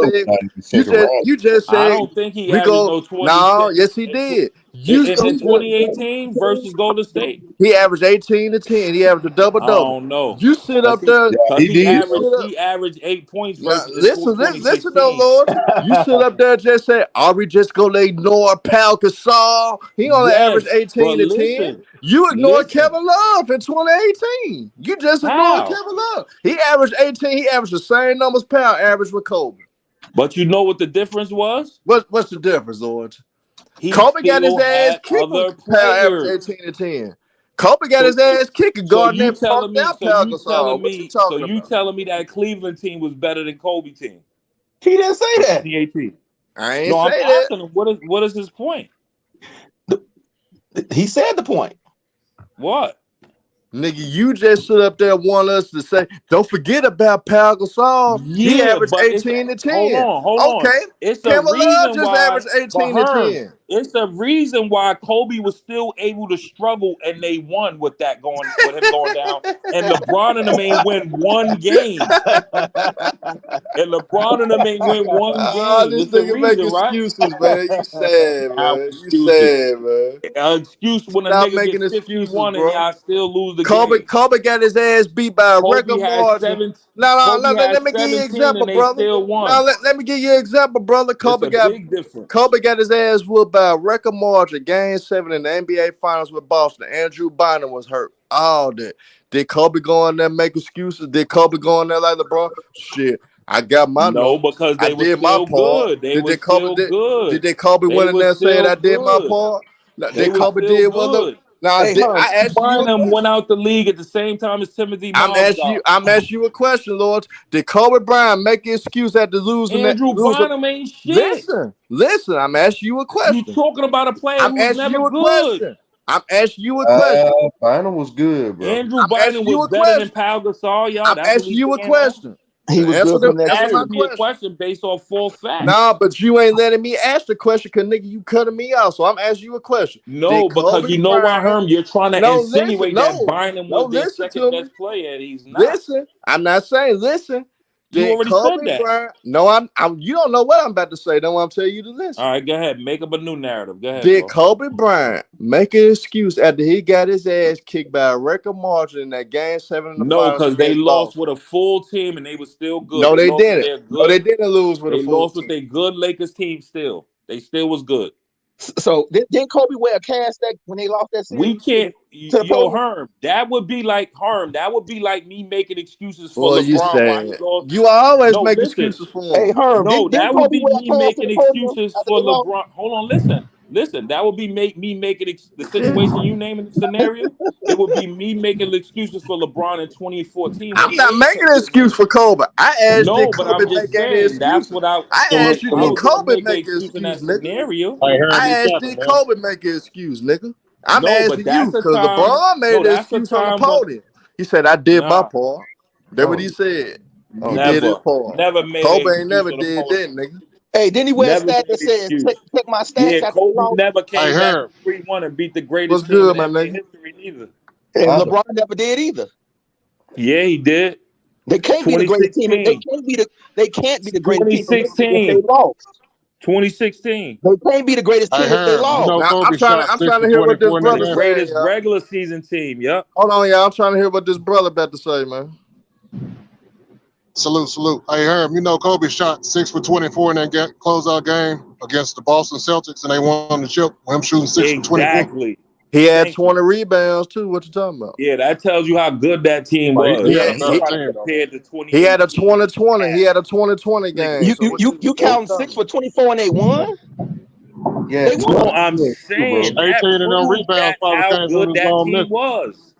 said I don't think he averaged no 20. No, yes he did. You in 2018 versus Golden State. He averaged 18 to 10. He averaged a double I double. don't know. You sit up there. Because he did. he averaged 8 points Now, versus in listen, 2016. though, Lord. You sit up there and just say, "Are we just gonna ignore Pau Gasol? He only averaged Yes, 18 but to 10." listen. You ignored Listen. Kevin Love in 2018. You just ignored How? Kevin Love. He averaged 18. He averaged the same numbers Pau averaged with Kobe. But you know what the difference was? What's the difference, Lord? He Kobe got his still ass had kicked when other Pau averaged players. 18 to 10. Kobe got his ass kicked and So guarding you that telling punked me? out So Pau you Gasol. telling What you me? So talking you about? telling me that Cleveland team was better than Kobe team? He didn't say in that. 2018. I ain't No, I'm say that. asking him what is his point? He said the point. What? Nigga, you just sit up there and want us to say, don't forget about Pau Gasol. He Yeah, averaged but 18 to 10. hold on. Okay. It's a Kevin Love reason just why. averaged But 18 to Herm, 10. it's a reason why Kobe was still able to struggle and they won with him going down. And LeBron and them ain't win one game. And LeBron and them ain't win one game. This It's a nigga make reason, right? excuses, man. You sad, How man. You excuses? sad, man. An excuse when a Stop nigga making get excuses, 51 and bro. y'all still lose the Kobe game. got his ass beat by a Kobe record had margin. 7. No, Kobe had let me give you an 17 example, and they brother. still Now won. let me give you an example, brother. It's a big difference. Kobe got his ass whooped by a record margin, Game 7 in the NBA Finals with Boston. Andrew Bynum was hurt. All that. Did Kobe go in there and make excuses? Did Kobe go in there like LeBron? Shit, I got my No, numbers. because I they were did my still part. good. They Did were Kobe still good. did Kobe They went in were there saying still I did my good. part? They Did were Kobe still did what? good. Now Hey, Herm, I asked you a Bynum question. went out the league at the same time as Timothy Miles got. I'm asking you a question, Lord. Did Kobe Bryant make an excuse after losing that? Andrew Bynum ain't shit. Listen. I'm asking you a question. You talking about a player I'm who's asking never you a good. question. I'm asking you a question. Bynum was good, bro. Andrew I'm Bynum asking you was a better than question. Pau Gasol, y'all. I'm That's what asking we you a saying now. question. he was Answer good for the next my Asking me a question. question based off false facts. Nah, but you ain't letting me ask the question because nigga, you cutting me out. So I'm asking you a question. No, because you know what, Herm? You're trying to insinuate that Bynum was their second best player, and he's not. Listen, I'm not saying listen. You Did already said Kobe that. Bryant? No, I'm. You don't know what I'm about to say. Don't want to tell you to listen. All right, go ahead. Make up a new narrative. Go ahead, Did bro. Kobe Bryant make an excuse after he got his ass kicked by a record margin in that Game 7 in the No, finals because they against lost Boston? with a full team and they were still good. No, they lost with didn't. their No, good. they didn't lose with a They full lost with team. their good Lakers team. Still, they still was good. So didn't Kobe wear a cast that when they lost that series? We can't, to the yo, podium? Herm. That would be like me making excuses for Boy, you LeBron while he sad. lost. You always No, make listen. excuses for him. Hey, Herm, No, didn't that would Kobe be wear me a cast to making the podium excuses after for they lost? LeBron. Hold on, listen. That would be me making the situation you naming the scenario. It would be me making excuses for LeBron in 2014 when I'm the not Lakers making kept an getting excuse hurt. for Kobe. I asked, did No, but Kobe I'm just make any saying that's excuses? what I I was asked you, did gonna Kobe make an make an excuse in that excuse, nigga? scenario. I asked, did Kobe make an excuse, nigga? I'm No, but asking you that's a because time. LeBron made No, an that's a excuse on the time when podium. He said, I did my nah, part. That's what he said. He did his part. never made an Kobe ain't excuse never on the did that, podium. nigga. Hey, didn't he wear a Never stat that made an said excuse. check my stats Yeah, after they Kobe lost? never came back from 3-1 and beat the What's greatest team in good, my NBA nigga? history neither. And LeBron never did either. Yeah, he did. They can't be the greatest team. They 2016. can't be the greatest team in history if they 2016. lost. 2016. They can't be the greatest team if they lost. Now I'm trying to hear what this The brother saying, greatest y'all. regular season team. Yep. Hold on, y'all. I'm trying to hear what this brother about to say, man. Salute. Hey, Herm, Kobe shot 6 for 24 in that closeout game against the Boston Celtics, and they won the chip with him shooting 6 for 24. Exactly. He had 20 rebounds, too. What you talking about? Yeah, that tells you how good that team was. He had compared to 20. He had a 20-20. He had a 20-20 game. You count 6 for 24 and they won? Yeah, They won. No, I'm saying that 18 of them proves rebounds probably how came good from his that own team miss. was.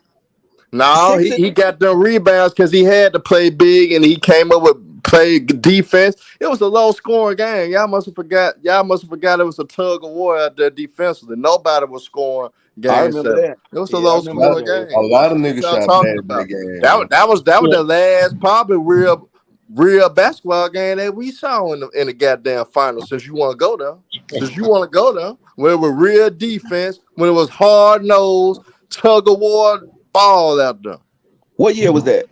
No, he got them rebounds because he had to play big and he came up with play defense. It was a low scoring game. Y'all must have forgot it was a tug of war out there defensively. Nobody was scoring game I remember 7. that. It was a I low remember scoring that. game. A lot of What niggas y'all shot talking bad about? in that game. That was the last probably real basketball game that we saw in the goddamn finals. Since you want to go there, where it was real defense, when it was hard nosed tug of war ball out there. What year was that?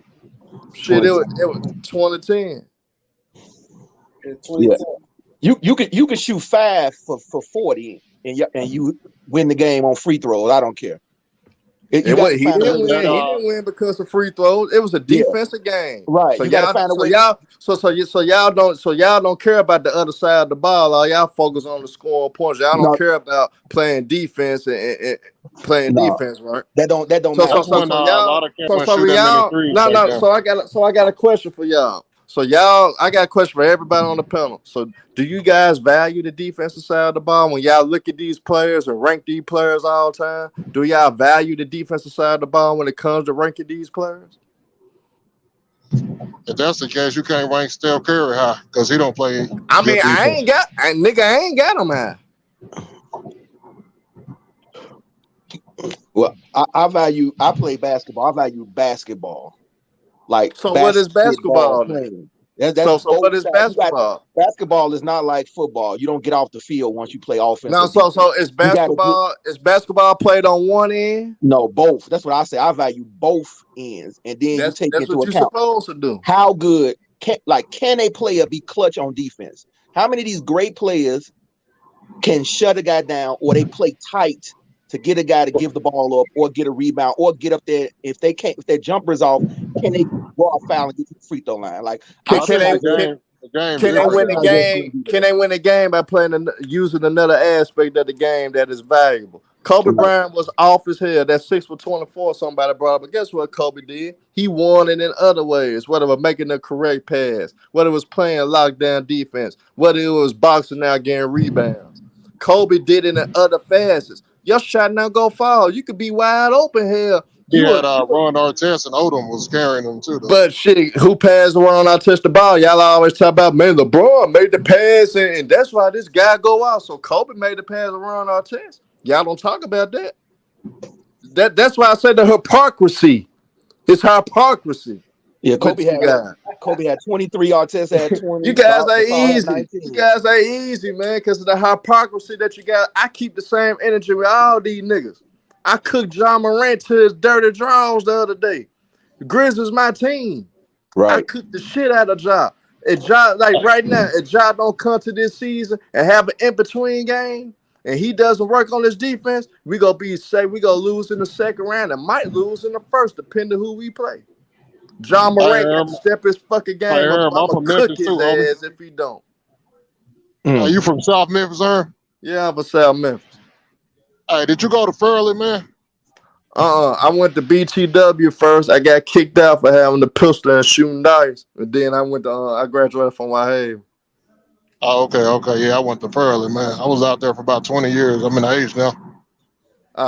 Shit, it was 2010. Yeah. You could shoot 5 for 40. and you win the game on free throws. I don't care. He didn't win. He didn't win because of free throws. It was a defensive game. Right. So you gotta find a way. Y'all don't care about the other side of the ball. All y'all focus on the scoring points. Y'all don't care about playing defense and playing defense, right? That don't matter. So I got a question for y'all. I got a question for everybody on the panel. So do you guys value the defensive side of the ball when y'all look at these players and rank these players all the time? Do y'all value the defensive side of the ball when it comes to ranking these players? If that's the case, you can't rank Steph Curry high because he don't play. I mean, I ain't got him high. Well, I play basketball. I value basketball. Like, so what is basketball? So what is basketball? Basketball is not like football. You don't get off the field once you play offense. No, so is basketball played on one end? No, both. That's what I say. I value both ends, and then you take into account supposed to do. How good can a player be clutch on defense? How many of these great players can shut a guy down, or they play tight to get a guy to give the ball up or get a rebound or get up there? If their jumper's off, can they draw a foul and get to the free throw line? Like, can they win the game by using another aspect of the game that is valuable? Kobe Bryant was off his head. That 6 for 24 somebody brought up. But guess what Kobe did? He won it in other ways, whether it was making the correct pass, whether it was playing lockdown defense, whether it was boxing out getting rebounds. Kobe did it in other facets. Your shot not go fall. You could be wide open here. He had Ron Artest and Odom was carrying him too. Though. But shit, who passed Ron Artest the ball? Y'all always talk about, man, LeBron made the pass, and that's why this guy go out. So Kobe made the pass to Ron Artest. Y'all don't talk about that. That's why I said the hypocrisy. It's hypocrisy. Yeah, Kobe had 23. Artest had 20. You guys ain't easy. You guys ain't easy, man, because of the hypocrisy that you got. I keep the same energy with all these niggas. I cooked John Morant to his dirty draws the other day. Grizzlies my team. Right. I cooked the shit out of Ja. If Ja, like right now, if Ja don't come to this season and have an in-between game, and he doesn't work on his defense, we gonna lose in the second round and might lose in the first, depending who we play. John Morant got to step his fucking game up. I'm gonna cook his ass if he don't. Are you from South Memphis, Irving? Yeah, I'm from South Memphis. Hey, did you go to Fairleigh, man? I went to BTW first. I got kicked out for having the pistol and shooting dice, and then I went to I graduated from Whitehaven. Oh, okay. Yeah, I went to Fairleigh, man. I was out there for about 20 years. I'm in the age now.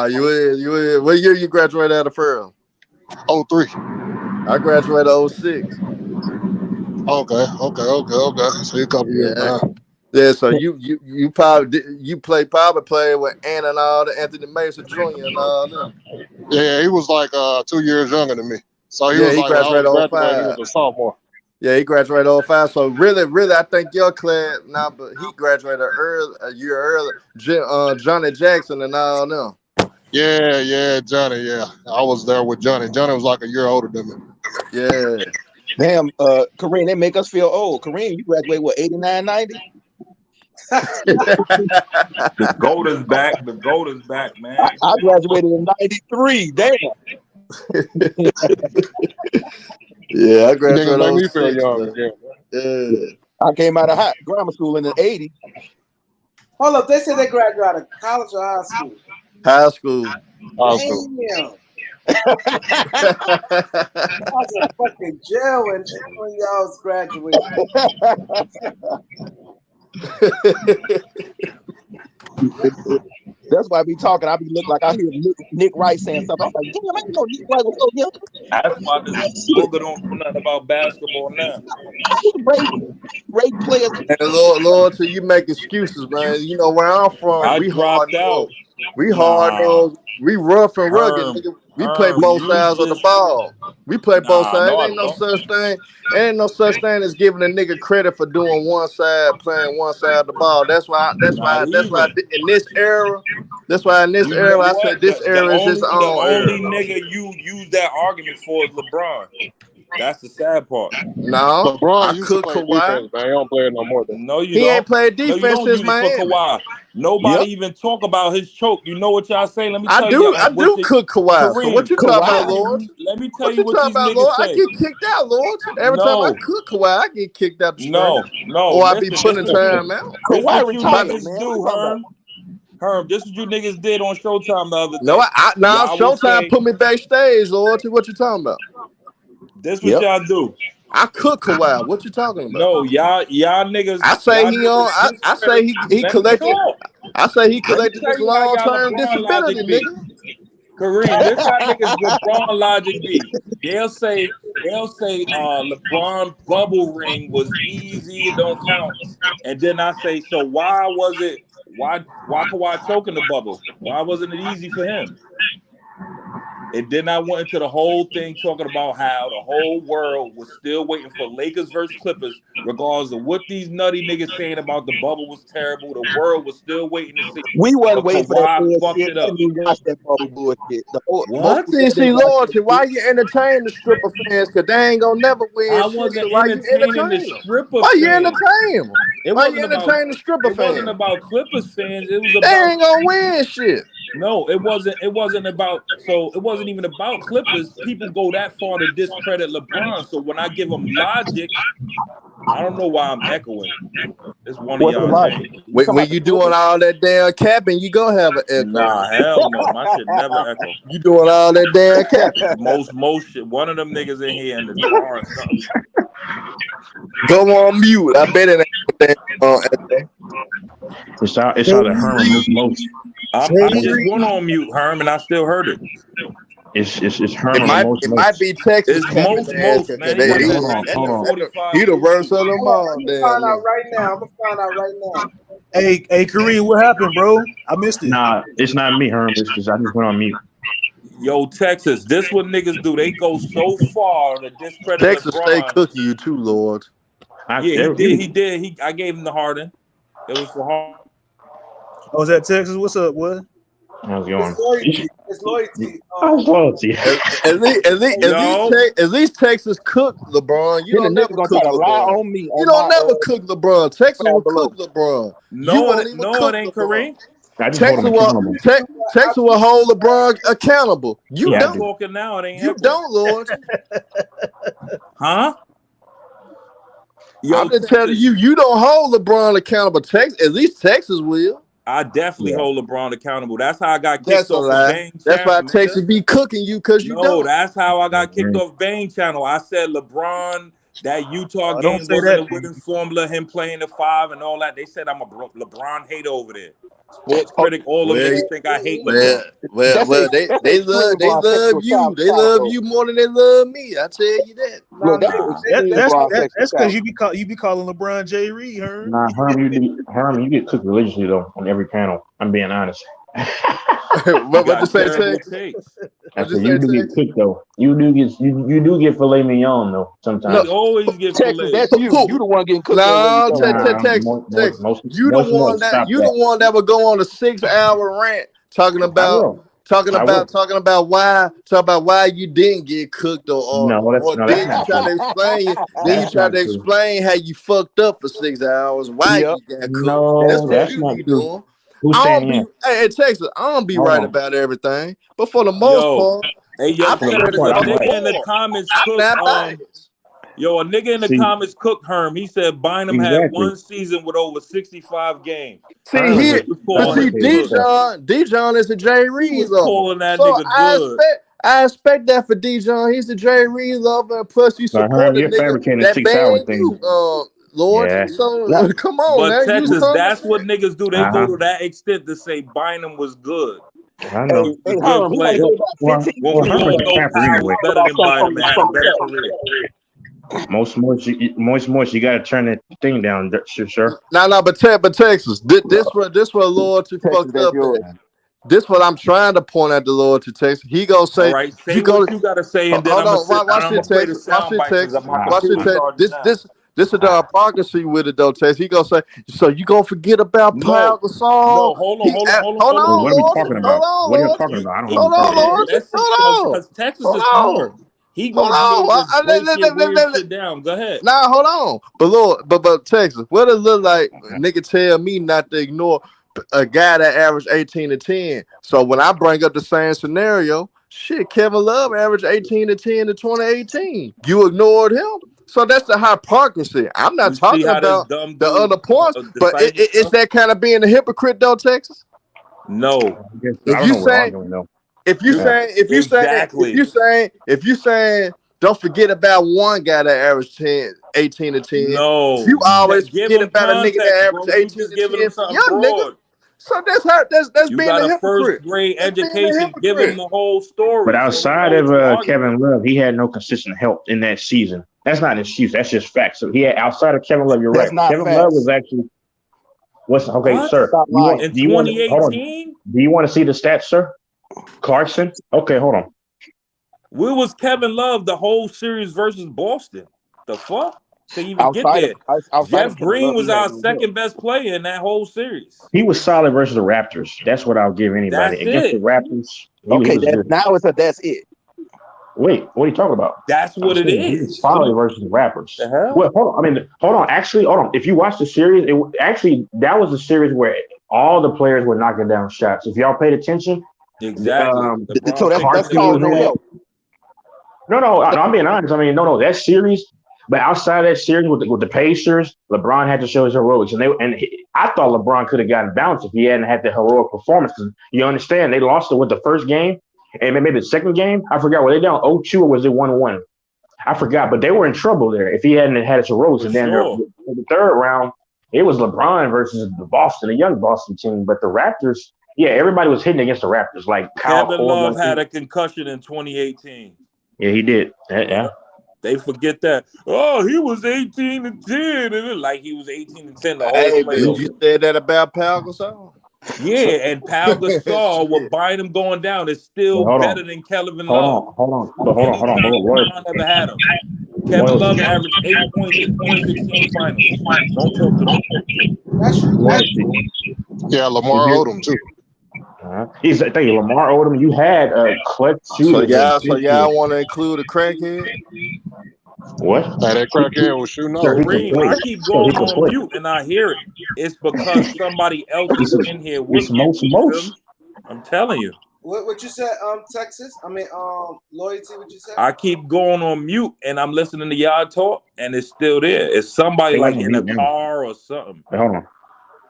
You is. What year you graduated out of Fairleigh? 03. I graduated 06. Okay. So you a couple years behind. Yeah, so you probably played with Ann and all the Anthony Mason Jr. and all them. Yeah, he was like 2 years younger than me. So he was like graduated he was a sophomore. Yeah, he graduated 05. So really, I think your class but he graduated a year early. Johnny Jackson and all them. Yeah, Johnny. Yeah, I was there with Johnny. Johnny was like a year older than me. Yeah. Damn, Kareem, they make us feel old. Kareem, you graduated what, 89, 90? The goat is back. The goat is back, man. I graduated in 93. Damn. Yeah, I graduated. Make me feel young. Yeah. I came out of grammar school in the 80s. Hold up, they said they graduated out of college or high school. High school. Damn. I was in fucking jail when y'all was graduating. That's why I be talking. I be looking like I hear Nick Wright saying something. I'm like, damn, I didn't know Nick Wright was so young. That's why this Luka don't know nothing about basketball now. Great players. And Lord, till you make excuses, man. You know where I'm from. We dropped out. We hard nosed. We rough and rugged. Nigga. We play both sides of the ball. We play both sides. Ain't no such thing. Ain't no such thing as giving a nigga credit for doing one side, playing one side of the ball. That's why in this era, I said this era is his own era. The only nigga you use that argument for is LeBron. That's the sad part. No, LeBron I used to cook play Kawhi. defense, man. He don't play it no more. Though. No, you He don't. ain't played No, you defense don't since use it for Miami. Kawhi. Nobody even talk about his choke. You know what y'all say? Let me I tell do you. cook Kawhi. So what you talking about, Kareem, Lord? let me tell What you you what talking these about, niggas Lord? I say. get kicked out, Lord. Every time I cook Kawhi, I get kicked out the stream. No. Or I be Listen, put in time out. This what you retired, niggas man. do, Herm. This what you niggas did on Showtime the other day. No, now Y'all would Showtime say, put me backstage, Lord. What you talking about? this what y'all do. I cook Kawhi. What you talking about? No, y'all niggas. I say y'all he on. niggas I say he let me collected. talk. I say he Let me collected tell this you how long y'all term LeBron logic disability, be. nigga. Kareem, this how niggas LeBron logic be. They'll say LeBron bubble ring was easy, it don't count. And then I say, so why Kawhi choking the bubble? Why wasn't it easy for him? And then I went into the whole thing talking about how the whole world was still waiting for Lakers versus Clippers, regardless of what these nutty niggas saying about the bubble was terrible. The world was still waiting to see. We wasn't waiting for that Kawhi fucked bullshit. it I up. didn't even watch that bubble bullshit. What? See, loyalty. Why you entertain the stripper fans? Cause they ain't gonna never win I shit. So wasn't why you entertaining the entertain them? stripper Why you fans. entertain them? It Why wasn't you about entertain the stripper it wasn't fans? about Clippers fans. It was They about ain't gonna win shit. no. It wasn't about. So it wasn't even about Clippers. People go that far to discredit LeBron. So when I give them logic, I don't know why I'm echoing. It's one of What's the y'all logic? name. When you doing all that damn capping, you gonna have an echo. Nah, hell no. My shit never echo. You doing all that damn capping. Most shit. One of them niggas in here in the car or something. Go on mute. I bet it ain't echo. It's out of Herman most. I just went on mute, Herm, and I still heard it. It's It Herman most. might be Texas. It's most, man. He got Hold on. He the worst of them all. I'm gonna find out right now. I'm gonna find out right now. Hey, Kareem, what happened, bro? I missed it. Nah, it's not me, Herman. It's just I just went on mute. Yo, Texas, this what niggas do. They go so far to discredit Texas LeBron. stay cooking you too, Lord. Yeah, he did. I gave him the Harden. It was for Harden. Oh, is that Texas? What's up? What? How's it going? It's loyalty. Loyalty. At least Texas cooked LeBron. You don't never cook LeBron. You don't never cook LeBron. Texas will cook LeBron. No, it ain't Kareem. Texas will hold LeBron accountable. You don't. Talking now, it ain't you echo. don't, Lord. Huh? Yo, I'm just telling you, you don't hold LeBron accountable. At least Texas will. I definitely hold LeBron accountable. That's how I got kicked That's a off lie. of Bang That's Channel. why Texas be cooking you because you don't. No, that's how I got kicked off Bang Channel. I said LeBron, that Utah don't game say wasn't that. a winning formula, him playing the 5 and all that. They said I'm a LeBron hater over there. Sports critic, all them niggas think I hate LeBron. Well, they love you. They love you more than they love me. I tell you that. That's because you be calling LeBron J. Reed, Herm. Nah, Herman, you get cooked religiously though on every panel. I'm being honest. What you say, Texas? I said you do get cooked though. You do get filet mignon though sometimes. You always get Texas, that's you. You the one getting cooked. No, Texas. You the one that would go on a 6-hour rant talking about why you didn't get cooked or then you try to explain then you try to explain how you fucked up for 6 hours why you got cooked. No, that's what you be doing. Who's saying that? Hey, Texas, I don't be Hold right on. about everything, but for the most part, a nigga in the comments cooked. A nigga in the comments cooked Herm. He said Bynum had one season with over 65 games. Dijon is a Jay Reed lover. Calling that so nigga good. I expect that for Dijon. He's a Jay Reed lover, and plus you support the nigga that banned you, Lord. Yeah. So come on, but man. Texas, that's what niggas do. They go to that extent to say Bynum was good. I know. Hey, good play. When we all know Powell was better than Bynum and had a better career. Most, you got to turn that thing down, sure. No, but Texas, this what loyalty fucked up at. This what I'm trying to point out to loyalty Texas. He gonna say, all right, say what you gotta say, and then I'm gonna play the sound bites. This is the hypocrisy with it though, Texas. He gonna say, so you gonna forget about Pau Gasol? No, hold on. What are we talking about? What are you talking about? I don't know. Hold on, Lord. Because Texas is smart. He Hold gonna be able to on. break your weird shit down. Go ahead. Nah, hold on. But Lord, but Texas, what it look like? Nigga tell me not to ignore a guy that averaged 18 to 10. So when I bring up the same scenario, shit, Kevin Love averaged 18 to 10 to 2018. You ignored him. So that's the hypocrisy. I'm not You see talking how this about dumb the dude other points, but decipher it's stuff? that kind of being a hypocrite though, Texas. No. I If don't you know what we're say arguing though. if you saying if you saying don't forget about one guy that averaged 18 to 10. No. You always Give forget him about a nigga that context, bro. averaged You 18 just to giving 10 him for something young niggas. broad. So that's You being got a a first hypocrite. grade That's being a education. Give him hypocrite. the whole But story. outside of Kevin Love, he had no consistent help in that season. That's not an excuse. That's just facts. So he had outside of Kevin Love. You're That's right. not Kevin Love was facts. actually what's okay, What? sir. Stop Do you lying. In want hold on? 2018? Do you want to see the stats, sir? Clarkson. Okay, hold on. Where was Kevin Love the whole series versus Boston? The fuck? To even get Outside there. of Jeff Kevin Green Love, was he had our no help. second best player in that whole series. He was solid versus the Raptors. That's what I'll give anybody. That's Against the it. Raptors, he Okay, was good. that's it. Wait, what are you talking about? That's what it He was is. solid versus the Raptors. The hell? Well, hold on. I mean, hold on. Actually, hold on. If you watch the series, that was a series where all the players were knocking down shots. If y'all paid attention, Exactly. So that's called no help. No, I'm being honest. I mean, no, that series. But outside of that series with the Pacers, LeBron had to show his heroics, I thought LeBron could have gotten bounced if he hadn't had the heroic performance. Because you understand, they lost it with the first game, and maybe the second game. I forgot, were they down 0-2 or was it 1-1? I forgot, but they were in trouble there if he hadn't had his heroics. And then in the third round, it was LeBron versus the young Boston team. But the Raptors, yeah, everybody was hitting against the Raptors. Like Kevin Love had a concussion in 2018. Yeah, he did. Yeah. They forget that. Oh, he was 18 and 10, and like he was 18 and 10 the whole Hey, play. man, you said that about Pau Gasol? Yeah, and Pau Gasol with Bynum going down is still better than Kevin Love. Hold on. LeBron never had him. Kevin Love averaged 8 points in 2016 finals. Don't talk to me. Yeah, Lamar Odom too. He's thank you, Lamar Odom. You had a clutch shooter. So y'all want to include a crackhead? What? That crackhead was shooting off. Kareem, I keep going on mute and I hear it. It's because somebody else is in here with me. I'm telling you. What you said, Texas? I mean, Loyalty, what you said? I keep going on mute and I'm listening to y'all talk and it's still there. It's somebody like in a car or something. Hey, hold on.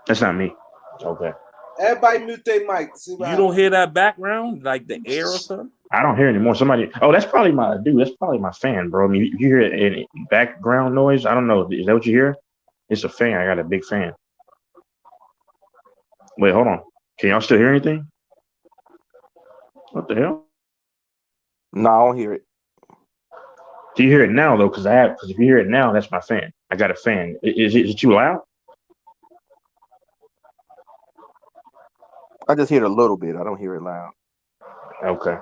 That's not me. Okay. Everybody mute their mic. You don't hear that background? Like the air or something? I don't hear it anymore. That's probably my fan, bro. I mean, you hear any background noise? I don't know. Is that what you hear? It's a fan. I got a big fan. Wait, hold on. Can y'all still hear anything? What the hell? No, I don't hear it. Do you hear it now though? Because if you hear it now, that's my fan. I got a fan. Is it too loud? I just hear it a little bit. I don't hear it loud. Okay.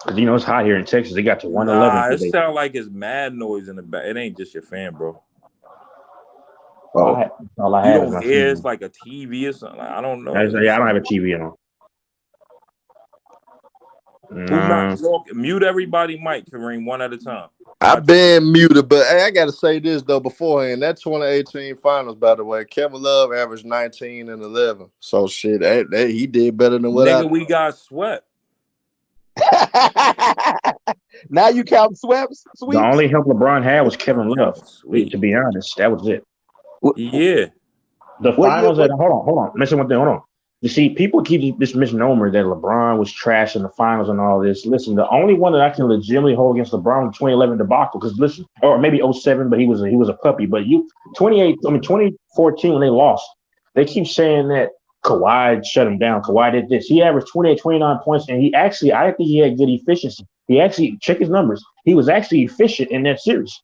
Because it's hot here in Texas. They got to 111. Nah, it sounds like it's mad noise in the back. It ain't just your fan, bro. All I you have is don't my hear fan. It's like a TV or something. I don't know. I don't have a TV on. Who's not talking? Mute everybody, mic, Kareem, one at a time. I've been muted, but hey, I got to say this though beforehand. That 2018 finals, by the way, Kevin Love averaged 19 and 11. So shit, he did better than what I. We got swept. Now you count sweeps? The only help LeBron had was Kevin Love. To be honest, that was it. Yeah. The finals. Hold on. Mention one thing. Hold on. You see, people keep this misnomer that LeBron was trash in the finals and all this. Listen, the only one that I can legitimately hold against LeBron was 2011 debacle. Because listen, or maybe 07, but he was a puppy. But 2014 when they lost, they keep saying that Kawhi shut him down. Kawhi did this. He averaged 28, 29 points, and I didn't think he had good efficiency. He actually, check his numbers. He was actually efficient in that series.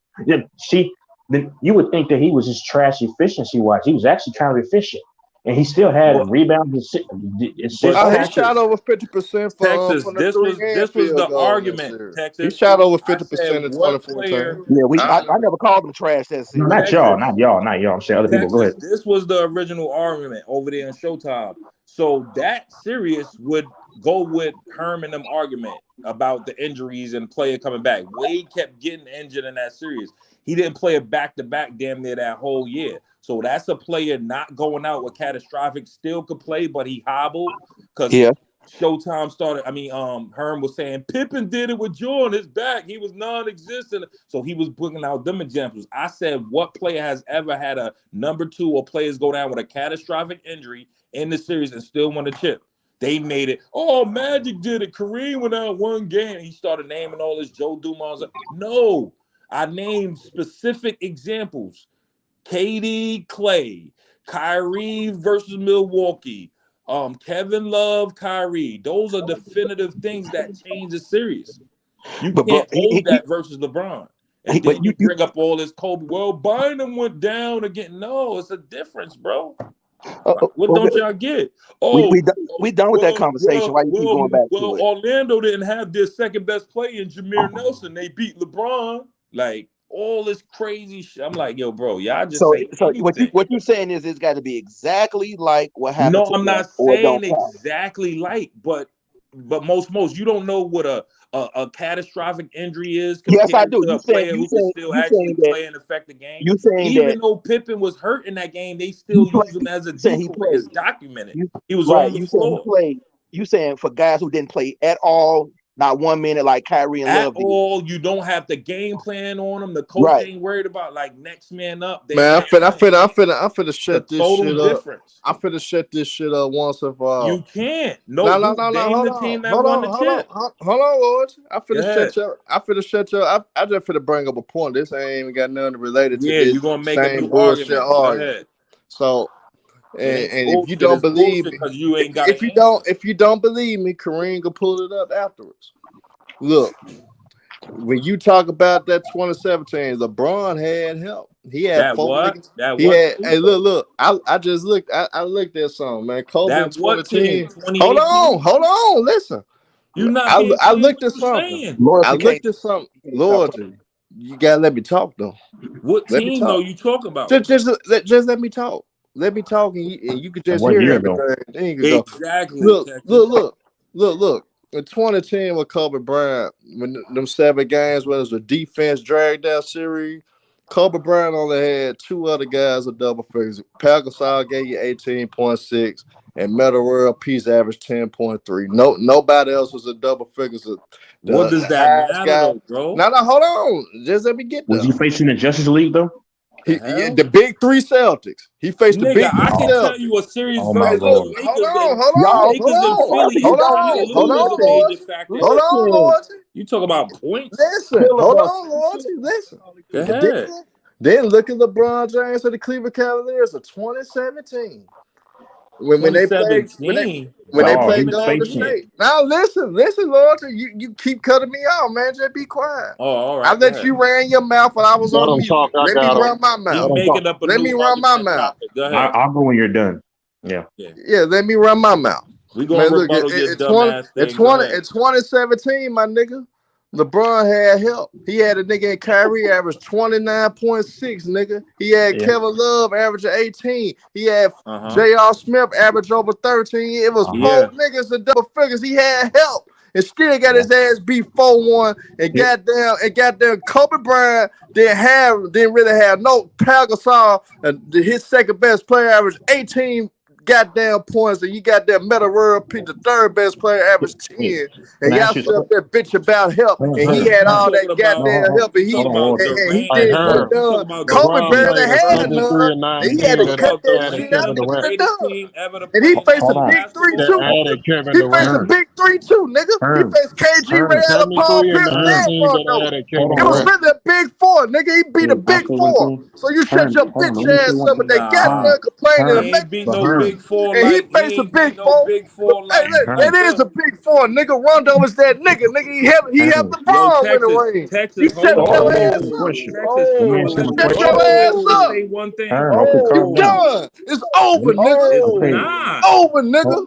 See, then you would think that he was just trash efficiency-wise. He was actually kind of efficient. And he still had rebounds. He shot over 50% Texas. From this was the argument. Texas. He shot over 50% in 2014. Yeah, I never called him trash that series. Not y'all. I'm saying other people. Go ahead. This was the original argument over there in Showtime. So that series would go with Herm and them argument about the injuries and player coming back. Wade kept getting injured in that series. He didn't play a back-to-back damn near that whole year. So that's a player not going out with catastrophic, still could play, but he hobbled because Showtime started. Herm was saying Pippen did it with Jordan, his back. He was non-existent. So he was bringing out them examples. I said, what player has ever had a number 2 or players go down with a catastrophic injury in the series and still won a chip? They made it. Oh, Magic did it. Kareem went out one game. He started naming all this Joe Dumars. No, I named specific examples. KD, Clay, Kyrie versus Milwaukee, Kevin Love, Kyrie. Those are definitive things that change the series. You can't hold that versus LeBron. And then you bring up all this Kobe. Well, Bynum went down again. No, it's a difference, bro. What don't y'all get? We done with that conversation. Why you keep going back to it? Orlando didn't have their second best player in Jameer Nelson. They beat LeBron. Like all this crazy shit. I'm like, yo, bro, y'all just say anything. What you're saying is it's got to be exactly like what happened. No, I'm not saying exactly like, but most you don't know what a catastrophic injury is. Yes, I do. To a player who can still actually play and affect the game. You saying even though Pippen was hurt in that game, they still use him as a decoy. It's documented. He was on the floor. You saying for guys who didn't play at all, not 1 minute like Kyrie and Love. At all, you don't have the game plan on them. The coach ain't worried about like next man up. Man, I'm finna shut this shit up. Difference. I'm finna shut this shit up once and for all. You can't. No. Hold on, Lord. I'm finna shut your. I just finna bring up a point. This ain't even got nothing related to this. You gonna make same a new bullshit argument. So. And if you don't believe me, if you don't believe me, Kareem can pull it up afterwards. Look, when you talk about that 2017, LeBron had help. He had that four what? niggas. That he what? had. Hey, look. I just looked. I looked at something, man. Kobe in 2010. Hold on. Listen. You not. I looked at something. Lord, you gotta let me talk though. What team though you talking about? Just let me talk. Let me talk, and you could just hear everything. Then you can exactly. Go. Look. In 2010 with Kobe Bryant, when them 7 games, where it was a defense drag down series, Kobe Bryant only had 2 other guys with double figures. Pau Gasol gave you 18.6, and Metal World Peace averaged 10.3. Nobody else was a double figures. What does that matter, bro? No, hold on. Just let me get there. Was he facing the Justice League though? The big 3 Celtics. He faced the big 3 I can Celtics. tell you a series versus Hold on, Lord. You talk about points. Listen, hold on, Lord. Listen. Go ahead. Then look at LeBron James of the Cleveland Cavaliers of 2017. When they played Golden State. Now listen, Lord, you keep cutting me off, man. Just be quiet. Oh, all right. I let you ran your mouth when I was on mute. Let me run my mouth. Let me run my mouth. I'll go when you're done. Yeah. Let me run my mouth. We gonna rebuttal your dumbass thing. In 2017, my nigga, LeBron had help. He had a nigga in Kyrie average 29.6, nigga. He had Kevin Love average 18. He had J.R. Smith average over 13. It was 4 niggas in double figures. He had help. And still got his ass beat 4-1. And goddamn Kobe Bryant didn't really have no Pau Gasol. And his second best player averaged 18 goddamn points, and you got that Metal World Peace, the 3rd best player, average 10. And y'all stood up there bitch about help, and he had all that goddamn help, and he did what done. Kobe barely had none. He had to cut that shit out and get it done. And he faced a big 3-2. He faced a big 3-2, nigga. He faced KG, Ray Allen, Paul Pierce, and it was really a big 4, nigga. He beat a big 4. So you shut your bitch ass up with that goddamn complaining and make big 4. And he faced a big 4. It is a big 4, nigga. Rondo is that nigga. He helped LeBron win the ring. He set your ass up. Set your ass up. Say one thing. You done. It's over, nigga. Over, nigga.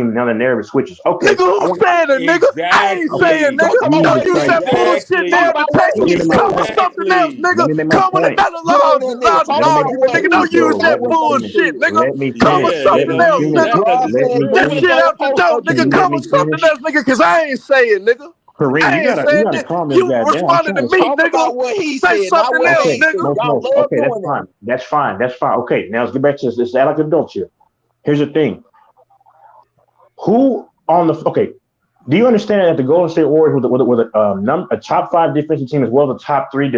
team, now the narrative switches. Okay, Nigga, who said it, nigga? I ain't saying, Okay, nigga. Don't use that bullshit Let me narrative. make my Come with point. something else, Let nigga. me make my Come with point. another Get on that nigga. logic Talk Let me about make argument, what nigga. he Don't use said, bro. not that what they bullshit, said. nigga. Let me Come finish. with Yeah, you Let something me know, else, finish. nigga. Rob that Let said, me go This with the finish. shit out the goalpost door, again. Can nigga. you let Come me with something finish? else, nigga, because I ain't saying, nigga. Kareem, I you ain't gotta saying that. calm this You guy down. I'm responded trying to to me, Talk nigga. about what he Say said, not something what else, okay. they nigga. said. No, Y'all no. love Okay, that's doing that. fine. That's fine. That's fine. Okay, now let's get back to this. Act like adults here. Here's the thing. Who on the okay? Do you understand that the Golden State Warriors was a top 5 defensive team as well as a top 3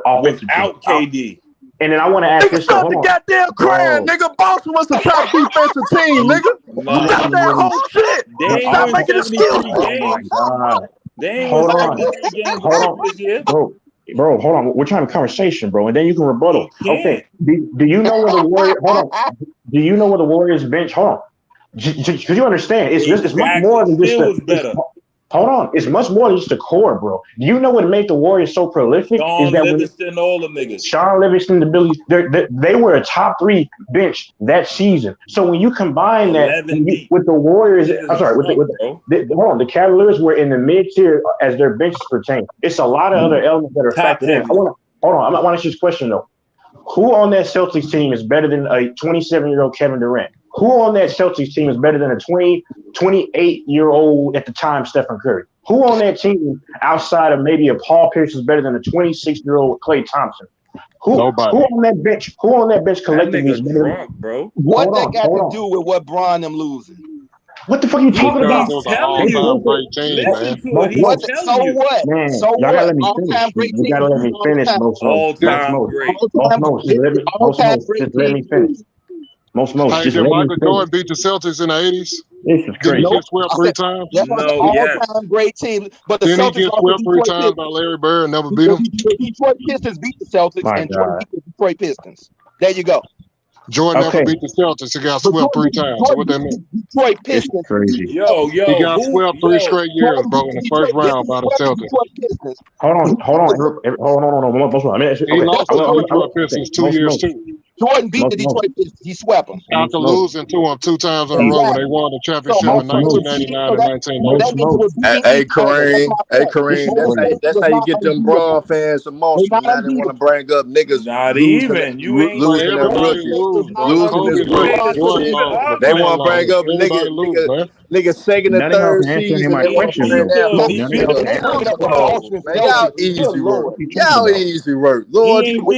offensive team? without KD. And then I want to ask Nigga, this though. stop Hold the on, goddamn crying, bro. nigga. Boston was the top defensive team, You nigga. Nah, Stop didn't that really. whole shit. they The ain't Stop win offense. making 73 excuses. Oh my games. god. They ain't win Hold on. 73 games Hold on, this year. bro. bro, hold on. We're trying to have a conversation, bro, and then you can rebuttal. Okay. Do you know where the Warriors? Hold on. Do you know where the Warriors bench? Hold on. Because you understand, it's much more than just hold on. It's much more than just the core, bro. Do you know what made the Warriors so prolific? Sean Livingston, all the niggas. Sean Livingston, the Billy, they were a top 3 bench that season. So when you combine that with the Warriors, I'm sorry, hold on, the Cavaliers were in the mid tier as their benches pertain. It's a lot of other elements that are factored in. I want to ask you this question though. Who on that Celtics team is better than a 27-year-old Kevin Durant? Who on that Celtics team is better than a 28-year-old at the time Stephen Curry? Who on that team outside of maybe a Paul Pierce is better than a 26-year-old Klay Thompson? Nobody. Who on that bench? Who on that bench collectively is better? Drunk, bro. What that got to do with what Bron them losing? What the fuck are you talking about? He's telling you. Great team, man. So what? Man, so y'all gotta let me all-time finish. You gotta let me finish, Most. Just let me finish. Most. Hey, Just did let me Michael finish. Jordan beat the Celtics in the 80s? This is Did crazy. he get swept 3 times? That was an all-time great team. But the Didn't he Celtics get also swept 3 Detroit times by Larry Bird and never beat him? Detroit Pistons beat the Celtics, My and Jordan God. beat the Detroit Pistons. There you go. Jordan Okay. never beat the Celtics. He got swept 3 times. So what that mean? Detroit It's Pistons. crazy. He got swept 3 straight years, bro, in the first round by the Celtics. Hold on. Most. I mean, He lost to the Detroit Pistons 2 years too. Jordan beat the Detroit Pistons. He swept them. After losing to them 2 times in a row when they won the championship in 1989 and 1990. Hey, Kareem, that's how you get them Braun fans emotional. Now they want to bring up niggas losing their rookies. Losing this rookie shit. They want to bring up niggas second and third season. They want to bring that bullshit. Man, y'all easy work. Y'all easy work. Lord, you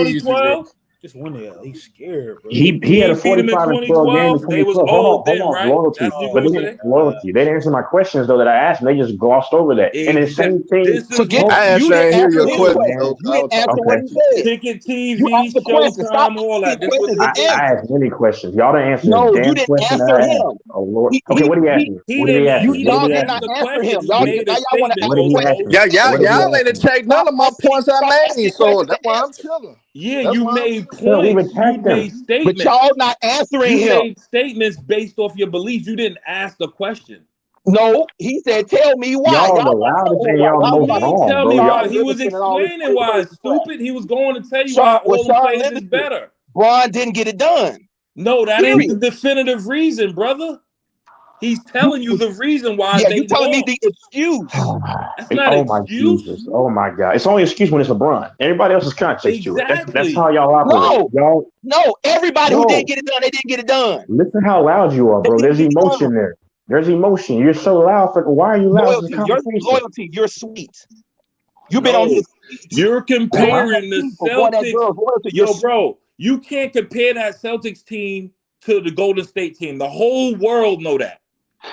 easy work. Just win it. He's scared, bro. He had a 45 and 12 game in 2012. Hold on. Loyalty. But they didn't loyalty. They didn't answer my questions though that I asked, and they just glossed over that. And the same thing. I actually didn't hear your question. You didn't answer what he said. Ticket TV, You asked the question. Stop Showtime, all that. asking I asked many questions. Y'all didn't answer No, the you damn didn't question that answer I asked. him. Oh Lord. Okay, what did he ask me? What did he ask me? Y'all did not answer him. Now y'all want to ask questions. Y'all ain't take none of my points I made, so that's why I'm chilling. Yeah, That's you why made Sir, we've points. You attacked them. made statements. But y'all not answering You him. made statements based off your beliefs. You didn't ask the question. No, he said, "Tell me why." Y'all the loudest and y'all What most do you mean, wrong, tell bro. me why? Y'all, He was explaining why. Stupid. He was going to tell you why all the players is better. Bron didn't get it done. No, that ain't the definitive reason, brother. He's telling you the reason why Yeah, they you telling me lost. the excuse. That's not oh my excuse. Jesus. Oh my God. It's only excuse when it's LeBron. Everybody else is context to it. That's how y'all operate. No, everybody who didn't get it done, they didn't get it done. Listen how loud you are, bro. There's emotion there. There's emotion. You're so loud. Why are you loud? Loyalty, you're sweet. You've been on this. You're comparing the Celtics. Yo, bro, you can't compare that Celtics team to the Golden State team. The whole world know that.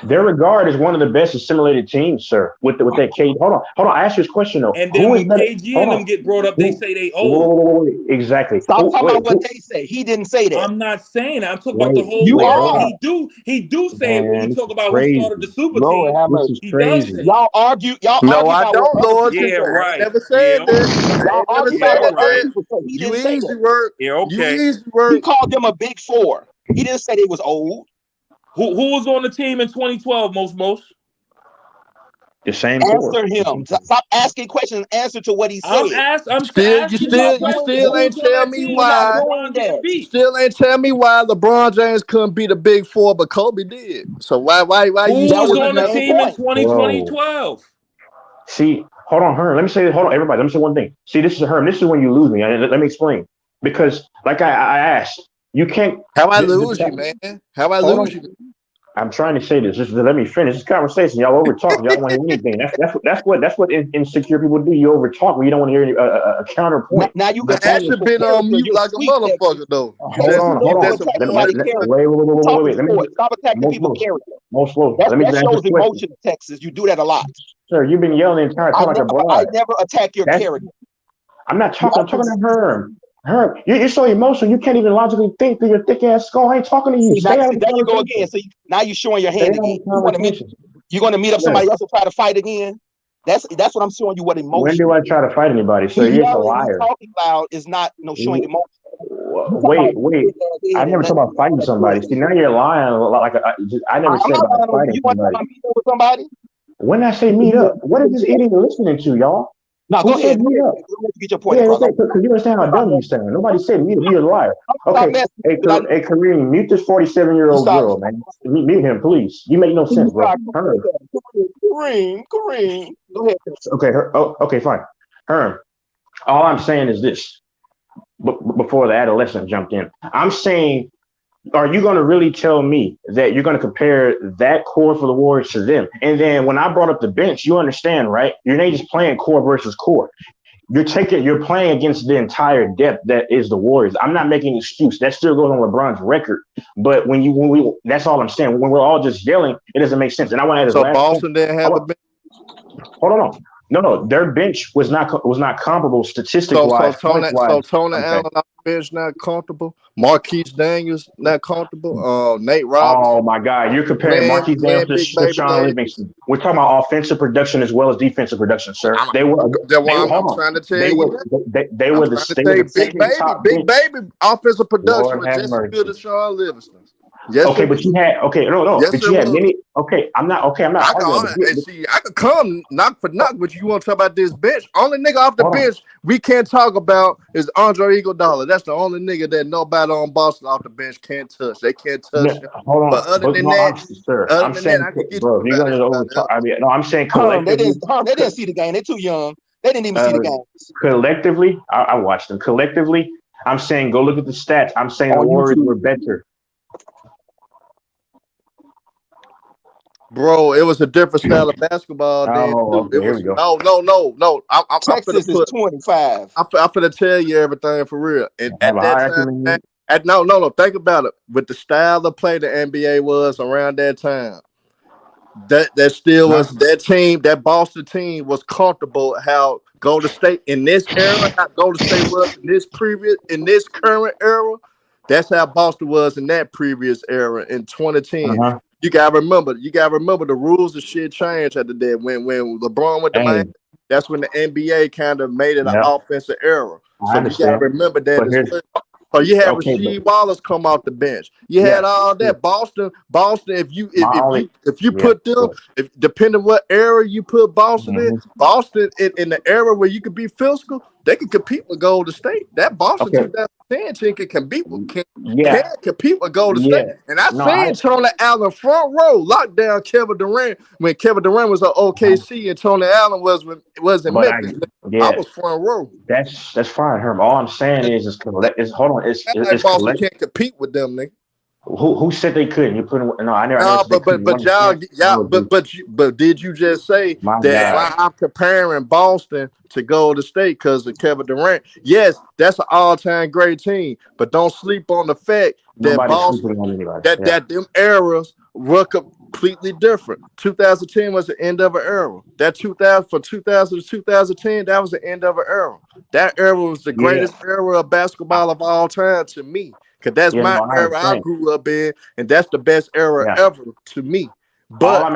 Their regard is one of the best assimilated teams, sir. With that KG. Hold on. I asked you this question though. And then when KG and them get brought up, they say they old. Exactly. Stop talking about what they say. He didn't say that. I'm not saying that. I'm talking about the whole world. He do say it when you talk about who started the super team. He does say. Y'all argue. No, I don't, Lord. Yeah, right. I never said that. Y'all argue about what he You didn't say easy that. work. Yeah, okay. You easy work. He called them a big four. He didn't say they was old. Who was on the team in 2012? Most. The same. Answer him. Stop asking questions and answer to what he said. You still ain't tell me why. You still ain't tell me why LeBron James couldn't beat a big four, but Kobe did. So why Who you was on the team in 2012? See, hold on, Herm. Let me say, hold on, everybody. Let me say one thing. See, this is Herm. This is when you lose me. Let me explain. Because, like I asked, you can't. How I lose you, man? How I lose you? I'm trying to say this. Just let me finish this conversation. Y'all over talk. Y'all don't want to hear anything. That's what insecure people do. You over talk when you don't want to hear a counterpoint. Now you I should been on mute like a motherfucker though. Hold on. Wait. Let me stop attacking people's character. That shows emotion in Texas. You do that a lot. Sir, you've been yelling the entire time like a broad. I never attack your character. I'm not talking. I'm talking to Herm. Herm, you're so emotional. You can't even logically think through your thick ass skull. I ain't talking to you. There you go again. So now you're showing your hand again. You're going to meet up somebody else and try to fight again. That's what I'm showing you. What emotion? When do I try to fight anybody? So you're a liar. Talking loud is not showing emotion. Wait. I never talked about fighting somebody. See, now you're lying. I never said about fighting somebody. With somebody? When I say meet up, what is this idiot listening to, y'all? No, Who go ahead. Meet up? Get your point across. Because you understand how dumb you sound. Nobody said meet up. You're a liar. Okay. Hey, Kareem, mute this 47-year-old girl, man. Mute him, please. You make no sense, bro. Kareem. Go ahead. Okay. Okay, fine. Herm, all I'm saying is this. Before the adolescent jumped in, I'm saying, are you going to really tell me that you're going to compare that core for the Warriors to them? And then when I brought up the bench, you understand, right? You're not just playing core versus core. You're playing against the entire depth that is the Warriors. I'm not making an excuse. That still goes on LeBron's record. But when we that's all I'm saying. When we're all just yelling, it doesn't make sense. And I want to add this last Boston didn't have a bench. Hold on. No, their bench was not comparable statistic-wise. So Tony Allen on the bench not comfortable. Marquise Daniels not comfortable. Nate Robinson. Oh my God, you're comparing Marquise Daniels to Sean Livingston. We're talking about offensive production as well as defensive production, sir. I'm trying to tell you. They were the big baby offensive production was just as good as Sean Livingston. Yes, okay, but you had no. Yes, but you had many. Okay, I'm not. I could come knock for knock, but you want to talk about this bench? Only nigga off the bench we can't talk about is Andre Iguodala. That's the only nigga that nobody on Boston off the bench can't touch. They can't touch him. Hold on. But other than that, I'm saying, I could get bro, you're gonna overtalk. I'm saying collectively. They didn't see the game. They're too young. They didn't even see the game. Collectively, I watched them. Collectively, I'm saying go look at the stats. I'm saying the Warriors were better. Bro, it was a different style of basketball. Here we go. No. Texas is 25. I'm finna tell you everything for real. And at that time, no. Think about it. With the style of play the NBA was around that time, that still was that team. That Boston team was comfortable. How Golden State in this era, how Golden State was in this current era. That's how Boston was in that previous era in 2010. You gotta remember the rules of shit changed after that. When LeBron went to Miami, that's when the NBA kind of made it an offensive era. So you gotta remember that as well. So you had Rasheed Wallace come off the bench. You had all that. Boston. If you put them, depending what era you put Boston in, Boston in the era where you could be physical, they could compete with Golden State. That Boston 2010 team can compete with Golden State. And I seen Tony Allen front row lock down Kevin Durant when Kevin Durant was at OKC and Tony Allen was in Memphis. I was front row. That's fine, Herm. All I'm saying is hold on. It's Boston can't compete with them, nigga. Who said they couldn't? You put no. I never. But did you just say that I'm comparing Boston to Golden State because of Kevin Durant? Yes, that's an all-time great team, but don't sleep on the fact that Boston, that them eras were completely different. 2010 was the end of an era. That 2000 to 2010, that was the end of an era. That era was the greatest era of basketball of all time to me. Because that's my era I grew up in, and that's the best era ever to me. But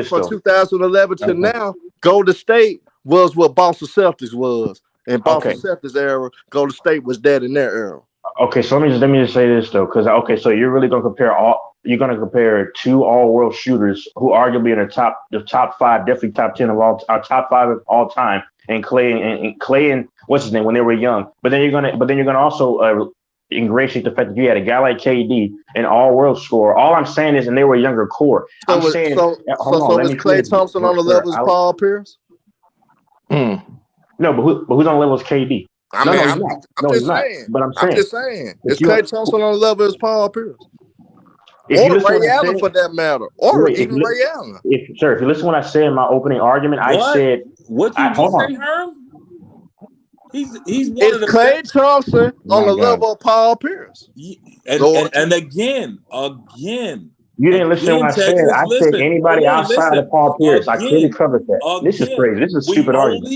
from 2011 to now, Golden State was what Boston Celtics was. And Boston Celtics era, Golden State was that in their era. Okay, so let me just say this though, because so you're really gonna compare two all-world shooters who arguably in the top five, definitely top 10 of top 5 of all time, and Clay and what's his name when they were young. But then you're gonna also ingratiate the fact that you had a guy like KD, an all-world scorer. All I'm saying is, and they were a younger core. So was Klay Thompson on the level as Paul Pierce? No, but who's on the level as KD? I'm just saying. Is Klay Thompson on the level as Paul Pierce? Or Ray Allen, for that matter. Or even Ray Allen. If you listen to what I said in my opening argument, I said... What did you say, Herm? He's one of the Klay Thompson on the level of Paul Pierce. And again. You didn't listen to what I said. I said anybody outside of Paul Pierce. I clearly covered that. This is crazy. This is a stupid argument.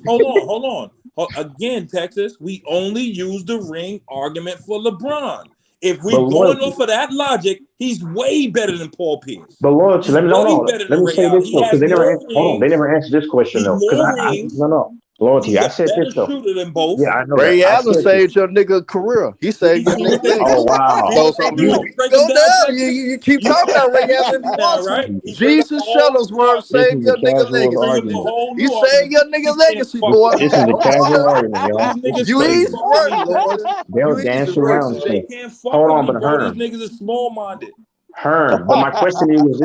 Hold on. Again, Texas, we only use the ring argument for LeBron. If we going off of that logic, he's way better than Paul Pierce. But loyalty, let me say this He though, because has they never more hold on, they rings. never answered this question though. Because More rings. Loyalty. He's I a said better this though. shooter than both. Yeah, I know Ray that. I Allen said saved your nigga career. He saved your See what nigga they legacy. Oh wow. So you break go him down. down. You keep talking about Ray Allen if you Now, want right? to. He bring up Jesus a whole Shuttlesworth This saved is your a nigga casual legacy. a argument. whole He new saved argument. your nigga He can't legacy, fuck boy. with This is a Come casual on argument, y'all. These This is niggas You can't crazy. easy fuck with work, me, bro. Lord. They'll You dance easy work, around son. They shit. can't fuck Hold with on, me, but bro. These Herm. niggas are small-minded. But my question to you was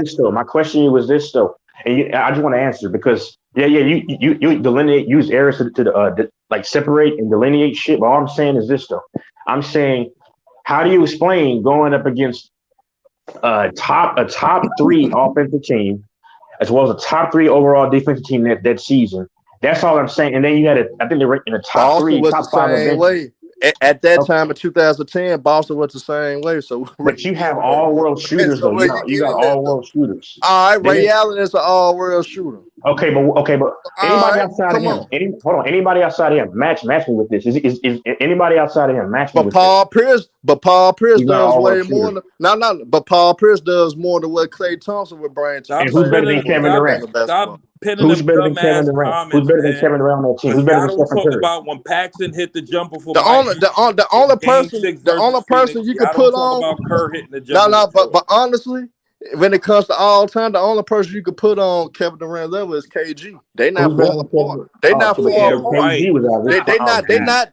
this though. And I just want to answer because you delineate, use areas to like separate and delineate shit. But all I'm saying is this though. I'm saying, how do you explain going up against a top three offensive team as well as a top three overall defensive team that season? That's all I'm saying. And then you had I think they were in the top Boston was the top five same events. way. At that time in 2010, Boston was the same way. So But you have all world shooters though. You got all world shooters. All right, Ray Allen is an all-world shooter. Okay, but anybody outside of him? Anybody outside of him? Match me with this. Is anybody outside of him? Match me with this. But Paul Pierce He's not does all-world way more. shooter. But Paul Pierce does more than what Klay Thompson would bring to And who's better than Kevin Durant? Stop pinning Who's them better than Kevin dumbass Durant? Who's comments, better than man. Kevin Durant on that team? Because Who's better y'all than don't Stephen talk Curry? about when Paxson hit the jumper for The only Game person 6 versus Phoenix. you Y'all could put don't talk on. about Kerr hitting the jumper. But honestly, when it comes to all time, the only person you could put on Kevin Durant level is KG. They not Who's better far than apart. Kevin? They not far Yeah, apart. right. KG was out there.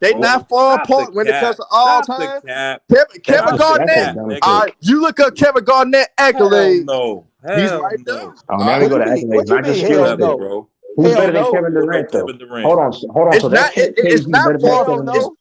They not far Stop the apart when it comes cap. to all Stop the time. cap. Kevin Stop the Garnett. cap, nigga. All right, you look up Kevin Garnett Hell accolades. no. He's Hell right there. no. Oh, now we go to accolades, not just skill Whatever, set. bro. Who's better than no. Kevin Look Durant up though? Kevin Durant. Hold on. It's So not. that's It's KG not better than far. Kevin Durant.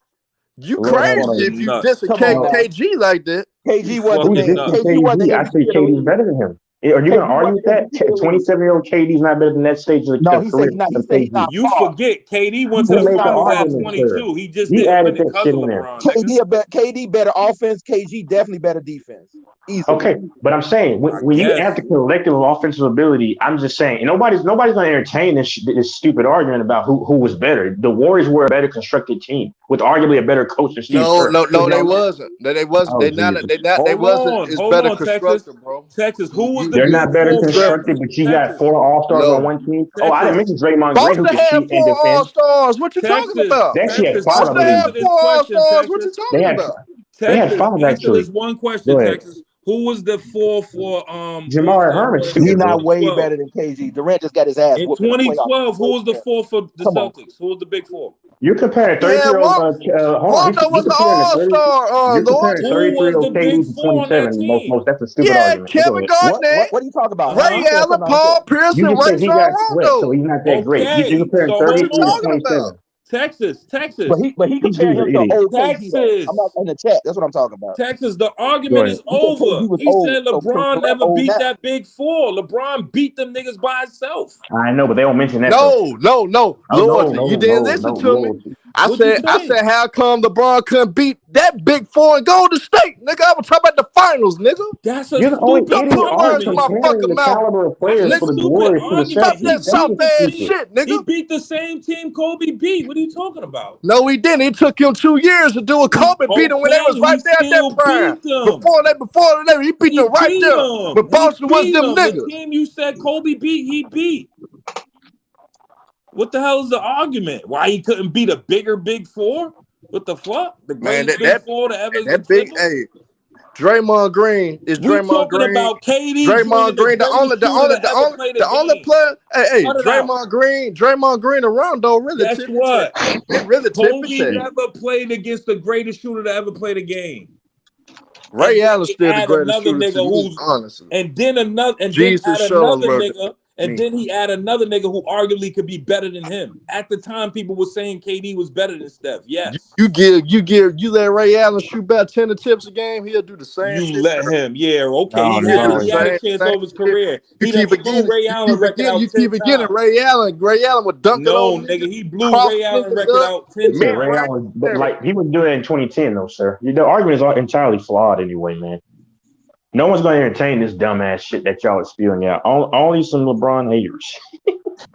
You Lord, crazy hold on. if you Nuts. dissing KG like that. KG wasn't Who's the dissing KG wasn't KG? the I say MVP of the KD's league. better than him. Are you going to argue with that? 27-year-old KD's not better than that stage of No, the he career said he's not. He of said he's KG. not You far. forget KD went to Who the made the finals at argument, sir? 22. He just He didn't win added it that because shit of in there. LeBron. Nigga. KD better offense. KG definitely better defense. Easily. Okay, but I'm saying when you add the collective offensive ability, I'm just saying, and nobody's going to entertain this stupid argument about who was better. The Warriors were a better constructed team with arguably a better coach than Steve Kerr. No, they wasn't. They wasn't. Oh, They wasn't. It's better constructed, bro. Texas. Who was the They're big not better four? constructed, but you got 4 All-Stars on one team. Oh, I didn't mention Draymond Green, who Boston can had shoot and 4 defend. All-Stars. What you talking about? They actually had 5, I Boston believe. had 4 All-Stars. What you talking about? They had 5 Answer actually. this one Go question, ahead. Texas. Who was the 4 for Jamar Herman's He's stupid, not bro. way better than KG. Durant just got his ass In whooped in the playoffs. 2012, who was the 4 for the Come on. Celtics? Who was the big 4? You're comparing Yeah, 33-year-old. Rondo was an All-Star. You're comparing Who was 33-year-old the big KD to 4 on that 27. team? Most that's a stupid Yeah, argument. Go Kevin ahead. Garnett, What are you talking about? Ray Allen, Paul Pierce, You and just said he Rajon got swept, so Rondo. he's not that great. You're Okay, comparing so What you 33 to talking 27. about? Texas. But he These compared dudes are him to idiots. old KG. Texas. I'm not in the chat. That's what I'm talking about. Texas, the Go argument ahead. is He said over. KG was He old. said So LeBron Durant never old beat now. that big 4. LeBron beat them niggas by himself. I know, but they don't mention that though. No. Loyalty. You didn't No, listen to me. loyalty. I said, how come LeBron couldn't beat that big 4 in Golden State, nigga? I was talking about the finals, nigga. That's a You're the only stupid idiot Put words in arguing my argument. comparing fucking the mouth. caliber of That's players a for the stupid Warriors to the argument. Stop Celtics. that soft ass shit, He nigga. beat the same team Kobe beat. What are you talking about? No, he didn't. It took him 2 years to do it. Kobe beat him when they was right there at that prime. Before that, he beat them right there. But Boston was them The niggas. team you said Kobe beat, he beat. What the hell is the argument? Why he couldn't beat a bigger big 4? What the fuck? The greatest big 4 to ever that big, hey, Draymond Green is Draymond Green. About KD. Draymond Green, the only player. Hey, Draymond Green and Rondo really. Guess what? They really Kobe never played against the greatest shooter to ever play the game. Ray Allen's still the greatest shooter nigga to me, honestly. And then another he add another nigga who arguably could be better than him. At the time, people were saying KD was better than Steph. Yes. You let Ray Allen shoot about 10 attempts a game, he'll do the same. You let him, yeah, okay. Oh, he had a chance over his career. You keep forgetting Ray Allen would dunk it on. No, nigga, he blew Ray Allen record out 10 times. Ray Allen, but like he was doing it in 2010 though, sir. The argument is entirely flawed anyway, man. No one's going to entertain this dumbass shit that y'all are spewing out. Only some LeBron haters.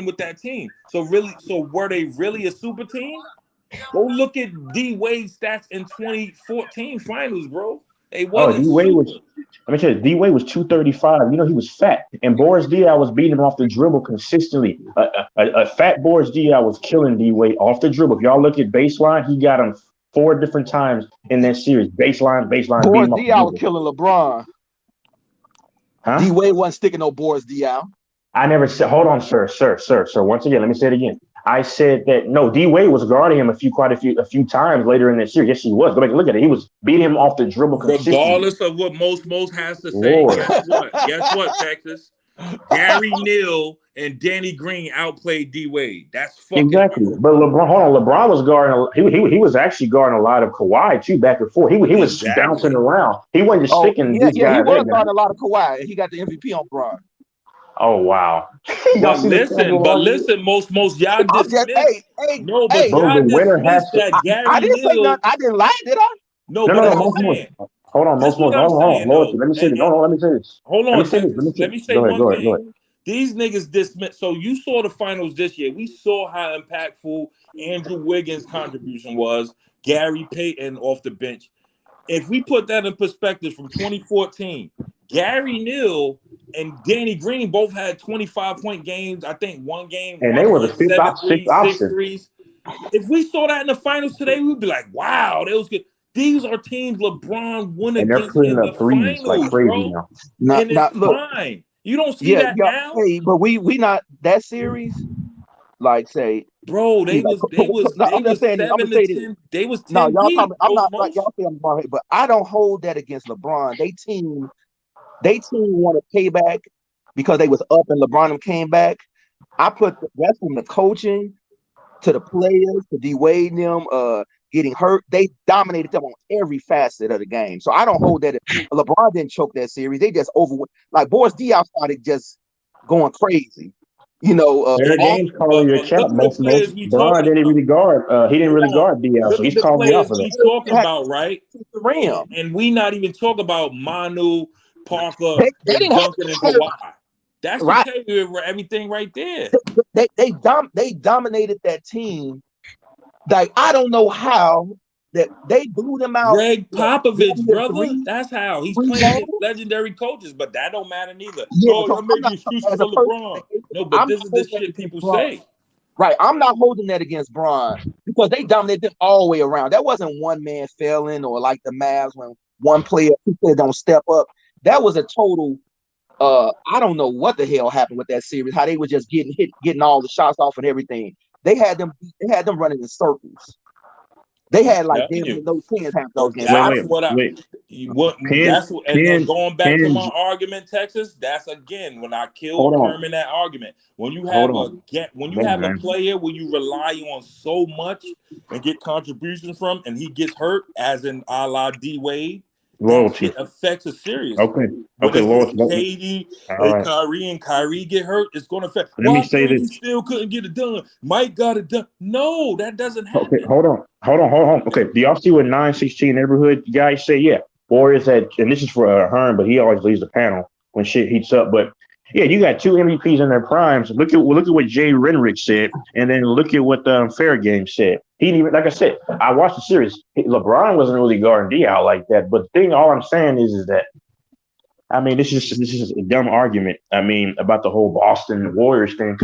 running with that team. So were they really a super team? Go look at D Wade's stats in 2014 finals, bro. They wasn't super. Let me tell you, D Wade was 235. You know, he was fat. And Boris Diaw was beating him off the dribble consistently. A fat Boris Diaw was killing D Wade off the dribble. If y'all look at baseline, he got him 4 different times in that series. Baseline. Boris beat him off the Diaw was dribble. killing LeBron. Huh? D Wade wasn't sticking no Boris Diaw. I never said. Hold on, sir. Once again, let me say it again. I said that no, D Wade was guarding him a few times later in the series. Yes, he was. Go back and look at it. He was beating him off the dribble consistently. Regardless of what most has to say, Lord. Guess what, Texas? Gary Neal and Danny Green outplayed D Wade. That's fucking exactly. true. But LeBron was guarding. He was actually guarding a lot of Kawhi too, back and forth. He was bouncing around. He wasn't just sticking these guys. He was guarding a lot of Kawhi, and he got the MVP on Bron. Oh wow! But listen, most y'all dismissed. Y'all dismissed that Gary Neal. I didn't lie, did I? No, but I'm saying. Hold on, hold on. Let me say this. Hold on, let me say one thing. Go ahead. These niggas dismissed. So you saw the finals this year. We saw how impactful Andrew Wiggins' contribution was. Gary Payton off the bench. If we put that in perspective from 2014, Gary Neal and Danny Green both had 25-point games. I think one game, and they were the sixth option. Threes. If we saw that in the finals today, we'd be like, "Wow, that was good." These are teams LeBron won against in the finals, like crazy bro. now. And it's fine. You don't see that now. Hey, but we not that series. Like say, bro, they was 7 to 10. They was 10. No, y'all talking. I'm not like y'all say I'm wrong, but I don't hold that against LeBron. They team wanted payback because they was up and LeBron came back. I put that's from the coaching to the players to D Wade them getting hurt. They dominated them on every facet of the game. So I don't hold that. LeBron didn't choke that series. They just like Boris Diaw started just going crazy. You know, James calling your champ. Most Bron didn't really guard. He didn't really guard Diaw, so he's calling me off of that. that. Talking about right, and we not even talk about Manu, Parker, and Duncan and Kawhi. That's right. Everything right there. They dominated that team. Like I don't know how that they blew them out. Greg Popovich, brother. That's how he's playing against legendary coaches, but that don't matter neither. Yeah, I'm making excuses for LeBron. No, but this is the shit people say. Right, I'm not holding that against Bron because they dominated them all the way around. That wasn't one man failing or like the Mavs when one player, two players don't step up. That was a total. I don't know what the hell happened with that series. How they were just getting all the shots off and everything. They had them running in circles. They had like no chance half those games. That's going back to my argument, Texas. That's again when I killed Herman that argument. When you have a player where you rely on so much and get contributions from, and he gets hurt, as in a la D Wade. Loyalty it affects a serious. Okay. KD and Kyrie get hurt, it's going to affect. Let me say this. Still couldn't get it done. Mike got it done. No, that doesn't happen. Okay, hold on. Okay, do y'all see what 916 neighborhood guys say? Yeah, Warriors had, and this is for Hearn, but he always leaves the panel when shit heats up. But yeah, you got two MVPs in their primes. Look at what Jay Renrick said, and then look at what Fair Game said. He didn't even, like I said, I watched the series. LeBron wasn't really guarding Diaw like that. But the thing, all I'm saying is that, I mean, this is a dumb argument. I mean, about the whole Boston Warriors thing.